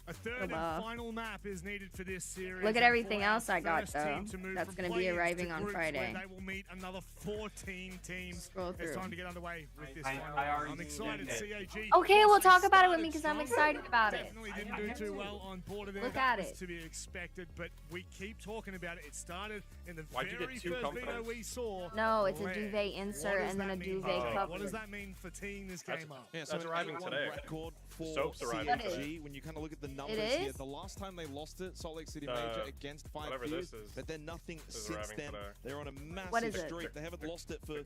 Speaker 7: A third and final map is needed for this series.
Speaker 9: Look at
Speaker 7: and
Speaker 9: everything
Speaker 7: for our
Speaker 9: else I got,
Speaker 7: first
Speaker 9: though.
Speaker 7: team to move
Speaker 9: That's
Speaker 7: from
Speaker 9: gonna be
Speaker 7: play-ins
Speaker 9: arriving
Speaker 7: to
Speaker 9: on
Speaker 7: groups
Speaker 9: Friday.
Speaker 7: where They will meet another 14 teams.
Speaker 9: Scroll
Speaker 7: It's
Speaker 9: through.
Speaker 7: time to get underway with this
Speaker 11: I
Speaker 7: final.
Speaker 11: already
Speaker 7: I'm excited.
Speaker 11: did.
Speaker 7: CAG.
Speaker 9: Okay, we'll
Speaker 7: also
Speaker 9: talk about it with me
Speaker 7: started
Speaker 9: because I'm
Speaker 7: strong.
Speaker 9: excited about it.
Speaker 7: Definitely didn't do too well on Porter there.
Speaker 9: Look
Speaker 7: That
Speaker 9: at
Speaker 7: was
Speaker 9: it.
Speaker 7: to be expected, but we keep talking about it. It started in the
Speaker 5: Why'd you
Speaker 7: very
Speaker 5: get too
Speaker 7: first video
Speaker 5: confident?
Speaker 7: we saw.
Speaker 9: No, it's a
Speaker 7: Where-
Speaker 9: duvet
Speaker 7: what
Speaker 9: insert
Speaker 7: does
Speaker 9: and then
Speaker 7: that
Speaker 9: a
Speaker 7: mean,
Speaker 9: duvet
Speaker 7: Jake?
Speaker 9: cover.
Speaker 7: What does that mean for teeing this
Speaker 5: That's-
Speaker 7: game up?
Speaker 4: Yeah, so
Speaker 5: That's
Speaker 4: an
Speaker 5: arriving
Speaker 4: 8-1
Speaker 5: today.
Speaker 4: record for
Speaker 5: Soap's arriving
Speaker 4: CAG.
Speaker 9: today.
Speaker 4: When you kind of look at the numbers
Speaker 9: It
Speaker 4: here,
Speaker 9: is?
Speaker 4: the last time they lost it, Salt Lake City
Speaker 5: Uh,
Speaker 4: Major against Five
Speaker 5: whatever
Speaker 4: Fuse,
Speaker 5: this is.
Speaker 4: but then nothing
Speaker 5: This is
Speaker 4: since
Speaker 5: arriving
Speaker 4: then.
Speaker 5: today.
Speaker 4: They're on a
Speaker 9: What
Speaker 4: massive
Speaker 9: is it?
Speaker 4: streak. They haven't lost it for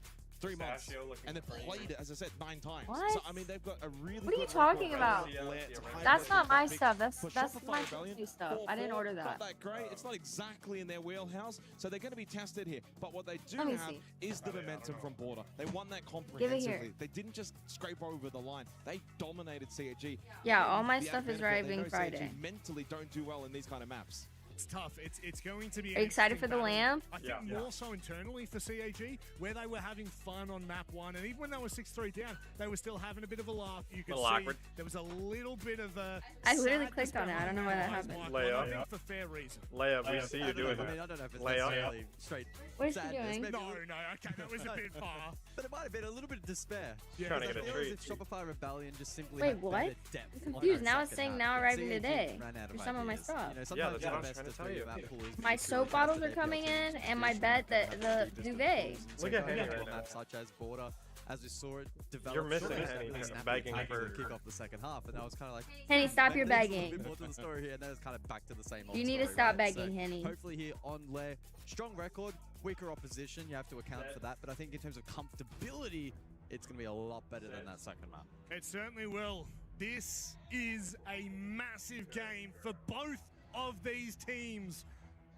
Speaker 4: 3 months,
Speaker 5: Pistachio looking
Speaker 4: and they've
Speaker 5: crazy.
Speaker 4: played it, as I said, 9 times.
Speaker 9: What?
Speaker 4: So I mean, they've got a really.
Speaker 9: What are you
Speaker 4: good
Speaker 9: talking
Speaker 4: record
Speaker 9: about?
Speaker 4: from Flair to high
Speaker 9: That's
Speaker 4: pressure
Speaker 9: not my
Speaker 4: traffic.
Speaker 9: stuff. That's
Speaker 4: For
Speaker 9: that's
Speaker 4: Shopify
Speaker 9: my
Speaker 4: Rebellion,
Speaker 9: new stuff.
Speaker 4: 4-4,
Speaker 9: I didn't order
Speaker 4: Not
Speaker 9: that.
Speaker 4: that great. It's not exactly in their wheelhouse, so they're going to be tested here. But what they do
Speaker 9: Let me
Speaker 4: have
Speaker 9: see.
Speaker 4: is the momentum from Border. They won that
Speaker 9: here.
Speaker 4: comprehensively. They didn't just scrape over the line. They dominated CAG.
Speaker 9: Yeah,
Speaker 4: And
Speaker 9: all my
Speaker 4: the
Speaker 9: stuff
Speaker 4: added
Speaker 9: is
Speaker 4: benefit, they
Speaker 9: arriving
Speaker 4: know
Speaker 9: Friday.
Speaker 4: CAG mentally don't do well in these kind of maps.
Speaker 7: It's tough. It's going to be.
Speaker 9: Are you excited for the lamp?
Speaker 7: I think more so internally for CAG, where they were having fun on map 1, and even when they were 6-3 down, they were still having a bit of a laugh. You could
Speaker 5: Little
Speaker 7: see
Speaker 5: awkward.
Speaker 7: there was a little bit of a.
Speaker 9: I literally
Speaker 7: sadness
Speaker 9: clicked on it. I don't know why that
Speaker 7: behind
Speaker 9: happened.
Speaker 7: Mike,
Speaker 5: Layup.
Speaker 7: I think for fair reason.
Speaker 5: Layup, we see you doing
Speaker 3: I mean,
Speaker 5: that.
Speaker 3: I don't know if it's
Speaker 5: Layup.
Speaker 3: necessarily straight
Speaker 9: What is she
Speaker 3: sadness.
Speaker 9: doing?
Speaker 3: Maybe
Speaker 7: No, okay, that was a bit far.
Speaker 3: But it might have been a little bit of despair.
Speaker 7: Yeah,
Speaker 5: Trying to
Speaker 3: I
Speaker 5: get a
Speaker 3: feel
Speaker 5: treat.
Speaker 3: as if Shopify Rebellion just simply
Speaker 9: Wait,
Speaker 3: had
Speaker 9: what?
Speaker 3: better depth
Speaker 9: I'm
Speaker 3: on
Speaker 9: confused.
Speaker 3: that
Speaker 9: Now it's
Speaker 3: second
Speaker 9: saying
Speaker 3: half.
Speaker 9: now arriving
Speaker 3: CAG
Speaker 9: today
Speaker 3: ran out
Speaker 9: for
Speaker 3: of
Speaker 9: some of my
Speaker 3: ideas.
Speaker 9: stuff.
Speaker 3: You know,
Speaker 5: Yeah,
Speaker 3: sometimes
Speaker 5: that's
Speaker 3: the
Speaker 5: what I'm
Speaker 3: best
Speaker 5: trying to
Speaker 3: to
Speaker 5: tell
Speaker 3: three
Speaker 5: you.
Speaker 3: of that pool is
Speaker 9: My
Speaker 3: really
Speaker 9: soap
Speaker 3: fast
Speaker 9: bottles
Speaker 3: and
Speaker 9: are
Speaker 3: they've built
Speaker 9: coming
Speaker 3: a
Speaker 9: in,
Speaker 3: tradition
Speaker 9: and my
Speaker 3: of
Speaker 9: bed,
Speaker 3: that
Speaker 9: the
Speaker 3: actually just
Speaker 9: duvet.
Speaker 3: improves.
Speaker 5: Look
Speaker 3: So
Speaker 5: at
Speaker 3: going
Speaker 5: Henny
Speaker 3: back
Speaker 5: right
Speaker 3: to
Speaker 5: now.
Speaker 3: maps such as Border, as we saw it develop.
Speaker 5: You're missing
Speaker 3: shortly
Speaker 5: Henny,
Speaker 3: after
Speaker 5: he's
Speaker 3: Snap
Speaker 5: begging
Speaker 3: attacking
Speaker 5: for-
Speaker 3: to kick off the second half, and that was kind of like.
Speaker 9: Henny, stop your
Speaker 3: There's a
Speaker 9: begging.
Speaker 3: bit more to the story here, and then it's kind of back to the same old
Speaker 9: You need to
Speaker 3: story,
Speaker 9: stop
Speaker 3: right?
Speaker 9: begging,
Speaker 3: So
Speaker 9: Henny.
Speaker 3: Hopefully here on Lair, strong record, weaker opposition. You have to account for that, but I think in terms of comfortability, it's going to be a lot better than that second map.
Speaker 7: It certainly will. This is a massive game for both of these teams.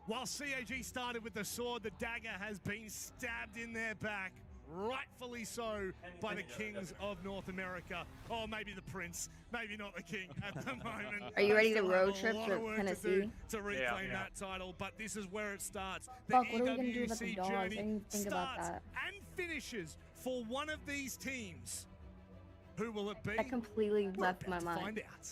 Speaker 7: While CAG started with the sword, the dagger has been stabbed in their back, rightfully so, by the kings of North America. Or maybe the prince, maybe not the king at the moment.
Speaker 9: Are you ready
Speaker 7: They
Speaker 9: to
Speaker 7: still
Speaker 9: road
Speaker 7: have a
Speaker 9: trip
Speaker 7: lot
Speaker 9: to
Speaker 7: of work
Speaker 9: Tennessee?
Speaker 7: To reclaim
Speaker 5: Yeah.
Speaker 7: that title, but this is where it starts. The
Speaker 9: Fuck, what are we gonna do about the
Speaker 7: EWC
Speaker 9: dogs? I
Speaker 7: journey
Speaker 9: didn't even think about
Speaker 7: starts
Speaker 9: that.
Speaker 7: and finishes for one of these teams. Who will it be?
Speaker 9: That completely left my mind.
Speaker 7: Find out.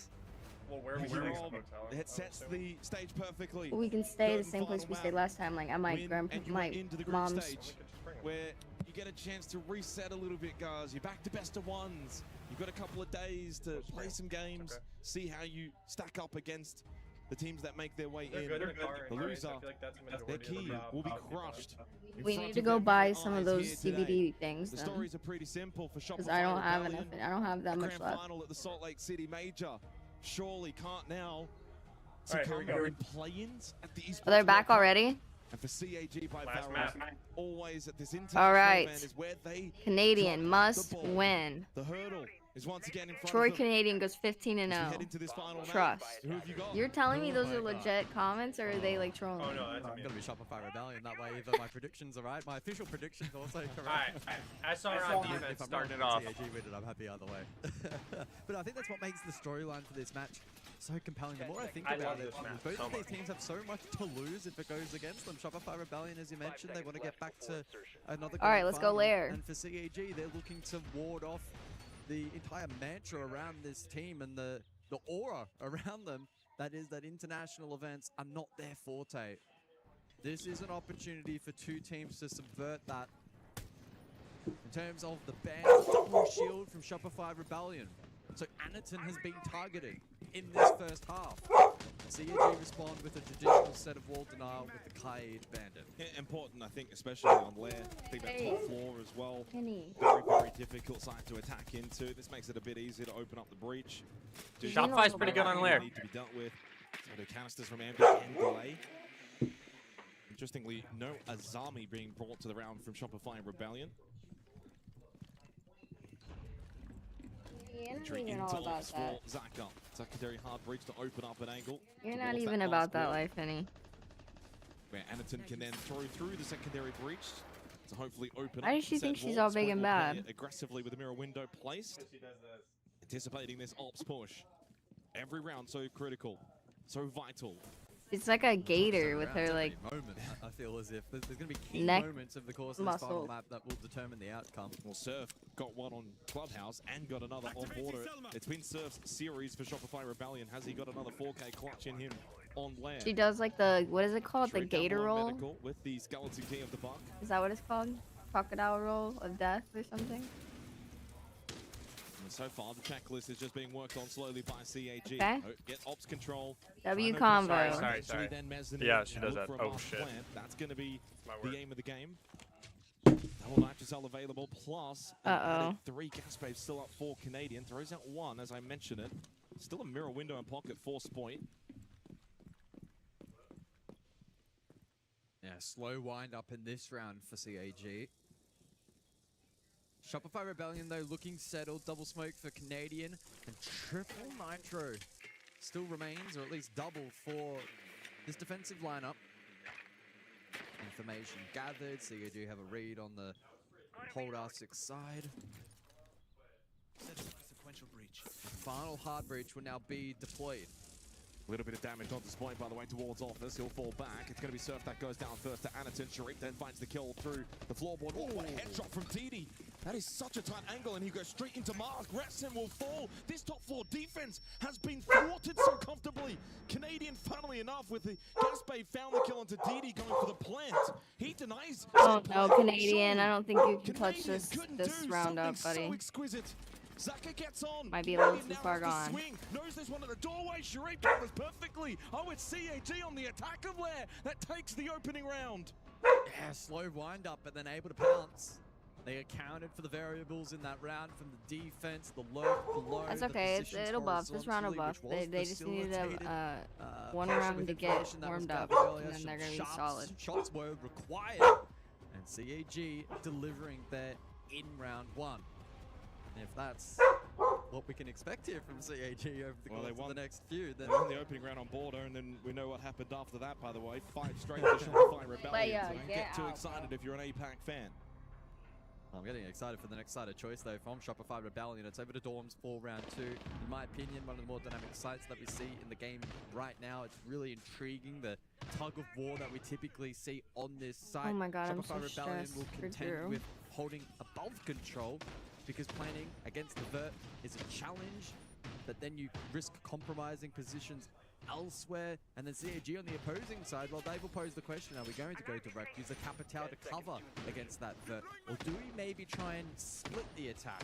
Speaker 5: Well, where are we
Speaker 4: Well,
Speaker 5: staying? Hotel?
Speaker 4: It sets the stage perfectly.
Speaker 9: We can stay the
Speaker 4: Third
Speaker 9: same
Speaker 4: and
Speaker 9: place
Speaker 4: final
Speaker 9: we stayed
Speaker 4: map.
Speaker 9: last time, like at my
Speaker 4: Win, and you
Speaker 9: my
Speaker 4: went into the group
Speaker 9: mom's.
Speaker 4: stage where you get a chance to reset a little bit, guys. You're back to best of ones. You've got a couple of days to play some games, see how you stack up against the teams that make their way in. The loser, their key will be crushed. in
Speaker 9: We
Speaker 4: front
Speaker 9: need to
Speaker 4: of
Speaker 9: go
Speaker 4: their
Speaker 9: buy
Speaker 4: very
Speaker 9: some of
Speaker 4: eyes
Speaker 9: those
Speaker 4: here today.
Speaker 9: CBD things
Speaker 4: The
Speaker 9: then,
Speaker 4: stories are pretty simple for Shopify
Speaker 9: because I don't have enough.
Speaker 4: Rebellion.
Speaker 9: I don't have that
Speaker 4: The
Speaker 9: much
Speaker 4: grand
Speaker 9: left.
Speaker 4: final at the Salt Lake City Major. Surely can't now
Speaker 5: Alright, here we
Speaker 4: succumb
Speaker 5: go.
Speaker 4: in play-ins at the esports
Speaker 9: Are they back
Speaker 4: World Cup.
Speaker 9: already?
Speaker 4: And for CAG by
Speaker 5: Last
Speaker 4: Valorant,
Speaker 5: map.
Speaker 4: always at this international
Speaker 9: All right.
Speaker 4: event is where they
Speaker 9: Canadian
Speaker 4: drop
Speaker 9: must
Speaker 4: the ball.
Speaker 9: win.
Speaker 4: The hurdle is once again in front
Speaker 9: Troy
Speaker 4: of them.
Speaker 9: Canadian goes 15 and
Speaker 4: As we
Speaker 9: 0.
Speaker 4: head into this final match.
Speaker 9: Trust.
Speaker 4: Who have you got?
Speaker 9: You're telling me
Speaker 3: Oh
Speaker 9: those
Speaker 3: my
Speaker 9: are
Speaker 3: God.
Speaker 9: legit comments, or are they like trolling?
Speaker 5: Oh no, that's
Speaker 3: I'm
Speaker 5: me.
Speaker 3: gonna be Shopify Rebellion. That way, either my predictions are right, my official predictions are also correct.
Speaker 5: Alright, SR
Speaker 3: If
Speaker 5: on
Speaker 3: I'm
Speaker 5: defense
Speaker 3: wrong
Speaker 5: starting it
Speaker 3: and
Speaker 5: off.
Speaker 3: CAG win it, I'm happy either way. But I think that's what makes the storyline for this match so compelling. The more I think
Speaker 5: I
Speaker 3: about
Speaker 5: love
Speaker 3: it,
Speaker 5: this match
Speaker 3: both
Speaker 5: so
Speaker 3: of these
Speaker 5: much.
Speaker 3: teams have so much to lose if it goes against them. Shopify Rebellion, as you mentioned, they want to get back to another
Speaker 9: All right,
Speaker 3: grand
Speaker 9: let's go
Speaker 3: final.
Speaker 9: lair.
Speaker 3: And for CAG, they're looking to ward off the entire mantra around this team and the aura around them. That is that international events are not their forte. This is an opportunity for two teams to subvert that. In terms of the ban double shield from Shopify Rebellion. So Anaton has been targeted in this first half. CAG respond with a traditional set of wall denial with the Kaid Bandit.
Speaker 4: Yeah, important, I think, especially on Lair. Think about
Speaker 9: Hey.
Speaker 4: top floor as well.
Speaker 9: Kenny.
Speaker 4: Very, very difficult side to attack into. This makes it a bit easier to open up the breach.
Speaker 9: Did you
Speaker 5: Shopify's
Speaker 9: know
Speaker 5: pretty
Speaker 9: about
Speaker 5: good on
Speaker 9: that?
Speaker 5: Lair.
Speaker 4: Need to be dealt with. So the canisters from Amber and Delay. Interestingly, no Azami being brought to the round from Shopify Rebellion.
Speaker 9: You're not
Speaker 4: Entry
Speaker 9: even
Speaker 4: into
Speaker 9: all about
Speaker 4: ops
Speaker 9: that.
Speaker 4: for Zaka. Secondary hard breach to open up an angle.
Speaker 9: You're
Speaker 4: towards
Speaker 9: not
Speaker 4: that
Speaker 9: even
Speaker 4: last
Speaker 9: about that
Speaker 4: wall,
Speaker 9: life, Penny.
Speaker 4: Where Anaton can then throw through the secondary breach to hopefully open
Speaker 9: Why
Speaker 4: up
Speaker 9: does she
Speaker 4: said
Speaker 9: think she's
Speaker 4: wall.
Speaker 9: all big
Speaker 4: Split
Speaker 9: and
Speaker 4: will play
Speaker 9: bad?
Speaker 4: it aggressively with the mirror window placed. Anticipating this ops push. Every round so critical, so vital.
Speaker 9: It's like a gator with her
Speaker 3: Every
Speaker 9: like
Speaker 3: moment, I feel as if there's going to be key
Speaker 9: neck
Speaker 3: moments of the course of this final
Speaker 9: muscles.
Speaker 3: map that will determine the outcome.
Speaker 4: Well, Surf got one on Clubhouse and got another on Border. It's been Surf's series for Shopify Rebellion. Has he got another 4K clutch in him on land?
Speaker 9: she does like the what is it called? The
Speaker 4: Straight down
Speaker 9: gator
Speaker 4: below
Speaker 9: roll?
Speaker 4: medical with the skeleton key of the buck.
Speaker 9: Is that what it's called? Crocodile roll of death or something?
Speaker 4: And so far, the checklist is just being worked on slowly by CAG.
Speaker 9: Okay.
Speaker 4: Oh, get ops control.
Speaker 9: W
Speaker 4: Trying to
Speaker 9: combo.
Speaker 4: press
Speaker 5: Sorry,
Speaker 4: eventually
Speaker 5: sorry.
Speaker 4: then mezzanine
Speaker 5: Yeah, she
Speaker 4: and
Speaker 5: does
Speaker 4: look
Speaker 5: that.
Speaker 4: for a
Speaker 5: Oh,
Speaker 4: master
Speaker 5: shit.
Speaker 4: plant. That's going to be
Speaker 5: My
Speaker 4: the
Speaker 5: word.
Speaker 4: aim of the game. Double nitrocell available, plus an
Speaker 9: Uh-oh.
Speaker 4: added 3 gas babes still up for Canadian. Throws out 1, as I mentioned it. Still a mirror window and pocket for Spoit.
Speaker 3: Yeah, slow wind up in this round for CAG. Shopify Rebellion, though, looking settled. Double smoke for Canadian. And triple nitro still remains, or at least double for this defensive lineup. Information gathered. CAG have a read on the hold R6 side.
Speaker 1: Sequential breach.
Speaker 3: Final hard breach will now be deployed.
Speaker 4: A little bit of damage on display, by the way, towards Office. He'll fall back. It's going to be Surf that goes down first to Anaton. Sharik then finds the kill through the floorboard. Oh, what a headshot from TD. That is such a tight angle, and he goes straight into Mask. Retson will fall. This top floor defense has been thwarted so comfortably. Canadian, funnily enough, with the gas bay, found the kill onto TD going for the plant. He denies.
Speaker 9: Oh
Speaker 4: said
Speaker 9: no,
Speaker 4: plant.
Speaker 9: Canadian! I don't think you can touch
Speaker 4: Canadian
Speaker 9: this
Speaker 4: couldn't
Speaker 9: this
Speaker 4: do
Speaker 9: round up,
Speaker 4: something
Speaker 9: buddy.
Speaker 4: So exquisite. Zaka gets on.
Speaker 9: Might be a little
Speaker 4: Canadian
Speaker 9: too
Speaker 4: now
Speaker 9: far
Speaker 4: has to
Speaker 9: gone.
Speaker 4: swing. Knows there's one at the doorway. Sharik covers perfectly. Oh, it's CAG on the attack of Lair that takes the opening round.
Speaker 3: Yeah, slow wind up, but then able to pounce. They accounted for the variables in that round from the defense, the lurk below.
Speaker 9: That's
Speaker 3: the
Speaker 9: okay.
Speaker 3: positions
Speaker 9: It'll buff. This round will buff.
Speaker 3: horizontally, which
Speaker 9: They
Speaker 3: was
Speaker 9: just needed
Speaker 3: facilitated,
Speaker 9: one
Speaker 3: partially
Speaker 9: round
Speaker 3: with
Speaker 9: to get
Speaker 3: information that was
Speaker 9: warmed up,
Speaker 3: gathered earlier.
Speaker 9: and then they're gonna be
Speaker 3: Shots-
Speaker 9: solid.
Speaker 3: Shots were required, and CAG delivering there in round 1. And if that's what we can expect here from CAG over the
Speaker 4: Well, they
Speaker 3: course
Speaker 4: won-
Speaker 3: of the next few, then
Speaker 4: They won the opening round on Border, and then we know what happened after that, by the way. 5 straight to Shopify Rebellion.
Speaker 9: Leia,
Speaker 4: So don't
Speaker 9: get
Speaker 4: get too
Speaker 9: out,
Speaker 4: excited
Speaker 9: bro.
Speaker 4: if you're an APAC fan.
Speaker 3: I'm getting excited for the next side of choice, though, from Shopify Rebellion. It's over to Dorms for round 2. In my opinion, one of the more dynamic sites that we see in the game right now. It's really intriguing, the tug of war that we typically see on this site.
Speaker 9: Oh my God, I'm
Speaker 3: Shopify
Speaker 9: so
Speaker 3: Rebellion
Speaker 9: stressed
Speaker 3: will
Speaker 9: for
Speaker 3: contend
Speaker 9: Drew.
Speaker 3: with holding above control. because planning against the Vert is a challenge, but then you risk compromising positions elsewhere. And then CAG on the opposing side, well, Dave will pose the question, are we going to go direct, use the Capitao to cover against that Vert? Or do we maybe try and split the attack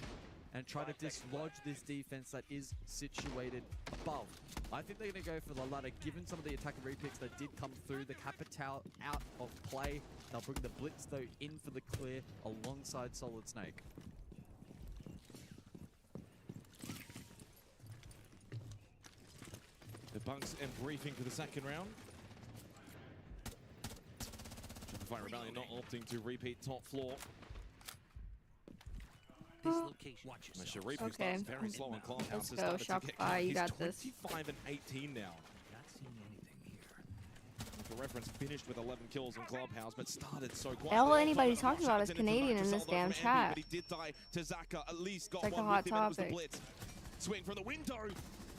Speaker 3: and try to dislodge this defense that is situated above? I think they're going to go for the latter, given some of the attacker repicks that did come through. The Capitao out of play. They'll bring the Blitz, though, in for the clear alongside Solid Snake.
Speaker 4: The Bucks and briefing for the second round. Shopify Rebellion not opting to repeat top floor. Sharif, who starts very slow on Clubhouse,
Speaker 9: Let's go, Shopify, you got this.
Speaker 4: 25 and 18 now. For reference, finished with 11 kills on Clubhouse, but started so quietly.
Speaker 9: All anybody's talking about is Canadian in this damn chat.
Speaker 4: But he did die to Zaka, at least got
Speaker 9: It's like
Speaker 4: one
Speaker 9: a hot
Speaker 4: with him, and it was the
Speaker 9: topic.
Speaker 4: Blitz. Swing from the window.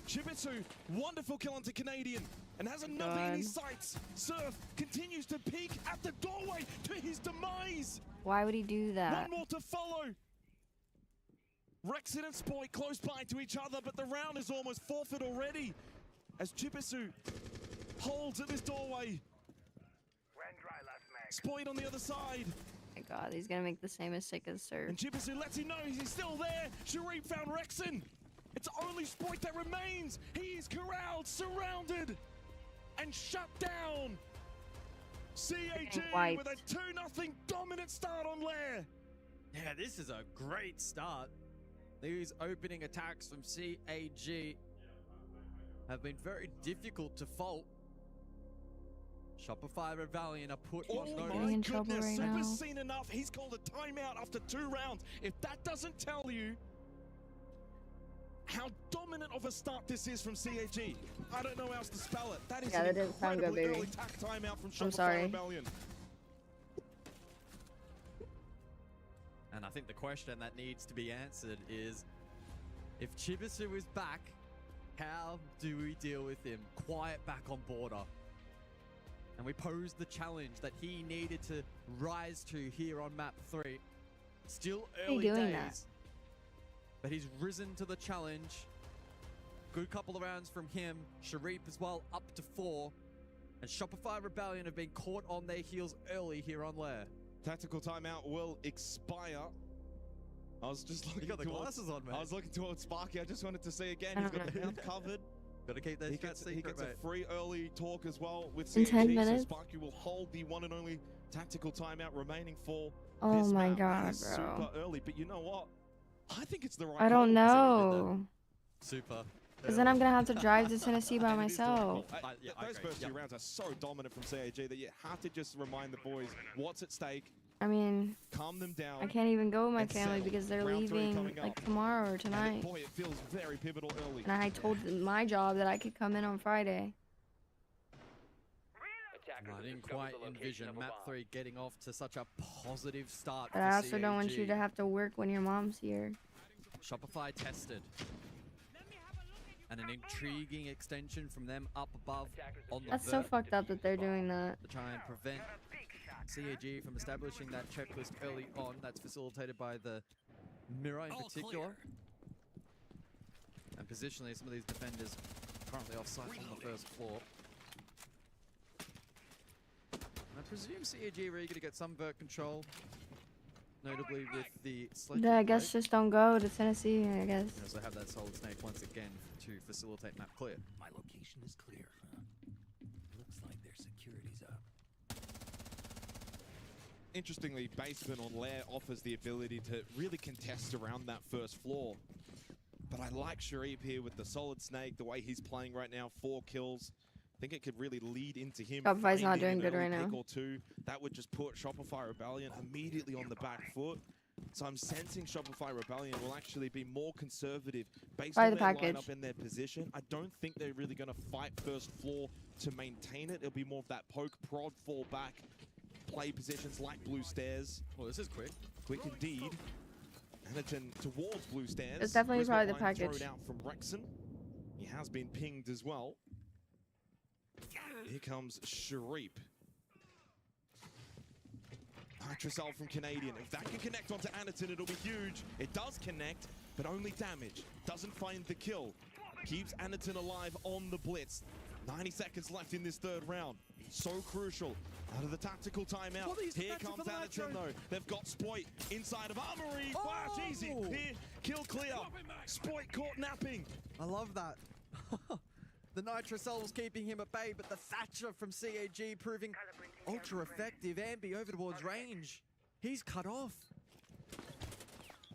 Speaker 4: Shibitsu, wonderful kill onto Canadian, and has another in his sights. Surf continues to peek at the doorway to his demise.
Speaker 9: Why would he do that?
Speaker 4: One more to follow. Rexon and Spoit close by to each other, but the round is almost forfeit already as Chibisu holds at this doorway. Spoit on the other side.
Speaker 9: Oh my god, he's gonna make the same mistake as Surf.
Speaker 4: And Chibisu lets him know he's still there. Sharif found Rexon. It's only Spoit that remains. He is corralled, surrounded, and shut down. CAG
Speaker 9: Wiped.
Speaker 4: with a 2-0 dominant start on Lair.
Speaker 3: Yeah, this is a great start. These opening attacks from CAG have been very difficult to fault. Shopify Rebellion are put on
Speaker 4: Oh
Speaker 3: notice.
Speaker 4: my
Speaker 9: in trouble
Speaker 4: goodness,
Speaker 9: right now.
Speaker 4: Super's seen enough. He's called a timeout after 2 rounds. If that doesn't tell you how dominant of a start this is from CAG, I don't know how else to spell it. That is
Speaker 9: Yeah,
Speaker 4: an
Speaker 9: that didn't sound good,
Speaker 4: incredibly
Speaker 9: baby.
Speaker 4: early tack timeout from
Speaker 9: I'm
Speaker 4: Shopify
Speaker 9: sorry.
Speaker 4: Rebellion.
Speaker 3: And I think the question that needs to be answered is, if Chibisu is back, how do we deal with him? Quiet back on border. And we posed the challenge that he needed to rise to here on map 3. Still
Speaker 9: are you
Speaker 3: early
Speaker 9: doing
Speaker 3: days,
Speaker 9: that?
Speaker 3: but he's risen to the challenge. Good couple of rounds from him. Sharif as well, up to 4. And Shopify Rebellion have been caught on their heels early here on Lair.
Speaker 4: Tactical timeout will expire. I was just looking
Speaker 3: You got the
Speaker 4: towards,
Speaker 3: glasses on, man.
Speaker 4: I was looking towards Sparky. I just wanted to say again, he's got the mouth covered.
Speaker 3: Gotta keep that
Speaker 4: He
Speaker 3: chat
Speaker 4: gets
Speaker 3: secret, mate.
Speaker 4: a free early talk as well with
Speaker 9: In
Speaker 4: CAG,
Speaker 9: 10
Speaker 4: so
Speaker 9: minutes?
Speaker 4: Sparky will hold the one and only tactical timeout remaining for
Speaker 9: Oh
Speaker 4: this
Speaker 9: my
Speaker 4: map. That
Speaker 9: god,
Speaker 4: is
Speaker 9: bro.
Speaker 4: super early, but you know what? I think it's the right
Speaker 9: I don't
Speaker 4: call.
Speaker 9: know.
Speaker 3: Super.
Speaker 9: Because then I'm gonna have to drive to Tennessee by
Speaker 3: And it is the right
Speaker 9: myself.
Speaker 3: call.
Speaker 4: Th-
Speaker 3: I
Speaker 4: those
Speaker 3: agree.
Speaker 4: first
Speaker 3: Yeah.
Speaker 4: few rounds are so dominant from CAG that you have to just remind the boys what's at stake,
Speaker 9: I mean,
Speaker 4: calm them down.
Speaker 9: I can't even go with my
Speaker 4: and
Speaker 9: family
Speaker 4: settle.
Speaker 9: because they're
Speaker 4: Round 3
Speaker 9: leaving
Speaker 4: coming
Speaker 9: like
Speaker 4: up.
Speaker 9: tomorrow or
Speaker 4: And
Speaker 9: tonight.
Speaker 4: boy, it feels very pivotal early.
Speaker 9: And I told my job that I could come in on Friday.
Speaker 3: I didn't quite envision map 3 getting off to such a positive start.
Speaker 9: But
Speaker 3: for
Speaker 9: I also don't want you
Speaker 3: CAG.
Speaker 9: to have to work when your mom's here.
Speaker 3: Shopify tested. And an intriguing extension from them up above on the
Speaker 9: That's so
Speaker 3: vert
Speaker 9: fucked up that they're doing that.
Speaker 3: to try and prevent CAG from establishing that checklist early on. That's facilitated by the Mirror in particular. And positionally, some of these defenders currently off site on the first floor. And I presume CAG are eager to get some vert control, notably with the sledge.
Speaker 9: Yeah, I guess just don't go to Tennessee, I guess.
Speaker 3: We also have that Solid Snake once again to facilitate map clear.
Speaker 11: My location is clear, huh? Looks like their security's up.
Speaker 4: Interestingly, Basement on Lair offers the ability to really contest around that first floor. But I like Sharif here with the Solid Snake, the way he's playing right now, 4 kills. I think it could really lead into him.
Speaker 9: Shopify's not
Speaker 4: finding
Speaker 9: doing
Speaker 4: an
Speaker 9: good
Speaker 4: early
Speaker 9: right
Speaker 4: pick
Speaker 9: now.
Speaker 4: Or 2. That would just put Shopify Rebellion immediately on the back foot. So I'm sensing Shopify Rebellion will actually be more conservative based
Speaker 9: Buy
Speaker 4: on
Speaker 9: the
Speaker 4: their
Speaker 9: package.
Speaker 4: lineup and their position. I don't think they're really going to fight first floor to maintain it. It'll be more of that poke, prod, fall back, play positions like Blue Stairs.
Speaker 3: Well, this is quick.
Speaker 4: Quick indeed. Anagen towards Blue Stairs.
Speaker 9: It's definitely
Speaker 4: Brisbane
Speaker 9: probably the
Speaker 4: line
Speaker 9: package.
Speaker 4: thrown out from Rexon. He has been pinged as well. Here comes Sharif. Nitrocell from Canadian. If that can connect onto Anaton, it'll be huge. It does connect, but only damage. Doesn't find the kill. Keeps Anaton alive on the blitz. 90 seconds left in this third round. So crucial. Out of the tactical timeout. Here comes Anaton though. They've got Spoit inside of Armory. Flash easy. Here, kill clear. Spoit caught napping.
Speaker 3: I love that. The Nitrocell was keeping him at bay, but the Thatcher from CAG proving ultra effective. Ambi over towards range. He's cut off.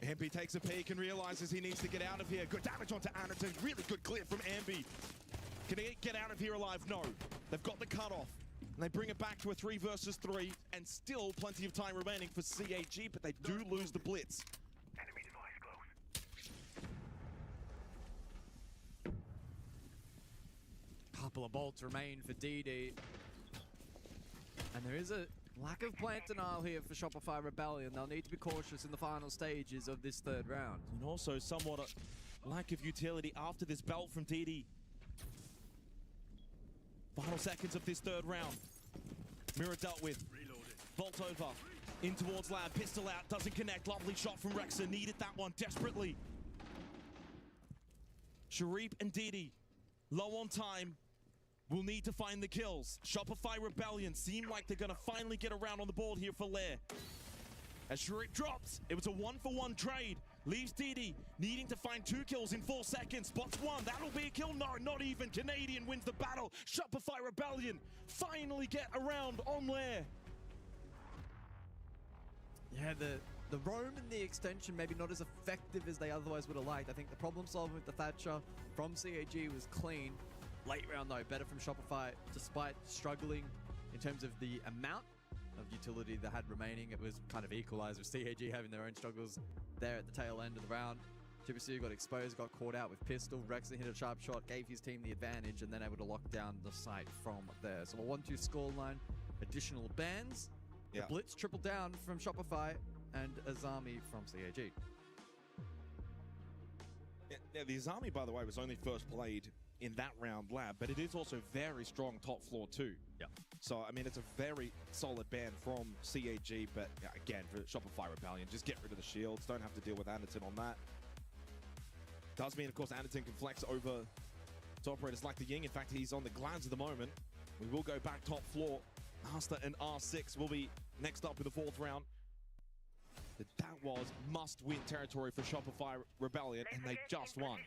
Speaker 4: Ambi takes a peek and realizes he needs to get out of here. Good damage onto Anaton. Really good clear from Ambi. Can he get out of here alive? No. They've got the cutoff. And they bring it back to a 3 versus 3, and still plenty of time remaining for CAG, but they do lose the blitz.
Speaker 1: Enemy device close.
Speaker 3: Couple of bolts remain for DD. And there is a lack of plant denial here for Shopify Rebellion. They'll need to be cautious in the final stages of this third round.
Speaker 4: And also somewhat a lack of utility after this belt from DD. Final seconds of this third round. Mirror dealt with. Bolt over. In towards Lab. Pistol out. Doesn't connect. Lovely shot from Rexer. Needed that one desperately. Sharif and Didi. Low on time. Will need to find the kills. Shopify Rebellion seem like they're going to finally get around on the board here for Lair. As Sharif drops, it was a 1-for-1 trade. Leaves Didi needing to find 2 kills in 4 seconds. Spots 1, that'll be a kill. No, not even. Canadian wins the battle. Shopify Rebellion finally get around on Lair.
Speaker 3: Yeah, the roam and the extension maybe not as effective as they otherwise would have liked. I think the problem solving with the Thatcher from CAG was clean. Late round though, better from Shopify, despite struggling in terms of the amount of utility they had remaining. It was kind of equalized with CAG having their own struggles there at the tail end of the round. Chibisu got exposed, got caught out with pistol. Rexer hit a sharp shot, gave his team the advantage, and then able to lock down the site from there. So a 1-2 scoreline, additional bans.
Speaker 4: Yeah.
Speaker 3: The blitz tripled down from Shopify and Azami from CAG.
Speaker 4: Yeah, the Azami, by the way, was only first played in that round Lab, but it is also very strong top floor too.
Speaker 3: Yeah.
Speaker 4: So, I mean, it's a very solid ban from CAG, but yeah, again, for Shopify Rebellion, just get rid of the shields. Don't have to deal with Anaton on that. Does mean, of course, Anaton can flex over to operators like the Ying. In fact, he's on the Glads at the moment. We will go back top floor. Asta and R6 will be next up in the 4th round. But that was must-win territory for Shopify Rebellion, and they just won.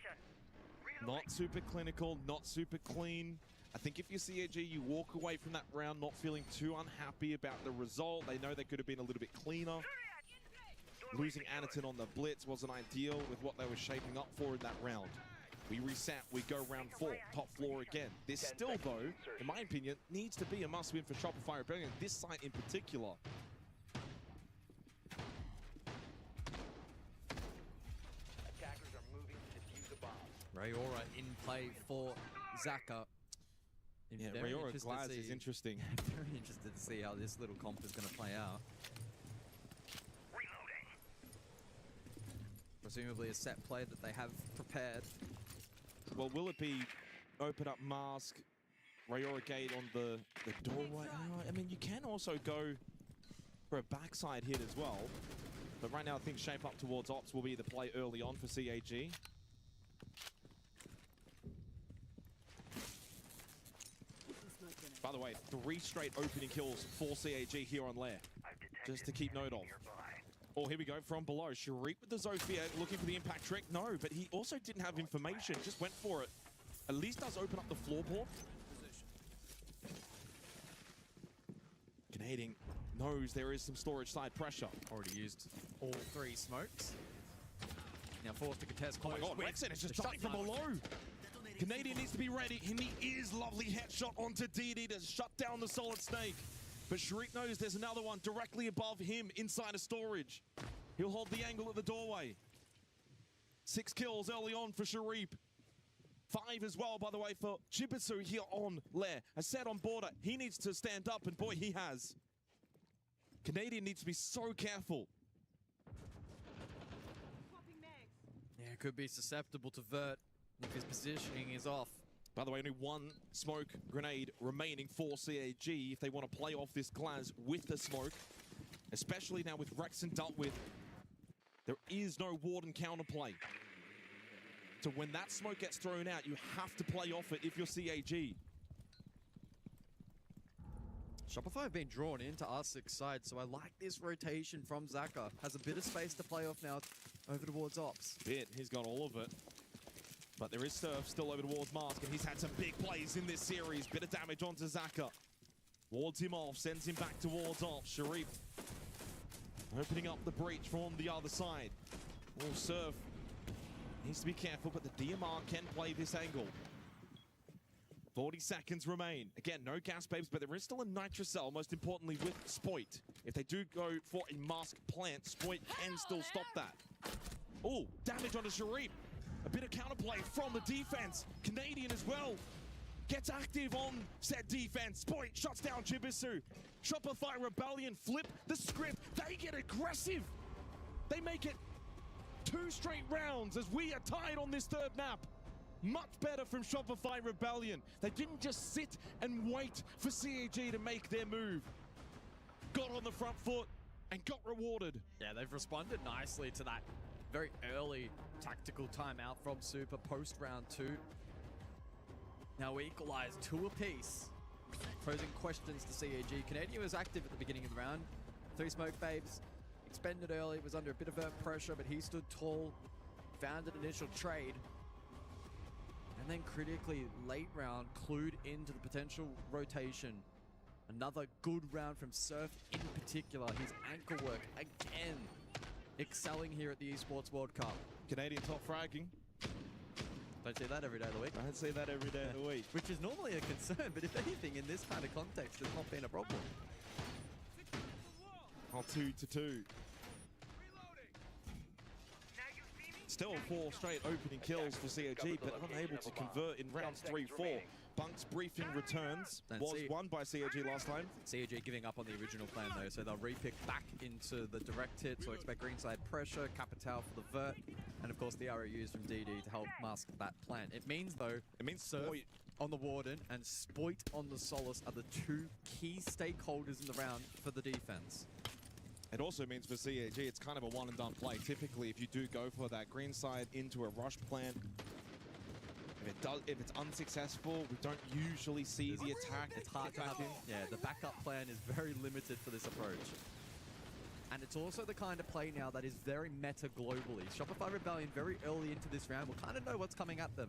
Speaker 4: Not super clinical, not super clean. I think if you're CAG, you walk away from that round not feeling too unhappy about the result. They know they could have been a little bit cleaner. Losing Anaton on the blitz wasn't ideal with what they were shaping up for in that round. We reset, we go round 4, top floor again. This still, though, in my opinion, needs to be a must-win for Shopify Rebellion, this site in particular.
Speaker 1: Attackers are moving to defuse a bomb.
Speaker 3: Rayora in play for Zaka.
Speaker 4: Yeah,
Speaker 3: Very
Speaker 4: Rayora
Speaker 3: interested to
Speaker 4: Glads is
Speaker 3: see-
Speaker 4: interesting.
Speaker 3: Very interested to see how this little comp is going to play out.
Speaker 1: Reloading.
Speaker 3: Presumably a set play that they have prepared.
Speaker 4: Well, will it be open up mask, Rayora gate on the doorway? I mean, you can also go for a backside hit as well. But right now, things shape up towards Ops will be the play early on for CAG. By the way, 3 straight opening kills for CAG here on Lair. Just to keep note of. Oh, here we go from below. Sharif with the Zofia looking for the impact trick. No, but he also didn't have information. Just went for it. At least does open up the floorboard. Canadian knows there is some storage side pressure.
Speaker 3: Already used all 3 smokes. Now forced to contest.
Speaker 4: Oh my god,
Speaker 3: with
Speaker 4: Rexen is just
Speaker 3: the
Speaker 4: starting from
Speaker 3: shotgun.
Speaker 4: below. Canadian needs to be ready, and he is. Lovely headshot onto DD to shut down the Solid Snake. But Sharik knows there's another one directly above him inside of storage. He'll hold the angle at the doorway. 6 kills early on for Sharif. 5 as well, by the way, for Chibitsu here on Lair. As said on border, he needs to stand up, and boy, he has. Canadian needs to be so careful.
Speaker 3: Yeah, could be susceptible to Vert if his positioning is off.
Speaker 4: By the way, only 1 smoke grenade remaining for CAG if they want to play off this Glaz with the smoke. especially now with Rexen dealt with. There is no Warden counterplay. So when that smoke gets thrown out, you have to play off it if you're CAG.
Speaker 3: Shopify have been drawn into R6 side, so I like this rotation from Zaka. Has a bit of space to play off now over towards Ops.
Speaker 4: He's got all of it. But there is Surf still over towards Mask, and he's had some big plays in this series. Bit of damage onto Zaka. Wards him off, sends him back towards Ops. Sharif opening up the breach from the other side. Oh, Surf needs to be careful, but the DMR can play this angle. 40 seconds remain. Again, no gas babes, but there is still a Nitrocell, most importantly with Spoit. If they do go for a Mask plant, Spoit can still stop that. Oh, damage onto Sharif. A bit of counterplay from the defense. Canadian as well. Gets active on said defense. Spoit shuts down Chibisu. Shopify Rebellion flip the script. They get aggressive. They make it 2 straight rounds as we are tied on this third map. Much better from Shopify Rebellion. They didn't just sit and wait for CAG to make their move. Got on the front foot and got rewarded.
Speaker 3: Yeah, they've responded nicely to that very early tactical timeout from Super post round 2. Now equalized 2 apiece, posing questions to CAG. Canadian was active at the beginning of the round. 3 smoke babes, expended early, was under a bit of pressure, but he stood tall, found an initial trade. And then critically, late round, clued into the potential rotation. Another good round from Surf in particular. His ankle work, again, excelling here at the Esports World Cup.
Speaker 4: Canadian top fragging.
Speaker 3: Don't see that every day of the week.
Speaker 4: I don't see that every day of the week.
Speaker 3: Which is normally a concern, but if anything, in this kind of context, it's not been a problem.
Speaker 4: Oh, 2-2. Still 4 straight opening kills for CAG, but unable to convert in rounds 3-4. Bunk's briefing returns. Was won by CAG last time.
Speaker 3: CAG giving up on the original plan though, so they'll repick back into the direct hit, so expect greenside pressure, Capital for the vert, and of course the ROUs from DD to help mask that plan. It means though, Surf on the Warden and Spoit on the Solace are the 2 key stakeholders in the round for the defense.
Speaker 4: It also means for CAG, it's kind of a one and done play. Typically, if you do go for that green side into a rush plan, if it's unsuccessful, we don't usually see the attack.
Speaker 3: It's hard to have him. Yeah, the backup plan is very limited for this approach. And it's also the kind of play now that is very meta globally. Shopify Rebellion very early into this round will kind of know what's coming at them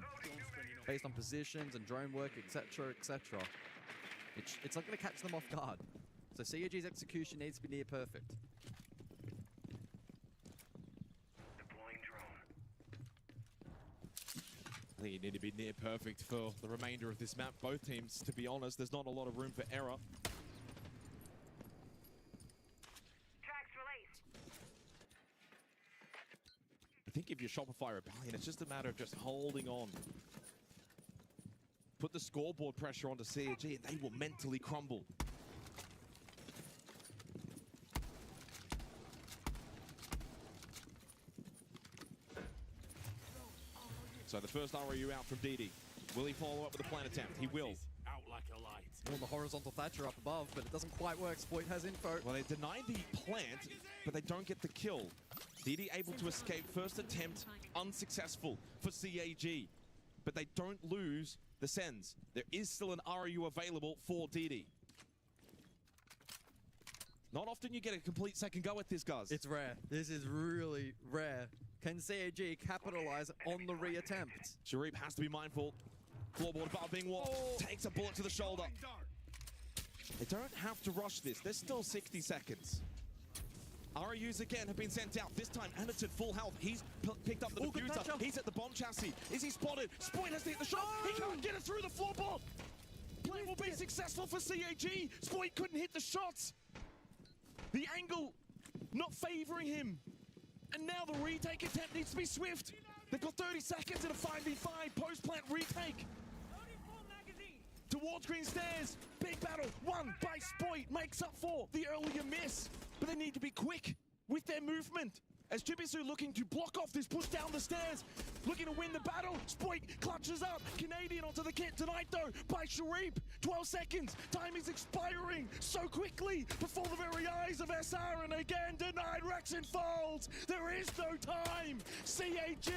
Speaker 3: based on positions and drone work, etc., etc. It's not going to catch them off guard. So CAG's execution needs to be near perfect.
Speaker 1: Deploying drone.
Speaker 4: I think you need to be near perfect for the remainder of this map. Both teams, to be honest, there's not a lot of room for error.
Speaker 1: Tracks released.
Speaker 4: I think if you're Shopify Rebellion, it's just a matter of just holding on. Put the scoreboard pressure onto CAG and they will mentally crumble. So the first ROU out from DD. Will he follow up with a plan attempt? He will.
Speaker 1: Out like a light.
Speaker 3: Well, the horizontal Thatcher up above, but it doesn't quite work. Spoit has info.
Speaker 4: Well, they deny the plant, but they don't get the kill. DD able to escape. First attempt unsuccessful for CAG, but they don't lose the sends. There is still an ROU available for DD. Not often you get a complete second go at this, guys.
Speaker 3: It's rare. This is really rare. Can CAG capitalize on the reattempt?
Speaker 4: Sharif has to be mindful. Floorboard above being walked. Takes a bullet to the shoulder. They don't have to rush this. There's still 60 seconds. ROUs again have been sent out. This time, Anderton full health. He's picked up the diffuser. He's at the bomb chassis. Is he spotted? Spoit has to hit the shot. He can't get it through the floorboard. Play will be successful for CAG. Spoit couldn't hit the shots. The angle not favoring him. And now the retake attempt needs to be swift. They've got 30 seconds in a 5v5 post-plant retake. Towards green stairs. Big battle. Won by Spoit. Makes up for the earlier miss. But they need to be quick with their movement. As Chibisu looking to block off this push down the stairs, looking to win the battle. Spoik clutches up. Canadian onto the kit tonight though by Sharif. 12 seconds. Time is expiring so quickly before the very eyes of SR, and again denied. Rexen folds. There is no time. CAG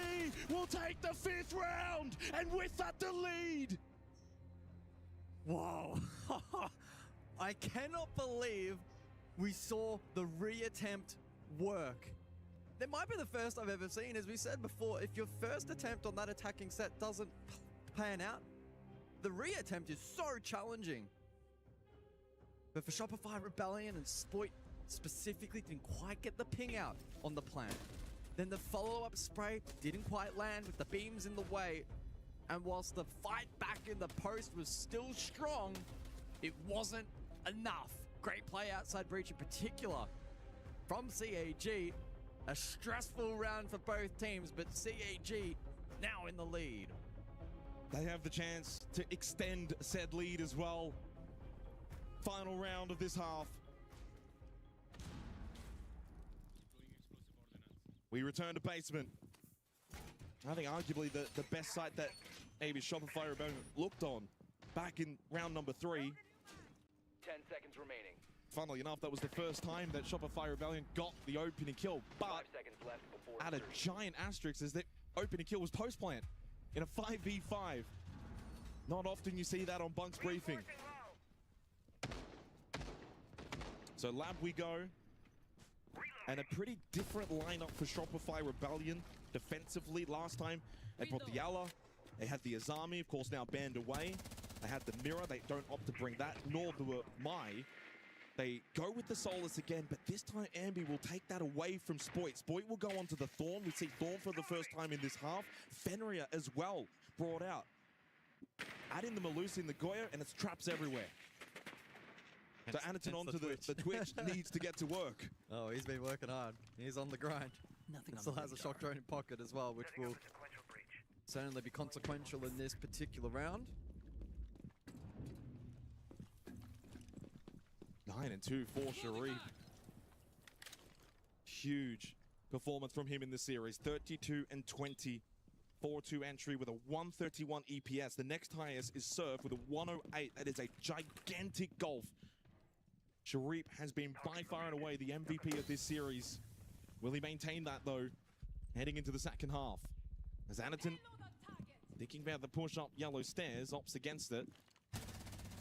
Speaker 4: will take the 5th round, and with that the lead.
Speaker 3: Whoa. I cannot believe we saw the reattempt work. That might be the first I've ever seen. As we said before, if your first attempt on that attacking set doesn't pan out, the reattempt is so challenging. But for Shopify Rebellion and Spoit specifically, didn't quite get the ping out on the plan. Then the follow-up spray didn't quite land with the beams in the way. And whilst the fight back in the post was still strong, it wasn't enough. Great play outside breach in particular from CAG. A stressful round for both teams, but CAG now in the lead.
Speaker 4: They have the chance to extend said lead as well. Final round of this half. We return to basement. I think arguably the best site that maybe Shopify Rebellion looked on back in round number 3.
Speaker 12: 10 seconds remaining.
Speaker 4: Funnily enough, that was the first time that Shopify Rebellion got the opening kill, but
Speaker 12: 5 seconds left before
Speaker 4: at a giant asterisk is that opening kill was post-plant in a 5v5. Not often you see that on Bunk's briefing. So lab we go. And a pretty different lineup for Shopify Rebellion defensively. Last time they brought the Yala, they had the Azami, of course now banned away. They had the Mirror, they don't opt to bring that, nor the Mai. They go with the Solus again, but this time Ambi will take that away from Spoit. Spoit will go onto the Thorn. We see Thorn for the first time in this half. Fenrir as well brought out. Add in the Melusi and the Goyo, and it's traps everywhere. So Anaton onto the Twitch needs to get to work.
Speaker 3: Oh, he's been working hard. He's on the grind.
Speaker 11: Nothing on
Speaker 3: Still
Speaker 11: the
Speaker 3: has a
Speaker 11: radar.
Speaker 3: shock drone in pocket as well, which will certainly be consequential in this particular round.
Speaker 4: 9 and 2 for Sharif. Huge performance from him in the series. 32 and 20. 4-2 entry with a 131 EPS. The next highest is Surf with a 108. That is a gigantic golf. Sharif has been by far and away the MVP of this series. Will he maintain that though, heading into the second half? As Anaton thinking about the push up yellow stairs, opts against it.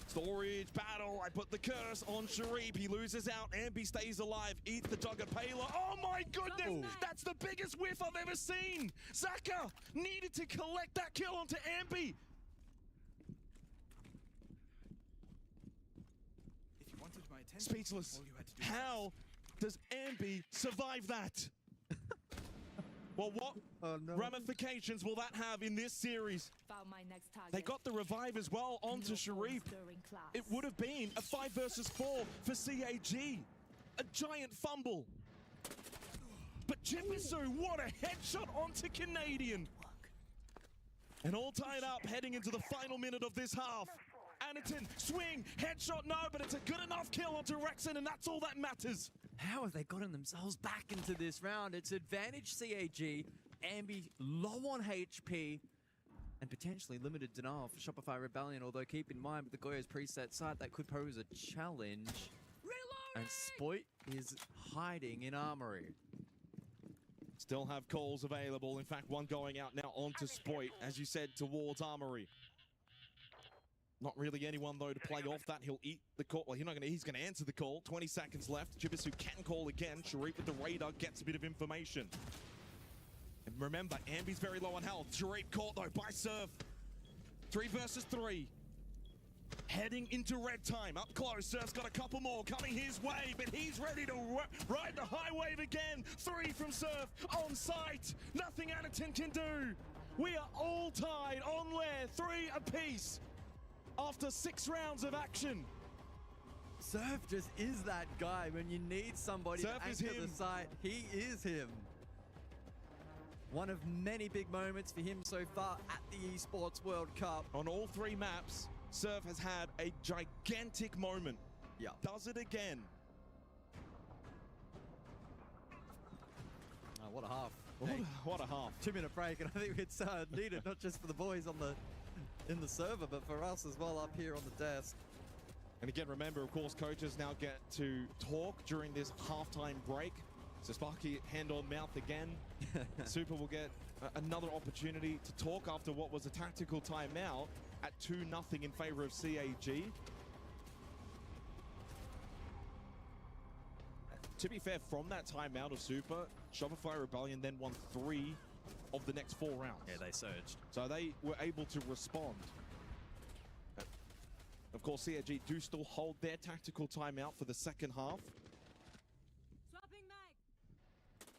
Speaker 4: Storage battle, I put the curse on Sharif. He loses out, Ambi stays alive, eats the Jugger Payload. Oh my goodness, that's the biggest whiff I've ever seen. Zaka needed to collect that kill onto Ambi.
Speaker 7: If you wanted my attention,
Speaker 4: Speechless.
Speaker 7: all you had to do
Speaker 4: How does Ambi survive that? Well, what ramifications will that have in this series?
Speaker 13: Found my next target.
Speaker 4: They got the revive as well onto Sharif. It would have been a 5 versus 4 for CAG. A giant fumble. But Chibisu, what a headshot onto Canadian. And all tied up heading into the final minute of this half. Anaton, swing, headshot, no, but it's a good enough kill onto Rexen, and that's all that matters.
Speaker 3: How have they gotten themselves back into this round? It's advantage CAG, Ambi low on HP, and potentially limited denial for Shopify Rebellion, although keep in mind with the Goyo's preset site, that could pose a challenge. And Spoit is hiding in Armory.
Speaker 4: Still have calls available. In fact, one going out now onto Spoit, as you said, towards Armory. Not really anyone, though, to play off that. He'll eat the call. Well, he's going to answer the call. 20 seconds left. Chibisu can call again. Sharif with the radar gets a bit of information. And remember, Ambi's very low on health. Sharif caught, though, by Surf. 3 versus 3. Heading into red time. Up close. Surf's got a couple more coming his way, but he's ready to ride the high wave again. 3 from Surf on site. Nothing Anaton can do. We are all tied on lair. 3 apiece. After 6 rounds of action.
Speaker 3: Surf just is that guy when you need somebody
Speaker 4: Surf
Speaker 3: to
Speaker 4: is
Speaker 3: anchor
Speaker 4: him.
Speaker 3: the site. He is him. One of many big moments for him so far at the Esports World Cup.
Speaker 4: On all 3 maps, Surf has had a gigantic moment.
Speaker 3: Yeah.
Speaker 4: Does it again.
Speaker 3: what a half.
Speaker 4: What a half.
Speaker 3: 2-minute break, and I think it's needed not just for the boys in the server, but for us as well up here on the desk.
Speaker 4: And again, remember, of course, coaches now get to talk during this halftime break. So Sparky, hand on mouth again. Super will get another opportunity to talk after what was a tactical timeout at 2-0 in favor of CAG. To be fair, from that timeout of Super, Shopify Rebellion then won 3 of the next 4 rounds.
Speaker 3: Yeah, they surged.
Speaker 4: So they were able to respond. Of course, CAG do still hold their tactical timeout for the second half.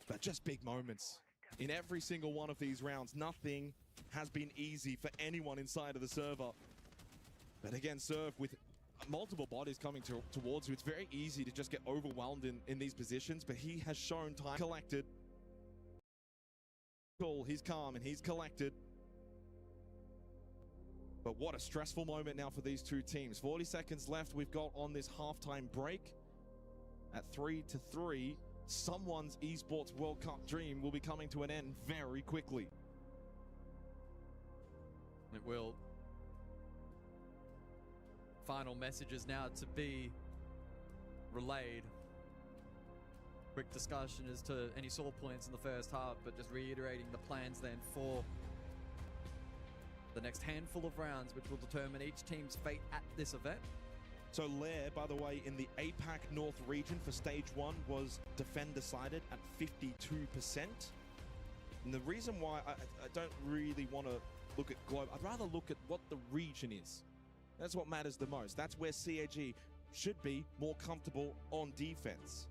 Speaker 4: But just big moments. In every single one of these rounds, nothing has been easy for anyone inside of the server. But again, Surf with multiple bodies coming towards you, it's very easy to just get overwhelmed in these positions, but he has shown time collected. Cool, he's calm and he's collected. But what a stressful moment now for these two teams. 40 seconds left we've got on this halftime break. At 3-3, someone's esports World Cup dream will be coming to an end very quickly.
Speaker 3: It will. Final messages now to be relayed. Quick discussion as to any sore points in the first half, but just reiterating the plans then for the next handful of rounds, which will determine each team's fate at this event.
Speaker 4: So Lair, by the way, in the APAC North region for stage 1 was defend decided at 52%. And the reason why I don't really want to look at globe, I'd rather look at what the region is. That's what matters the most. That's where CAG should be more comfortable on defense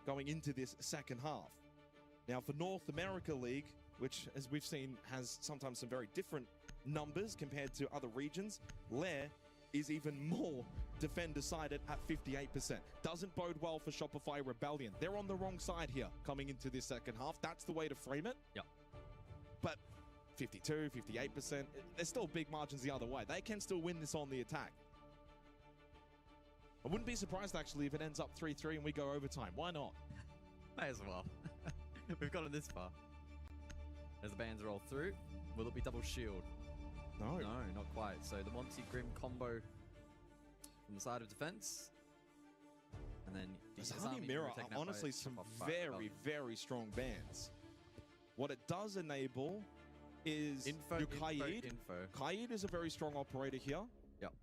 Speaker 4: going into this second half. Now for North America League, which as we've seen has sometimes some very different numbers compared to other regions, Lair is even more defend decided at 58%. Doesn't bode well for Shopify Rebellion. They're on the wrong side here coming into this second half. That's the way to frame it.
Speaker 3: Yep.
Speaker 4: But 52, 58%, there's still big margins the other way. They can still win this on the attack. I wouldn't be surprised actually if it ends up 3-3 and we go overtime. Why not?
Speaker 3: May as well. We've gotten this far. As the bands roll through, will it be double shield?
Speaker 4: No.
Speaker 3: No, not quite. So the Monty Grim combo from the side of defense. And then
Speaker 4: Zami Mirror are honestly some very, very strong bands. What it does enable is your Kaid. Kaid is a very strong operator here.
Speaker 3: Yep.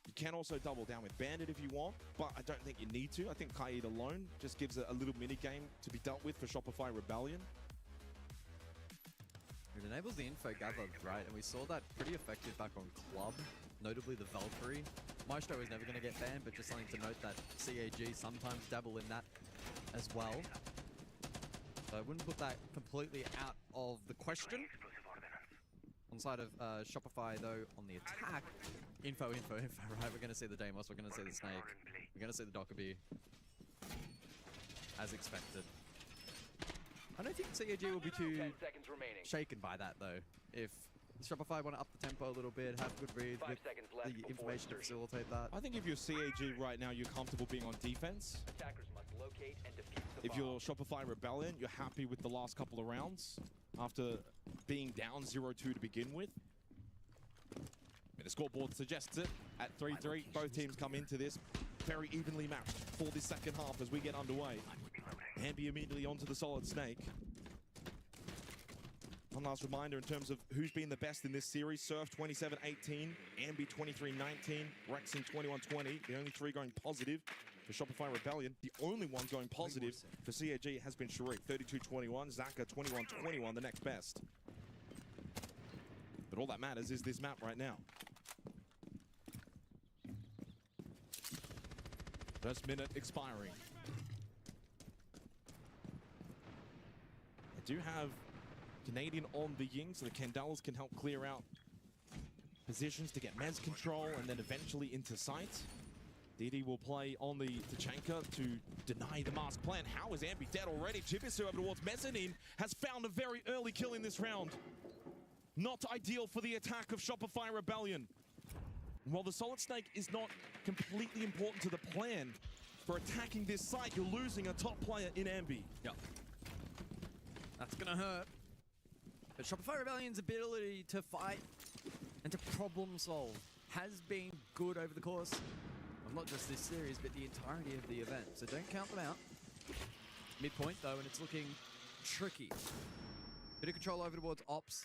Speaker 4: You can also double down with Bandit if you want, but I don't think you need to. I think Kaid alone just gives a little mini game to be dealt with for Shopify Rebellion.
Speaker 3: It enables the info gather, right? And we saw that pretty effective back on Club, notably the Valkyrie. Maestro is never going to get banned, but just something to note that CAG sometimes dabble in that as well. So I wouldn't put that completely out of the question. On the side of Shopify, though, on the attack, info, right? We're going to see the Deimos, we're going to see the Snake, we're going to see the Dokkaebi, as expected. I don't think CAG will be too shaken by that, though. If Shopify want to up the tempo a little bit, have good reads with the information to facilitate that.
Speaker 4: I think if you're CAG right now, you're comfortable being on defense. If you're Shopify Rebellion, you're happy with the last couple of rounds after being down 0-2 to begin with. The scoreboard suggests it at 3-3. Both teams come into this very evenly matched for the second half as we get underway. Ambi immediately onto the Solid Snake. One last reminder in terms of who's been the best in this series. Surf 27-18, Ambi 23-19, Rexing 21-20. The only 3 going positive for Shopify Rebellion. The only one going positive for CAG has been Sharif, 32-21, Zaka 21-21, the next best. But all that matters is this map right now. First minute expiring. They do have Canadian on the Ying, so the Candelas can help clear out positions to get Mez control and then eventually into sight. DD will play on the Tachanka to deny the mask plan. How is Ambi dead already? Chibisu over towards Mezzanine has found a very early kill in this round. Not ideal for the attack of Shopify Rebellion. While the Solid Snake is not completely important to the plan for attacking this site, you're losing a top player in Ambi.
Speaker 3: Yep. That's gonna hurt. But Shopify Rebellion's ability to fight and to problem solve has been good over the course of not just this series, but the entirety of the event. So don't count them out. Midpoint though, and it's looking tricky. Bit of control over towards Ops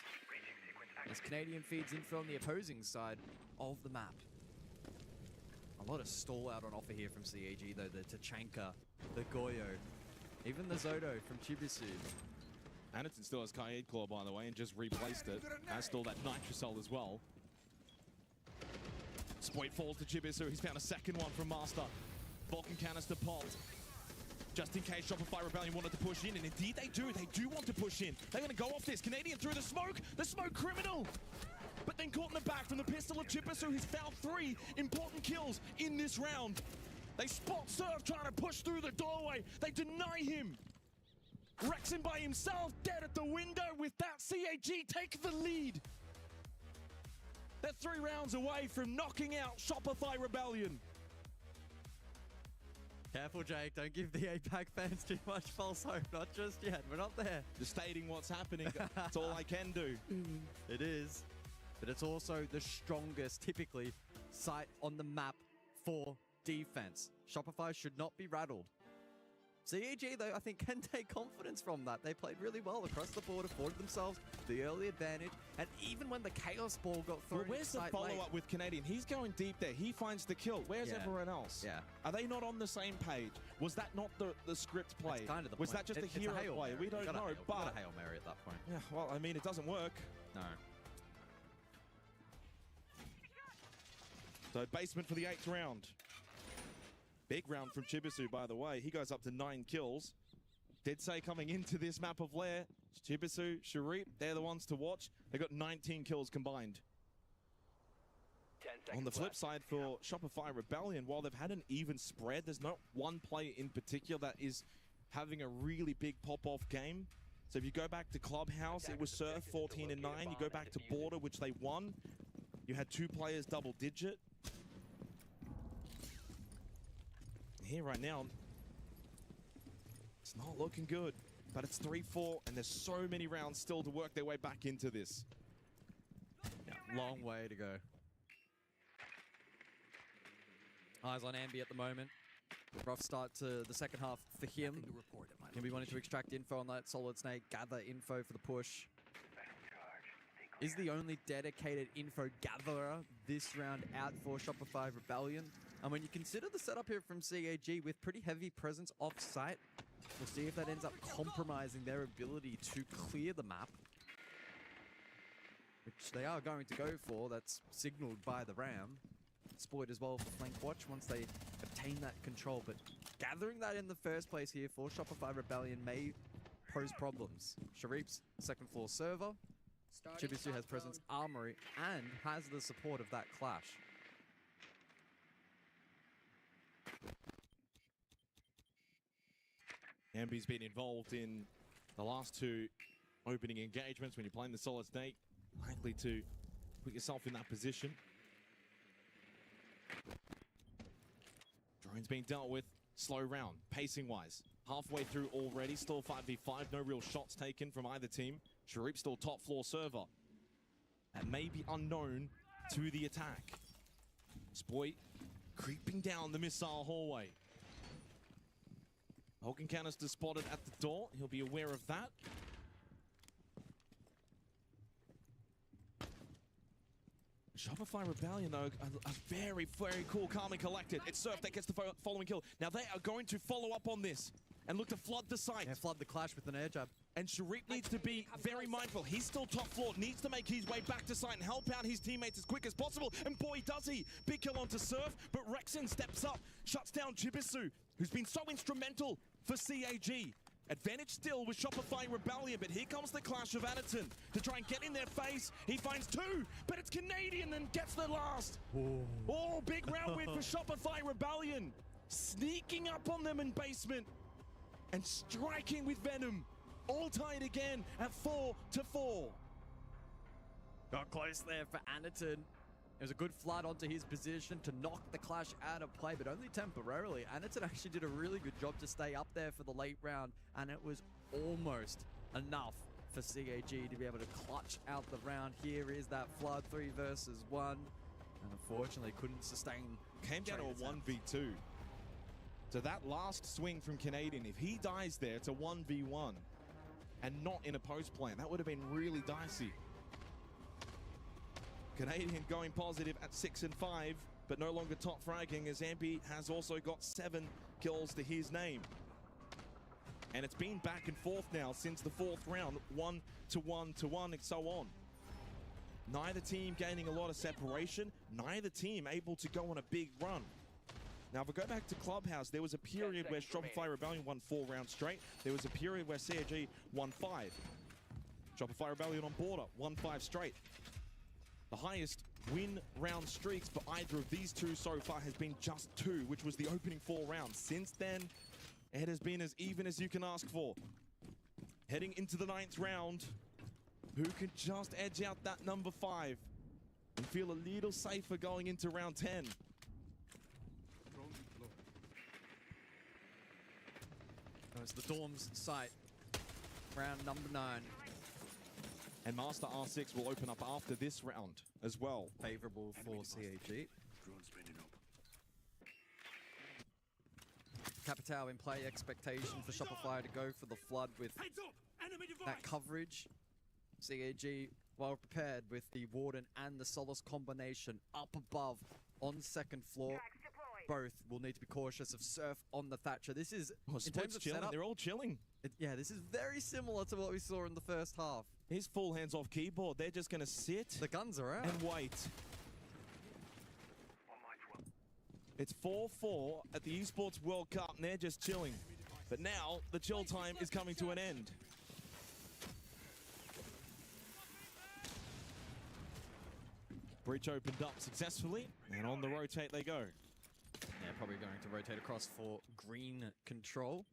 Speaker 3: as Canadian feeds in from the opposing side of the map. A lot of stall out on offer here from CAG though. The Tachanka, the Goyo, even the Zodo from Chibisu.
Speaker 4: Anderton still has Kaid Claw, by the way, and just replaced it. Has still that Nitrocell as well. Spoit falls to Chibisu. He's found a second one from Master. Vulcan canister popped. Just in case Shopify Rebellion wanted to push in, and indeed they do. They do want to push in. They're going to go off this. Canadian through the smoke criminal. But then caught in the back from the pistol of Chibisu, who's found 3 important kills in this round. They spot Surf trying to push through the doorway. They deny him. Rexon by himself, dead at the window. With that, CAG take the lead. They're 3 rounds away from knocking out Shopify Rebellion.
Speaker 3: Careful, Jake. Don't give the APAC fans too much false hope. Not just yet. We're not there.
Speaker 4: Just stating what's happening. That's all I can do.
Speaker 3: It is. But it's also the strongest, typically, site on the map for defense. Shopify should not be rattled. CAG, though, I think can take confidence from that. They played really well across the board, afforded themselves the early advantage, and even when the Chaos Ball got thrown,
Speaker 4: well, where's the follow-up with Canadian? He's going deep there. He finds the kill. Where's everyone else?
Speaker 3: Yeah.
Speaker 4: Are they not on the same page? Was that not the script play?
Speaker 3: That's kind of the
Speaker 4: Was
Speaker 3: point.
Speaker 4: that just a hero play? We don't know, but...
Speaker 3: Got a Hail Mary at that point.
Speaker 4: Yeah, well, I mean, it doesn't work.
Speaker 3: No.
Speaker 4: So basement for the 8th round. Big round from Chibisu, by the way. He goes up to 9 kills. Did say coming into this map of Lair, Chibisu, Sharif, they're the ones to watch. They got 19 kills combined.
Speaker 12: 10 seconds
Speaker 4: On the flip
Speaker 12: left.
Speaker 4: side for Shopify Rebellion, while they've had an even spread, there's not one player in particular that is having a really big pop-off game. So if you go back to Clubhouse, it was Surf 14 and 9. You go back to Border, which they won. You had 2 players double-digit. Here right now, it's not looking good, but it's 3-4, and there's so many rounds still to work their way back into this.
Speaker 3: Yeah, long way to go. Eyes on Ambi at the moment. Rough start to the second half for him. He'll be wanting to extract info on that Solid Snake, gather info for the push. Is the only dedicated info gatherer this round out for Shopify Rebellion. And when you consider the setup here from CAG with pretty heavy presence off-site, we'll see if that ends up compromising their ability to clear the map. Which they are going to go for. That's signaled by the Ram. Spoiled as well for flank watch once they obtain that control. But gathering that in the first place here for Shopify Rebellion may pose problems. Sharif's second floor server. Chibisu has presence armory and has the support of that clash.
Speaker 4: Ambi's been involved in the last 2 opening engagements. When you're playing the Solid Snake, likely to put yourself in that position. Drone's being dealt with. Slow round, pacing-wise. Halfway through already, still 5v5. No real shots taken from either team. Sharif still top floor server. That may be unknown to the attack. Spoit creeping down the missile hallway. Vulcan canister spotted at the door. He'll be aware of that. Shopify Rebellion, though, a very, very cool, calm and collected. It's Surf that gets the following kill. Now they are going to follow up on this and look to flood the site.
Speaker 3: Yeah, flood the clash with an air jab.
Speaker 4: And Sharif needs to be very mindful. He's still top floor, needs to make his way back to site and help out his teammates as quick as possible. And boy, does he. Big kill onto Surf, but Rexon steps up, shuts down Chibisu, who's been so instrumental for CAG. Advantage still with Shopify Rebellion, but here comes the clash of Anaton to try and get in their face. He finds 2, but it's Canadian and gets the last.
Speaker 3: Ooh.
Speaker 4: Oh, big round win for Shopify Rebellion. Sneaking up on them in basement and striking with Venom. All tied again at 4-4.
Speaker 3: Got close there for Anaton. It was a good flood onto his position to knock the clash out of play, but only temporarily. Anaton actually did a really good job to stay up there for the late round, and it was almost enough for CAG to be able to clutch out the round. Here is that Flood 3 versus 1. And unfortunately couldn't sustain.
Speaker 4: Came down to a 1v2. So that last swing from Canadian, if he dies there, it's a 1v1. And not in a post plan. That would have been really dicey. Canadian going positive at 6 and 5, but no longer top fragging, as Ambi has also got 7 kills to his name. And it's been back and forth now since the 4th round, 1 to 1 to 1 and so on. Neither team gaining a lot of separation, neither team able to go on a big run. Now, if we go back to Clubhouse, there was a period where Shopify Rebellion won 4 rounds straight. There was a period where CAG won 5. Shopify Rebellion on Border won 5 straight. The highest win round streaks for either of these two so far has been just 2, which was the opening 4 rounds. Since then, it has been as even as you can ask for. Heading into the 9th round, who can just edge out that number 5 and feel a little safer going into round 10?
Speaker 3: It's the Dorm's site, round number 9.
Speaker 4: And Master R6 will open up after this round as well.
Speaker 3: Favorable for CAG. Capitao in play, expectation for Shopify to go for the Flood with that coverage. CAG well prepared with the Warden and the Solace combination up above on 2nd floor. Both will need to be cautious of Surf on the Thatcher. This is, in terms of
Speaker 4: chilling.
Speaker 3: setup,
Speaker 4: They're all chilling.
Speaker 3: Yeah, this is very similar to what we saw in the first half.
Speaker 4: His full hands off keyboard. They're just going to sit.
Speaker 3: The guns are out.
Speaker 4: And wait. It's 4-4 at the Esports World Cup, and they're just chilling. But now, the chill time is coming to an end. Breach opened up successfully, and on the rotate they go.
Speaker 3: Yeah, probably going to rotate across for green control.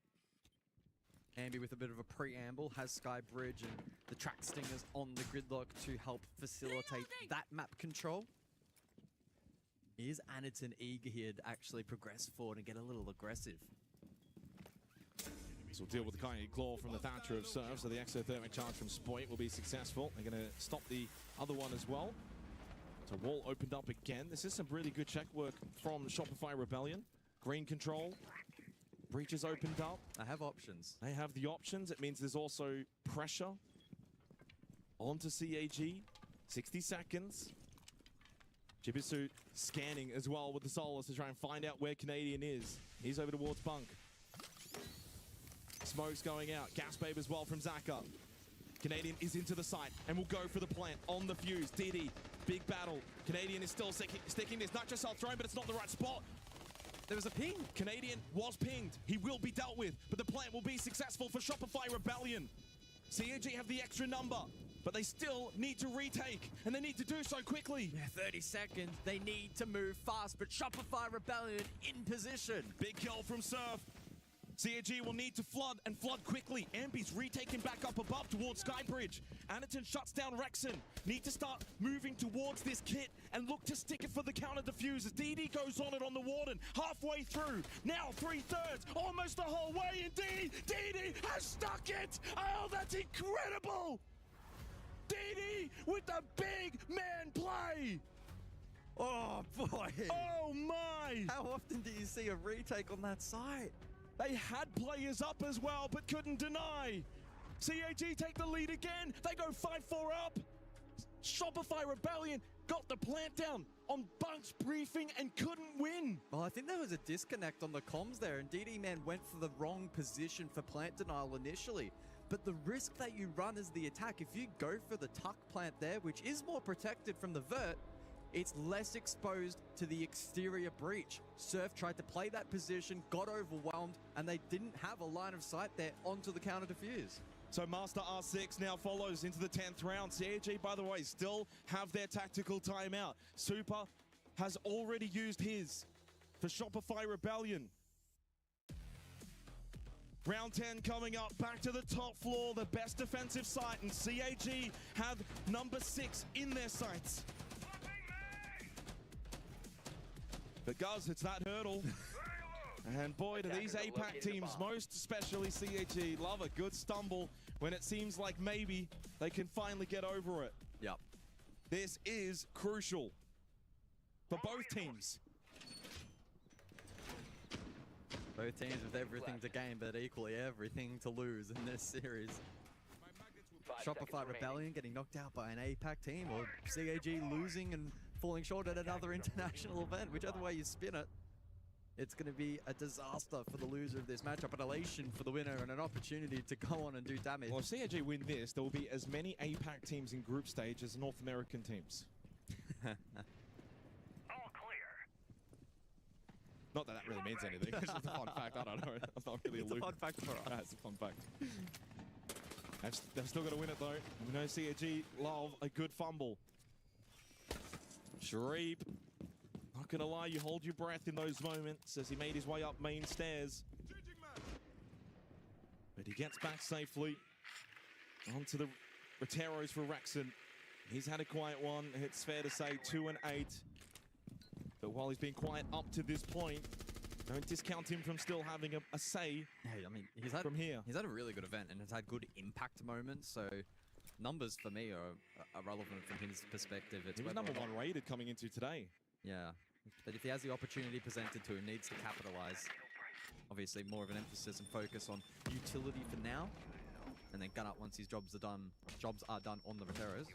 Speaker 3: Ambi with a bit of a preamble has Sky Bridge and the Track Stingers on the gridlock to help facilitate that map control. Is Aniton eager here to actually progress forward and get a little aggressive?
Speaker 4: This will deal with the Kaigi Claw from the Thatcher of Surf, so the exothermic charge from Spoit will be successful. They're going to stop the other one as well. So wall opened up again. This is some really good check work from Shopify Rebellion. Green control. Breaches opened up.
Speaker 3: I have options.
Speaker 4: They have the options. It means there's also pressure onto CAG. 60 seconds. Chibisu scanning as well with the Solace to try and find out where Canadian is. He's over towards Bunk. Smoke's going out. Gas babe as well from Zaka. Canadian is into the site and will go for the plant on the fuse. DD, big battle. Canadian is still sticking this. Not just thrown, but it's not the right spot.
Speaker 3: There was a ping.
Speaker 4: Canadian was pinged. He will be dealt with, but the plant will be successful for Shopify Rebellion. CAG have the extra number, but they still need to retake, and they need to do so quickly.
Speaker 3: Yeah, 30 seconds. They need to move fast, but Shopify Rebellion in position.
Speaker 4: Big kill from Surf. CAG will need to flood and flood quickly. Ambi's retaking back up above towards Skybridge. Aniton shuts down Rexon. Need to start moving towards this kit and look to stick it for the counter diffuse as DD goes on it on the Warden. Halfway through. Now 3/3. Almost the whole way indeed. DD has stuck it. Oh, that's incredible. DD with the big man play.
Speaker 3: Oh, boy.
Speaker 4: Oh, my.
Speaker 3: How often do you see a retake on that site?
Speaker 4: They had players up as well, but couldn't deny. CAG take the lead again. They go 5-4 up. Shopify Rebellion got the plant down on Bunk's briefing and couldn't win.
Speaker 3: Well, I think there was a disconnect on the comms there, and DD Man went for the wrong position for plant denial initially. But the risk that you run is the attack. If you go for the tuck plant there, which is more protected from the vert, it's less exposed to the exterior breach. Surf tried to play that position, got overwhelmed, and they didn't have a line of sight there onto the counter diffuse.
Speaker 4: So Master R6 now follows into the 10th round. CAG, by the way, still have their tactical timeout. Super has already used his for Shopify Rebellion. Round 10 coming up, back to the top floor, the best defensive site, and CAG have number 6 in their sights. But Guz, it's that hurdle. And boy, do these APAC teams, most especially CAG, love a good stumble when it seems like maybe they can finally get over it.
Speaker 3: Yep.
Speaker 4: This is crucial for both teams.
Speaker 3: Both teams with everything to gain, but equally everything to lose in this series. Shopify Rebellion getting knocked out by an APAC team, or CAG losing and falling short at another international event. Whichever way you spin it, it's going to be a disaster for the loser of this matchup, an elation for the winner, and an opportunity to go on and do damage.
Speaker 4: Well, if CAG win this, there will be as many APAC teams in group stage as North American teams. Not that that really means anything. It's just a fun fact. I don't know. That's not really
Speaker 3: It's a fun fact for us.
Speaker 4: It's a fun fact. They've still got to win it though. We know CAG love a good fumble. Shareeb, not gonna lie, you hold your breath in those moments as he made his way up main stairs. But he gets back safely onto the Roteros for Rexon. He's had a quiet one. It's fair to say 2 and 8. But while he's been quiet up to this point, don't discount him from still having a say.
Speaker 3: Hey, I mean, he's had
Speaker 4: from here.
Speaker 3: He's had a really good event and has had good impact moments. So numbers for me are relevant from his perspective. It's
Speaker 4: He was number 1 rated coming into today.
Speaker 3: Yeah, but if he has the opportunity presented to him, needs to capitalize. Obviously, more of an emphasis and focus on utility for now, and then gun up once his jobs are done. Jobs are done on the Roteros.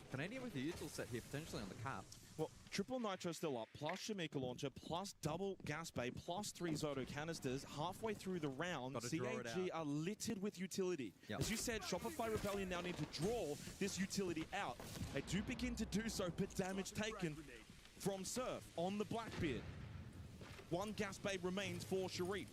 Speaker 3: Canadian with the util set here, potentially on the cap.
Speaker 4: Well, triple Nitro still up, plus Shamika Launcher, plus double Gas Bay, plus 3 Zoto canisters. Halfway through the round, CAG are littered with utility.
Speaker 3: Yep.
Speaker 4: As you said, Shopify Rebellion now need to draw this utility out. They do begin to do so, but damage taken from Surf on the Blackbeard. 1 Gas Bay remains for Shareeb.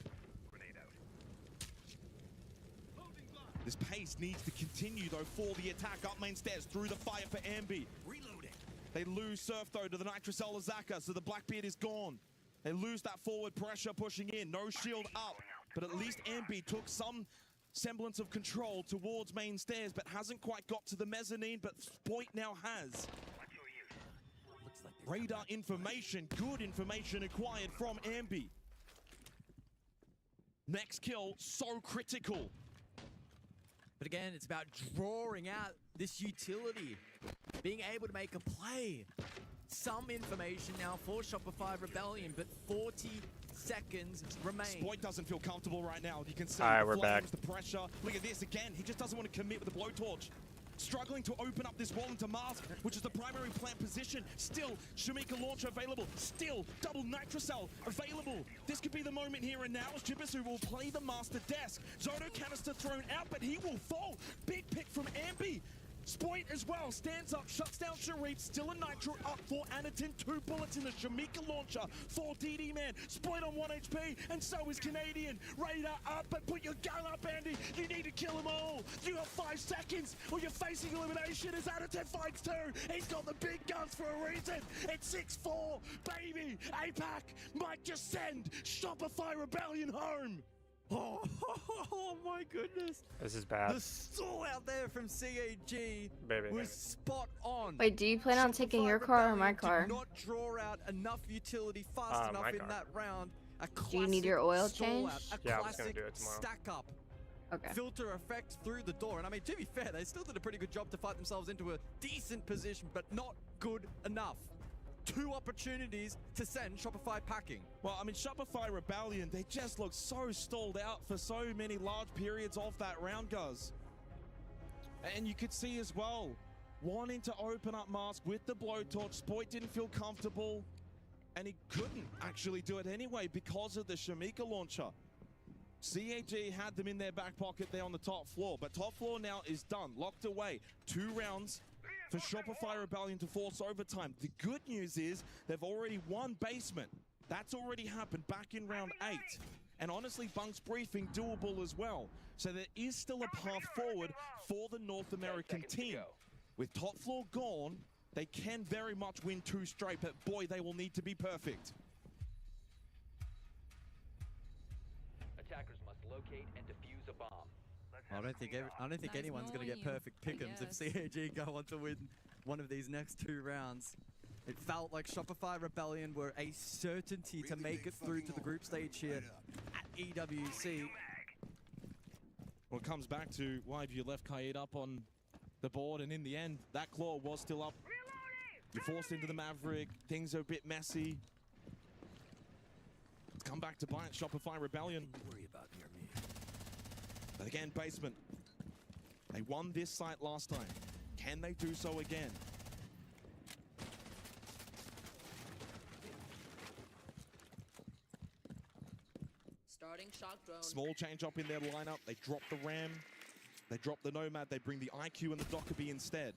Speaker 4: This pace needs to continue, though, for the attack. Up main stairs, through the fire for Ambi.
Speaker 11: Reloading.
Speaker 4: They lose Surf, though, to the Nitrocell Azaka, so the Blackbeard is gone. They lose that forward pressure pushing in. No shield up, but at least Ambi took some semblance of control towards main stairs, but hasn't quite got to the mezzanine, but Spoit now has. Radar information, good information acquired from Ambi. Next kill, so critical.
Speaker 3: But again, it's about drawing out this utility, being able to make a play. Some information now for Shopify Rebellion, but 40 seconds remain.
Speaker 4: Spoit doesn't feel comfortable right now. You can see
Speaker 5: All right,
Speaker 4: the
Speaker 5: we're back.
Speaker 4: flames, the pressure. Look at this again. He just doesn't want to commit with the blowtorch. Struggling to open up this wall into Mask, which is the primary plant position. Still, Shamika Launcher available. Still, double Nitrocell available. This could be the moment here and now as Jibisu will play the Master Desk. Zoto canister thrown out, but he will fall. Big pick from Ambi. Spoit as well, stands up, shuts down Shareeb, still a Nitro up for Anakin, 2 bullets in the Shamika Launcher for DD Man, Spoit on 1 HP, and so is Canadian. Radar up, but put your gun up, Andy, you need to kill them all. You got 5 seconds, or you're facing elimination as Anakin fights 2. He's got the big guns for a reason. It's 6-4, baby. APAC might just send Shopify Rebellion home.
Speaker 3: Oh my goodness.
Speaker 5: This is bad.
Speaker 3: The stall out there from CAG
Speaker 5: Baby.
Speaker 3: was spot on.
Speaker 9: Wait, do you plan on taking your car or my car?
Speaker 3: Did not draw out enough utility fast enough
Speaker 5: my
Speaker 3: in
Speaker 5: car.
Speaker 3: that round. A
Speaker 9: Do you need your oil
Speaker 3: stall
Speaker 9: changed?
Speaker 3: out, a
Speaker 5: Yeah, I was gonna
Speaker 3: classic
Speaker 5: do it tomorrow.
Speaker 3: stack up.
Speaker 9: Okay.
Speaker 3: Filter effect through the door. And I mean, to be fair, they still did a pretty good job to fight themselves into a decent position, but not good enough. 2 opportunities to send Shopify packing.
Speaker 4: Well, I mean, Shopify Rebellion, they just look so stalled out for so many large periods of that round, Guz. And you could see as well, wanting to open up Mask with the blowtorch. Spoit didn't feel comfortable, and he couldn't actually do it anyway because of the Shamika Launcher. CAG had them in their back pocket there on the top floor, but top floor now is done, locked away. 2 rounds for Shopify Rebellion to force overtime. The good news is they've already won basement. That's already happened back in round 8. And honestly, Bunk's briefing doable as well. So there is still a path forward for the North American team. With top floor gone, they can very much win 2 straight, but boy, they will need to be perfect.
Speaker 12: Attackers must locate and defuse a bomb.
Speaker 3: I don't think anyone's going to get perfect pick'ems if CAG go on to win one of these next 2 rounds. It felt like Shopify Rebellion were a certainty to make it through to the group stage here at EWC.
Speaker 4: Well, it comes back to why have you left Kaid up on the board, and in the end, that claw was still up. You're forced into the Maverick. Things are a bit messy. Let's come back to bite Shopify Rebellion.
Speaker 11: Worry about near me.
Speaker 4: But again, Basement. They won this site last time. Can they do so again?
Speaker 13: Starting shock drone.
Speaker 4: Small change up in their lineup. They drop the Ram. They drop the Nomad. They bring the IQ and the Dockerby instead.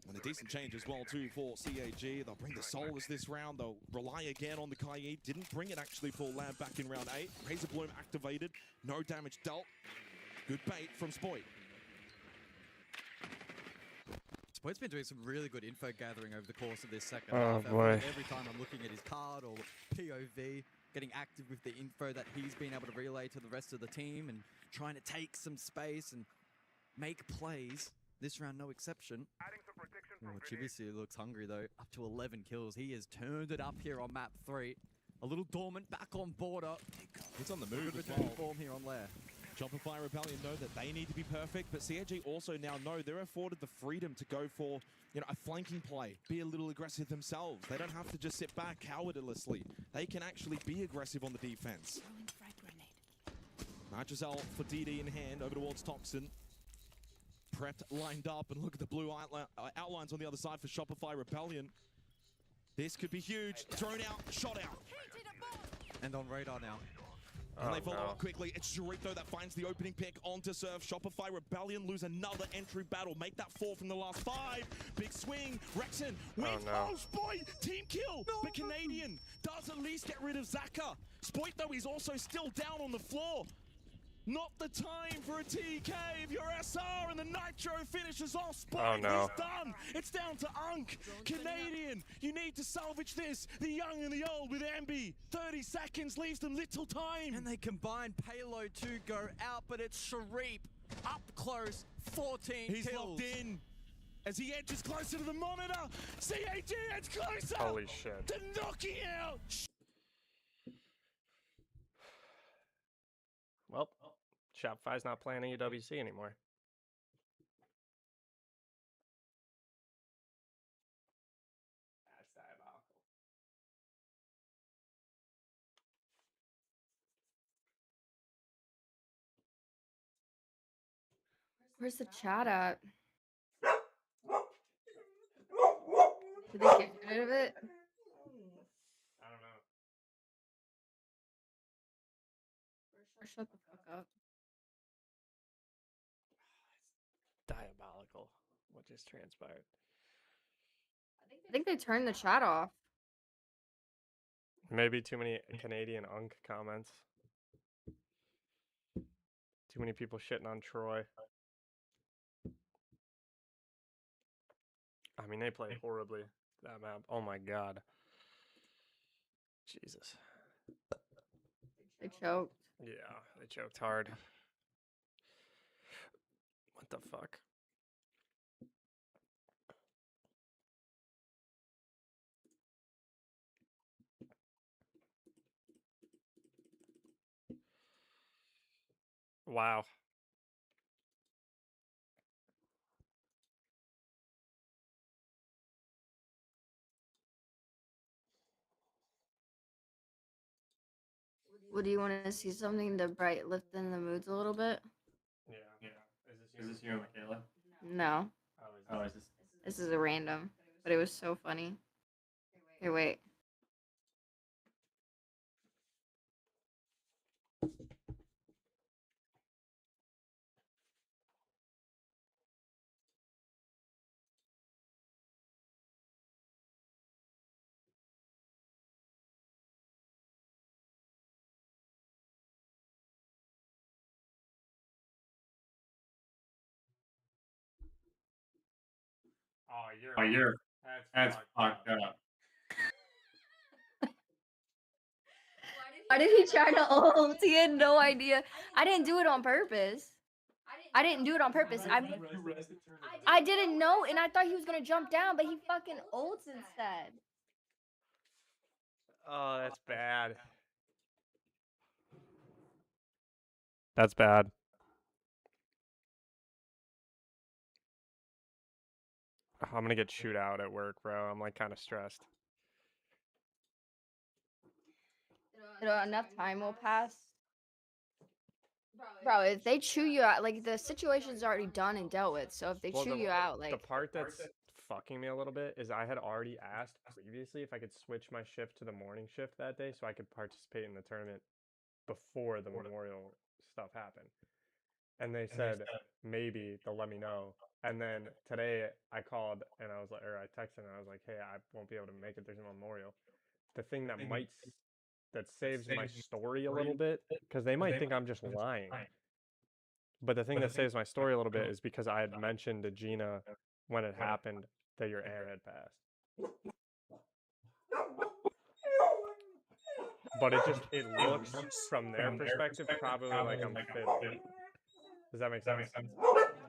Speaker 4: And a decent change as well too for CAG. They'll bring the Solus this round. They'll rely again on the Kaid. Didn't bring it actually for Lab back in round 8. Razor Bloom activated. No damage dealt. Good bait from Spoit.
Speaker 3: Spoit's been doing some really good info gathering over the course of this second
Speaker 5: Oh,
Speaker 3: half.
Speaker 5: boy.
Speaker 3: Every time I'm looking at his card or POV, getting active with the info that he's been able to relay to the rest of the team and trying to take some space and make plays. This round, no exception. Oh, Chibisu looks hungry though. Up to 11 kills. He has turned it up here on map 3. A little dormant back on border.
Speaker 4: He's on the move
Speaker 3: Good
Speaker 4: as
Speaker 3: return
Speaker 4: well.
Speaker 3: form here on Lair.
Speaker 4: Shopify Rebellion know that they need to be perfect, but CAG also now know they're afforded the freedom to go for, you know, a flanking play, be a little aggressive themselves. They don't have to just sit back cowardlessly. They can actually be aggressive on the defense. Nitrocell for DD in hand over towards Toxin. Prepped, lined up, and look at the blue outlines on the other side for Shopify Rebellion. This could be huge. Thrown out, shot out.
Speaker 3: And on radar now.
Speaker 4: And they follow up quickly. It's Jurito that finds the opening pick onto Surf. Shopify Rebellion lose another entry battle. Make that 4 from the last 5. Big swing. Rexon wins. Oh, Spoit! Team kill! But Canadian does at least get rid of Zaka. Spoit, though, is also still down on the floor. Not the time for a TK if you're SR, and the Nitro finishes off. Spoit,
Speaker 5: Oh, no.
Speaker 4: he's done. It's down to Unk. Canadian, you need to salvage this. The young and the old with Ambi. 30 seconds leaves them little time.
Speaker 3: And they combine payload to go out, but it's Sharif up close, 14
Speaker 4: He's
Speaker 3: kills.
Speaker 4: locked in. As he edges closer to the monitor, CAG edges closer.
Speaker 5: Holy shit.
Speaker 4: To knocking out.
Speaker 5: Well, Shopify's not playing EWC anymore. That's diabolical.
Speaker 9: Where's the chat at? Did they get rid of it?
Speaker 5: I don't know.
Speaker 9: Or shut the fuck up.
Speaker 5: Diabolical. What just transpired?
Speaker 9: I think they turned the chat off.
Speaker 5: Maybe too many Canadian Unk comments. Too many people shitting on Troy. I mean, they play horribly, that map. Oh my god. Jesus.
Speaker 9: They choked.
Speaker 5: Yeah, they choked hard. What the fuck? Wow.
Speaker 9: What do you want to see? Something to bright lift in the moods a little bit?
Speaker 5: Yeah. Is this you and Michaela?
Speaker 9: No.
Speaker 5: Oh, is this?
Speaker 9: This is a random, but it was so funny. Here, wait.
Speaker 5: Oh, you're. That's fucked up.
Speaker 9: Why did he try to ult? He had no idea. I didn't do it on purpose. I didn't do it on purpose. I didn't know, and I thought he was gonna jump down, but he fucking ults instead.
Speaker 5: Oh, that's bad. That's bad. I'm gonna get chewed out at work, bro. I'm like kind of stressed.
Speaker 9: Enough time will pass. Bro, if they chew you out, like the situation's already done and dealt with. So if they chew you out, like
Speaker 5: the part that's fucking me a little bit is I had already asked previously if I could switch my shift to the morning shift that day so I could participate in the tournament before the memorial stuff happened. And they said maybe they'll let me know. And then today I called and I was like, or I texted and I was like, hey, I won't be able to make it. There's a memorial. The thing that that saves my story a little bit, because they might think I'm just lying. But the thing that saves my story a little bit is because I had mentioned to Gina when it happened that your air had passed. But it looks from their perspective probably like I'm fiddling. Does that make sense?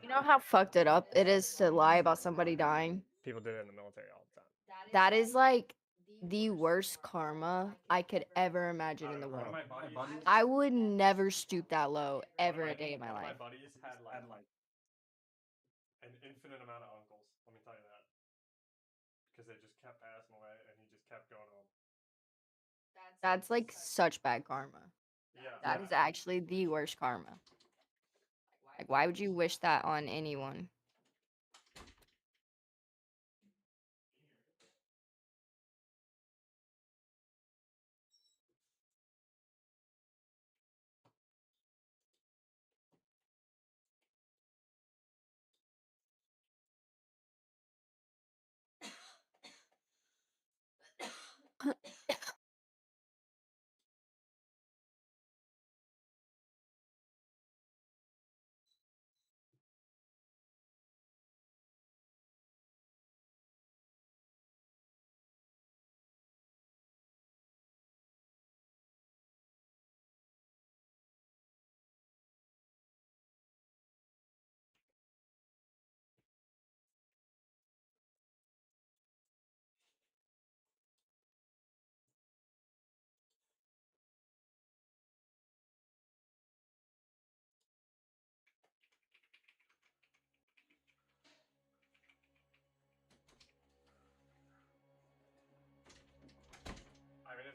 Speaker 9: you know how fucked it up it is to lie about somebody dying?
Speaker 5: People do it in the military all the time.
Speaker 9: That is like the worst karma I could ever imagine in the world. I would never stoop that low ever a day in my life.
Speaker 5: My buddies had like an infinite amount of uncles, let me tell you that. Because they just kept passing away and he just kept going home.
Speaker 9: That's like such bad karma.
Speaker 5: Yeah.
Speaker 9: That is actually the worst karma. Like, why would you wish that on anyone?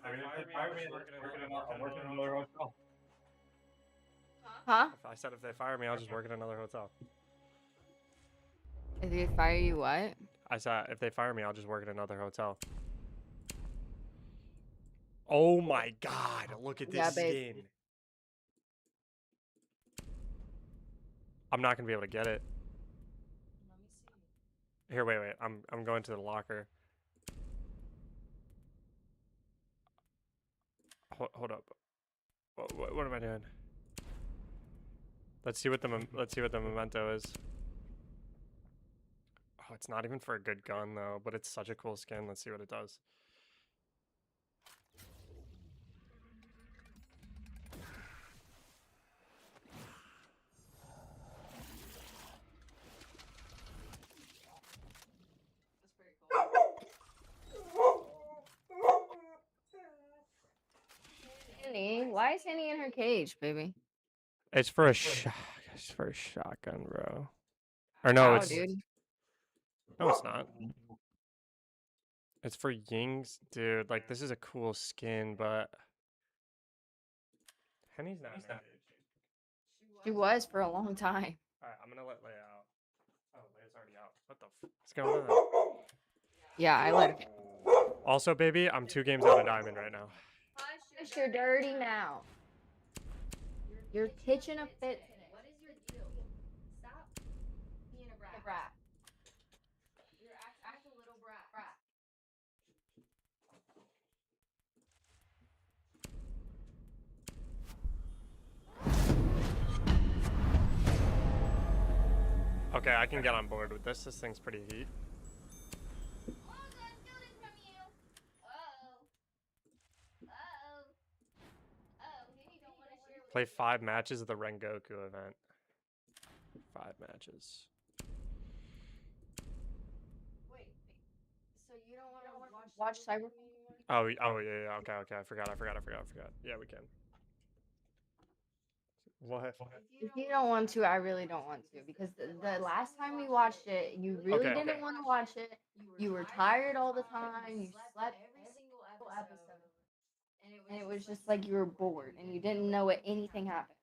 Speaker 5: I mean, if they fire me, I'm working in another hotel.
Speaker 9: Huh?
Speaker 5: I said if they fire me, I'll just work in another hotel.
Speaker 9: If they fire you, what?
Speaker 5: I said if they fire me, I'll just work in another hotel. Oh my god, look at this skin. I'm not gonna be able to get it. Here, wait. I'm going to the locker. Hold up. What am I doing? Let's see what the memento is. Oh, it's not even for a good gun though, but it's such a cool skin. Let's see what it does.
Speaker 9: Why is Henny in her cage, baby?
Speaker 5: It's for a shotgun, bro. Or no, it's
Speaker 9: dude.
Speaker 5: No, it's not. It's for Ying's, dude. Like this is a cool skin, but Henny's not in her cage.
Speaker 9: She was for a long time.
Speaker 5: Alright, I'm gonna let Leia out. Oh, Leia's already out. What the what's going on?
Speaker 9: Yeah, I let her.
Speaker 5: Also, baby, I'm 2 games out of diamond right now.
Speaker 9: Hush your dirty mouth. You're pitching a fit. What is your deal? Stop being a brat. You're act a little brat.
Speaker 5: Okay, I can get on board with this. This thing's pretty heat. Play 5 matches of the Rengoku event. matches.
Speaker 9: Wait. So you don't want to watch Cyberpunk?
Speaker 5: Oh, yeah. Okay. I forgot. Yeah, we can. What?
Speaker 9: If you don't want to, I really don't want to, because the last time we watched it, you really
Speaker 5: Okay,
Speaker 9: didn't
Speaker 5: okay.
Speaker 9: want to watch it. You were tired all the time. You slept every single episode, and it was just like you were bored and you didn't know what anything happened.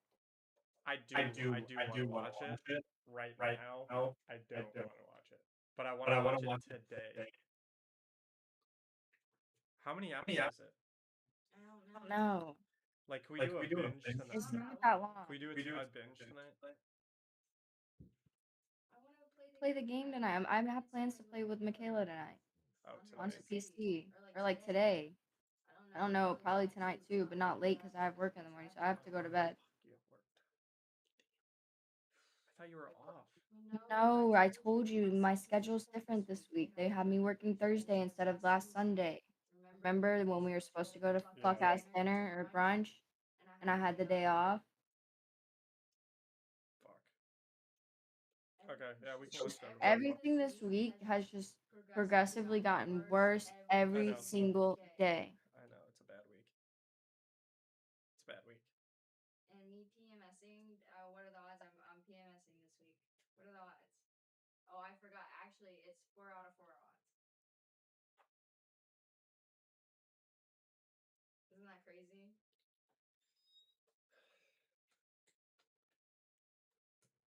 Speaker 5: I do want to watch it right now. I don't want to watch it, but I want to watch it today. How many episodes is it?
Speaker 9: I don't know.
Speaker 5: Like, can we do a binge tonight?
Speaker 9: It's not that long.
Speaker 5: Can we do a binge tonight?
Speaker 9: Play the game tonight. I have plans to play with Michaela tonight
Speaker 5: Oh,
Speaker 9: on
Speaker 5: tonight.
Speaker 9: PC, or like today. I don't know, probably tonight too, but not late because I have work in the morning, so I have to go to bed.
Speaker 5: You have work. I thought you were off.
Speaker 9: No, I told you my schedule's different this week. They have me working Thursday instead of last Sunday. Remember when we were supposed to go to fuck ass dinner or brunch, and I had the day off?
Speaker 5: Fuck. Okay, yeah, we can watch that.
Speaker 9: Everything this week has just progressively gotten worse every single day.
Speaker 5: I know, it's a bad week. It's a bad week.
Speaker 9: And me PMSing, what are the odds I'm PMSing this week? What are the odds? Oh, I forgot. Actually, it's 4 out of 4 odds. Isn't that crazy?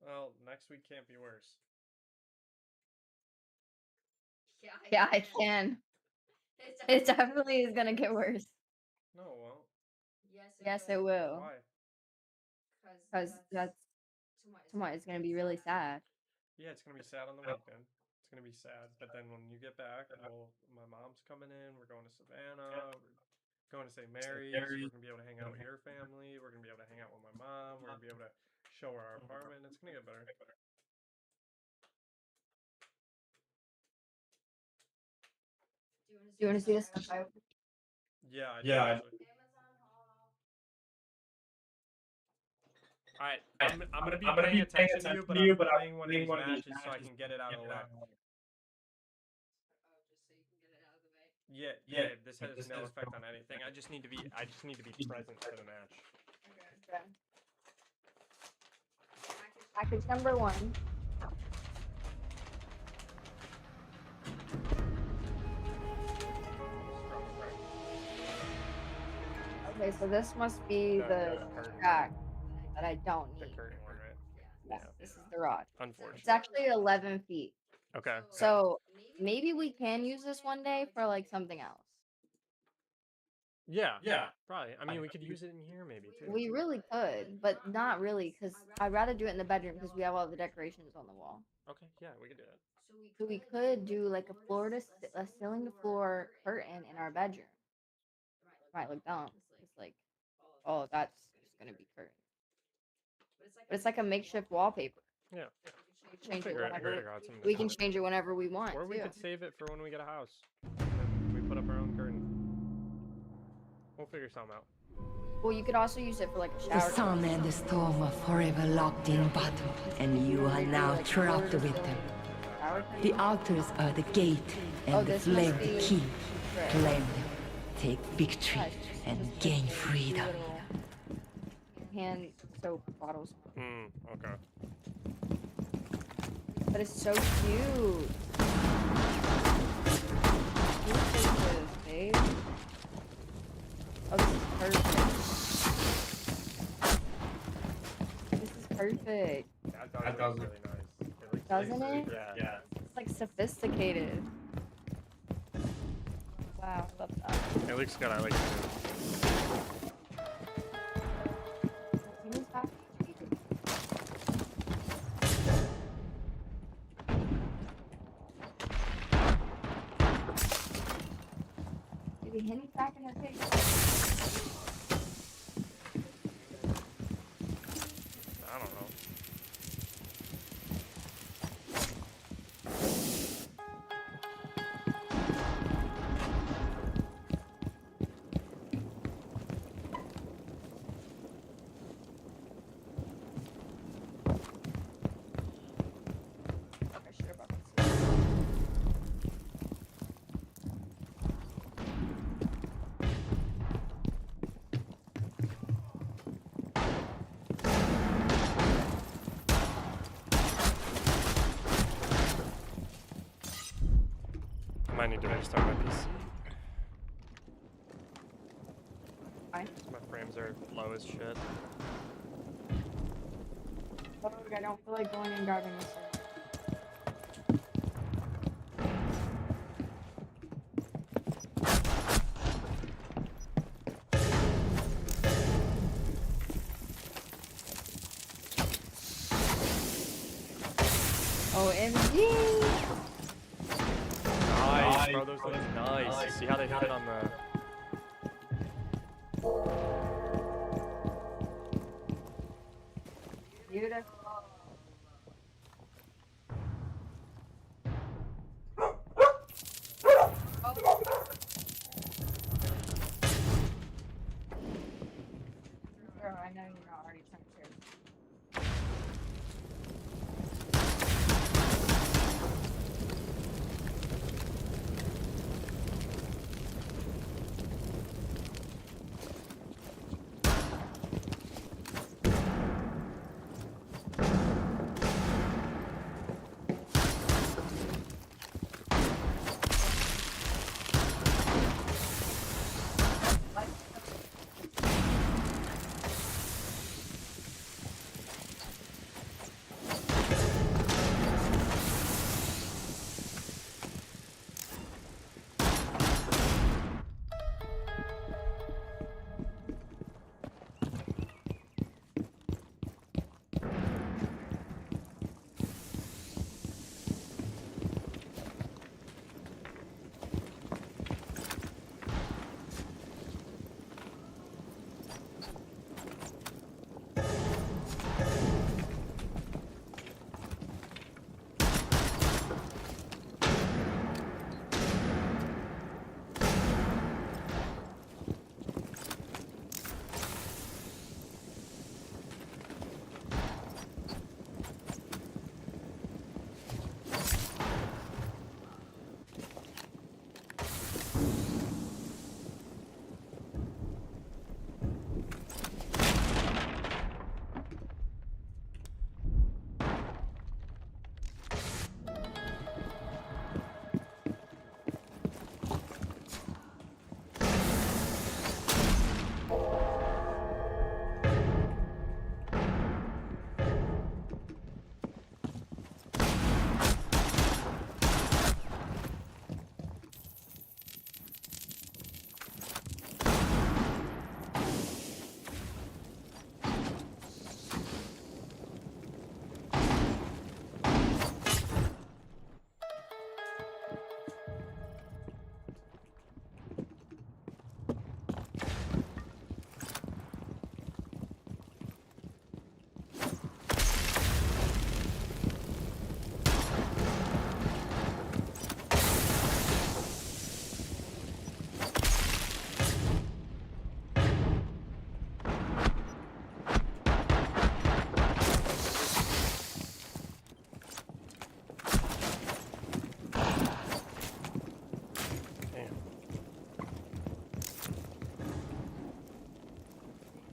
Speaker 5: Well, next week can't be worse.
Speaker 9: Yeah, I can. It definitely is gonna get worse.
Speaker 5: No, it won't.
Speaker 9: Yes, it will.
Speaker 5: Why?
Speaker 9: Because that's tomorrow. It's gonna be really sad.
Speaker 5: Yeah, it's gonna be sad on the weekend. It's gonna be sad, but then when you get back, my mom's coming in. We're going to Savannah. We're going to St. Mary's. We're gonna be able to hang out with your family. We're gonna be able to hang out with my mom. We're gonna be able to show her our apartment. It's gonna get better.
Speaker 9: Do you want to see this stuff?
Speaker 5: Yeah, I do. Actually. All right, I'm gonna be paying attention to you, but I'm playing one of these matches so I can get it out of the way. Yeah. This has no effect on anything. I just need to be present for the match.
Speaker 9: Okay. Package number 1. Okay, so this must be the track that I don't need.
Speaker 5: The curtain one, right?
Speaker 9: Yes, this is the rod.
Speaker 5: Unfortunately.
Speaker 9: It's actually 11 feet.
Speaker 5: Okay.
Speaker 9: So maybe we can use this one day for like something else.
Speaker 5: Yeah, probably. I mean, we could use it in here maybe too.
Speaker 9: We really could, but not really, because I'd rather do it in the bedroom because we have all the decorations on the wall.
Speaker 5: Okay, yeah, we could do that.
Speaker 9: So we could do like a ceiling to floor curtain in our bedroom. Might look dumb. It's like, oh, that's just gonna be curtain. But it's like a makeshift wallpaper.
Speaker 5: Yeah.
Speaker 9: Change it
Speaker 5: Figure
Speaker 9: whenever
Speaker 5: out something
Speaker 9: we
Speaker 5: to
Speaker 9: can
Speaker 5: do.
Speaker 9: change it whenever we want.
Speaker 5: Or we
Speaker 9: too.
Speaker 5: could save it for when we get a house. And we put up our own curtain. We'll figure something out.
Speaker 9: Well, you could also use it for like a
Speaker 14: The
Speaker 9: shower.
Speaker 14: sun and the storm were forever locked in battle, and you are now trapped with them. The altars are the gate, and the
Speaker 9: this
Speaker 14: flame
Speaker 9: must
Speaker 14: the
Speaker 9: be
Speaker 14: key.
Speaker 9: right.
Speaker 14: Claim them, take victory, and gain freedom.
Speaker 9: Hand soap bottles.
Speaker 5: Okay.
Speaker 9: But it's so cute. Look at this, babe. Oh, this is perfect. This is perfect.
Speaker 5: That does look really nice. It
Speaker 9: Doesn't it?
Speaker 5: Yeah.
Speaker 9: It's like sophisticated. Wow, I love that.
Speaker 5: It looks good. I like it too.
Speaker 9: Maybe Henny's back in her face.
Speaker 5: I don't know. need to restart my PC.
Speaker 9: Why?
Speaker 5: My frames are low as shit.
Speaker 9: Oh, I don't feel like going and grabbing this. OMG!
Speaker 5: Nice, bro. Those look nice. See how they hit it on the.
Speaker 9: Beautiful. Bro, I know you're not already trying to.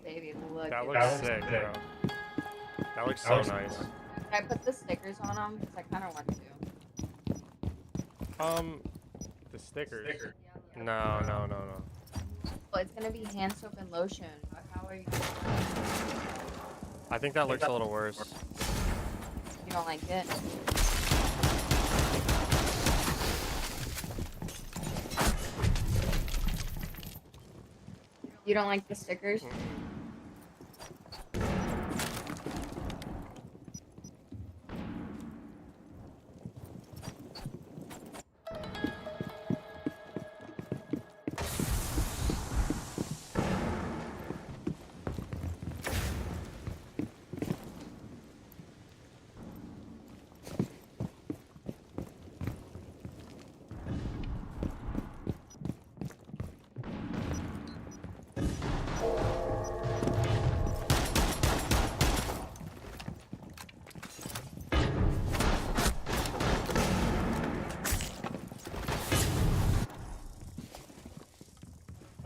Speaker 9: Baby, look.
Speaker 5: That looks sick, bro. That looks so nice.
Speaker 9: Can I put the stickers on them? Because I kind of want to.
Speaker 5: The stickers. No.
Speaker 9: Well, it's gonna be hand soap and lotion. How are you?
Speaker 5: I think that looks a little worse.
Speaker 9: You don't like it? You don't like the stickers?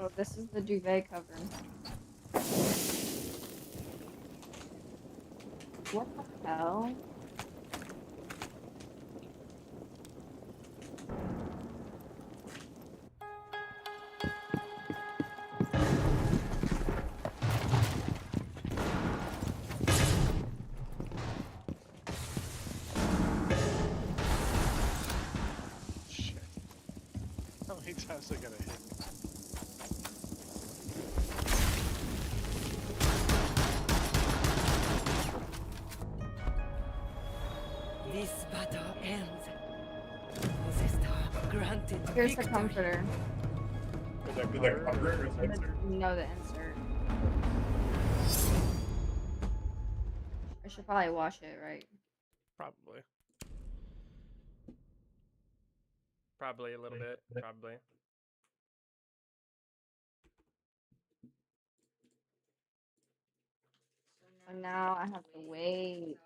Speaker 9: Oh, this is the duvet cover. What the hell?
Speaker 15: How's it gonna hit?
Speaker 14: This battle ends. The star granted
Speaker 9: Here's the
Speaker 14: victory.
Speaker 9: comforter. No, the insert. I should probably wash it, right?
Speaker 5: Probably. Probably a little bit. Probably.
Speaker 9: So now I have to wait.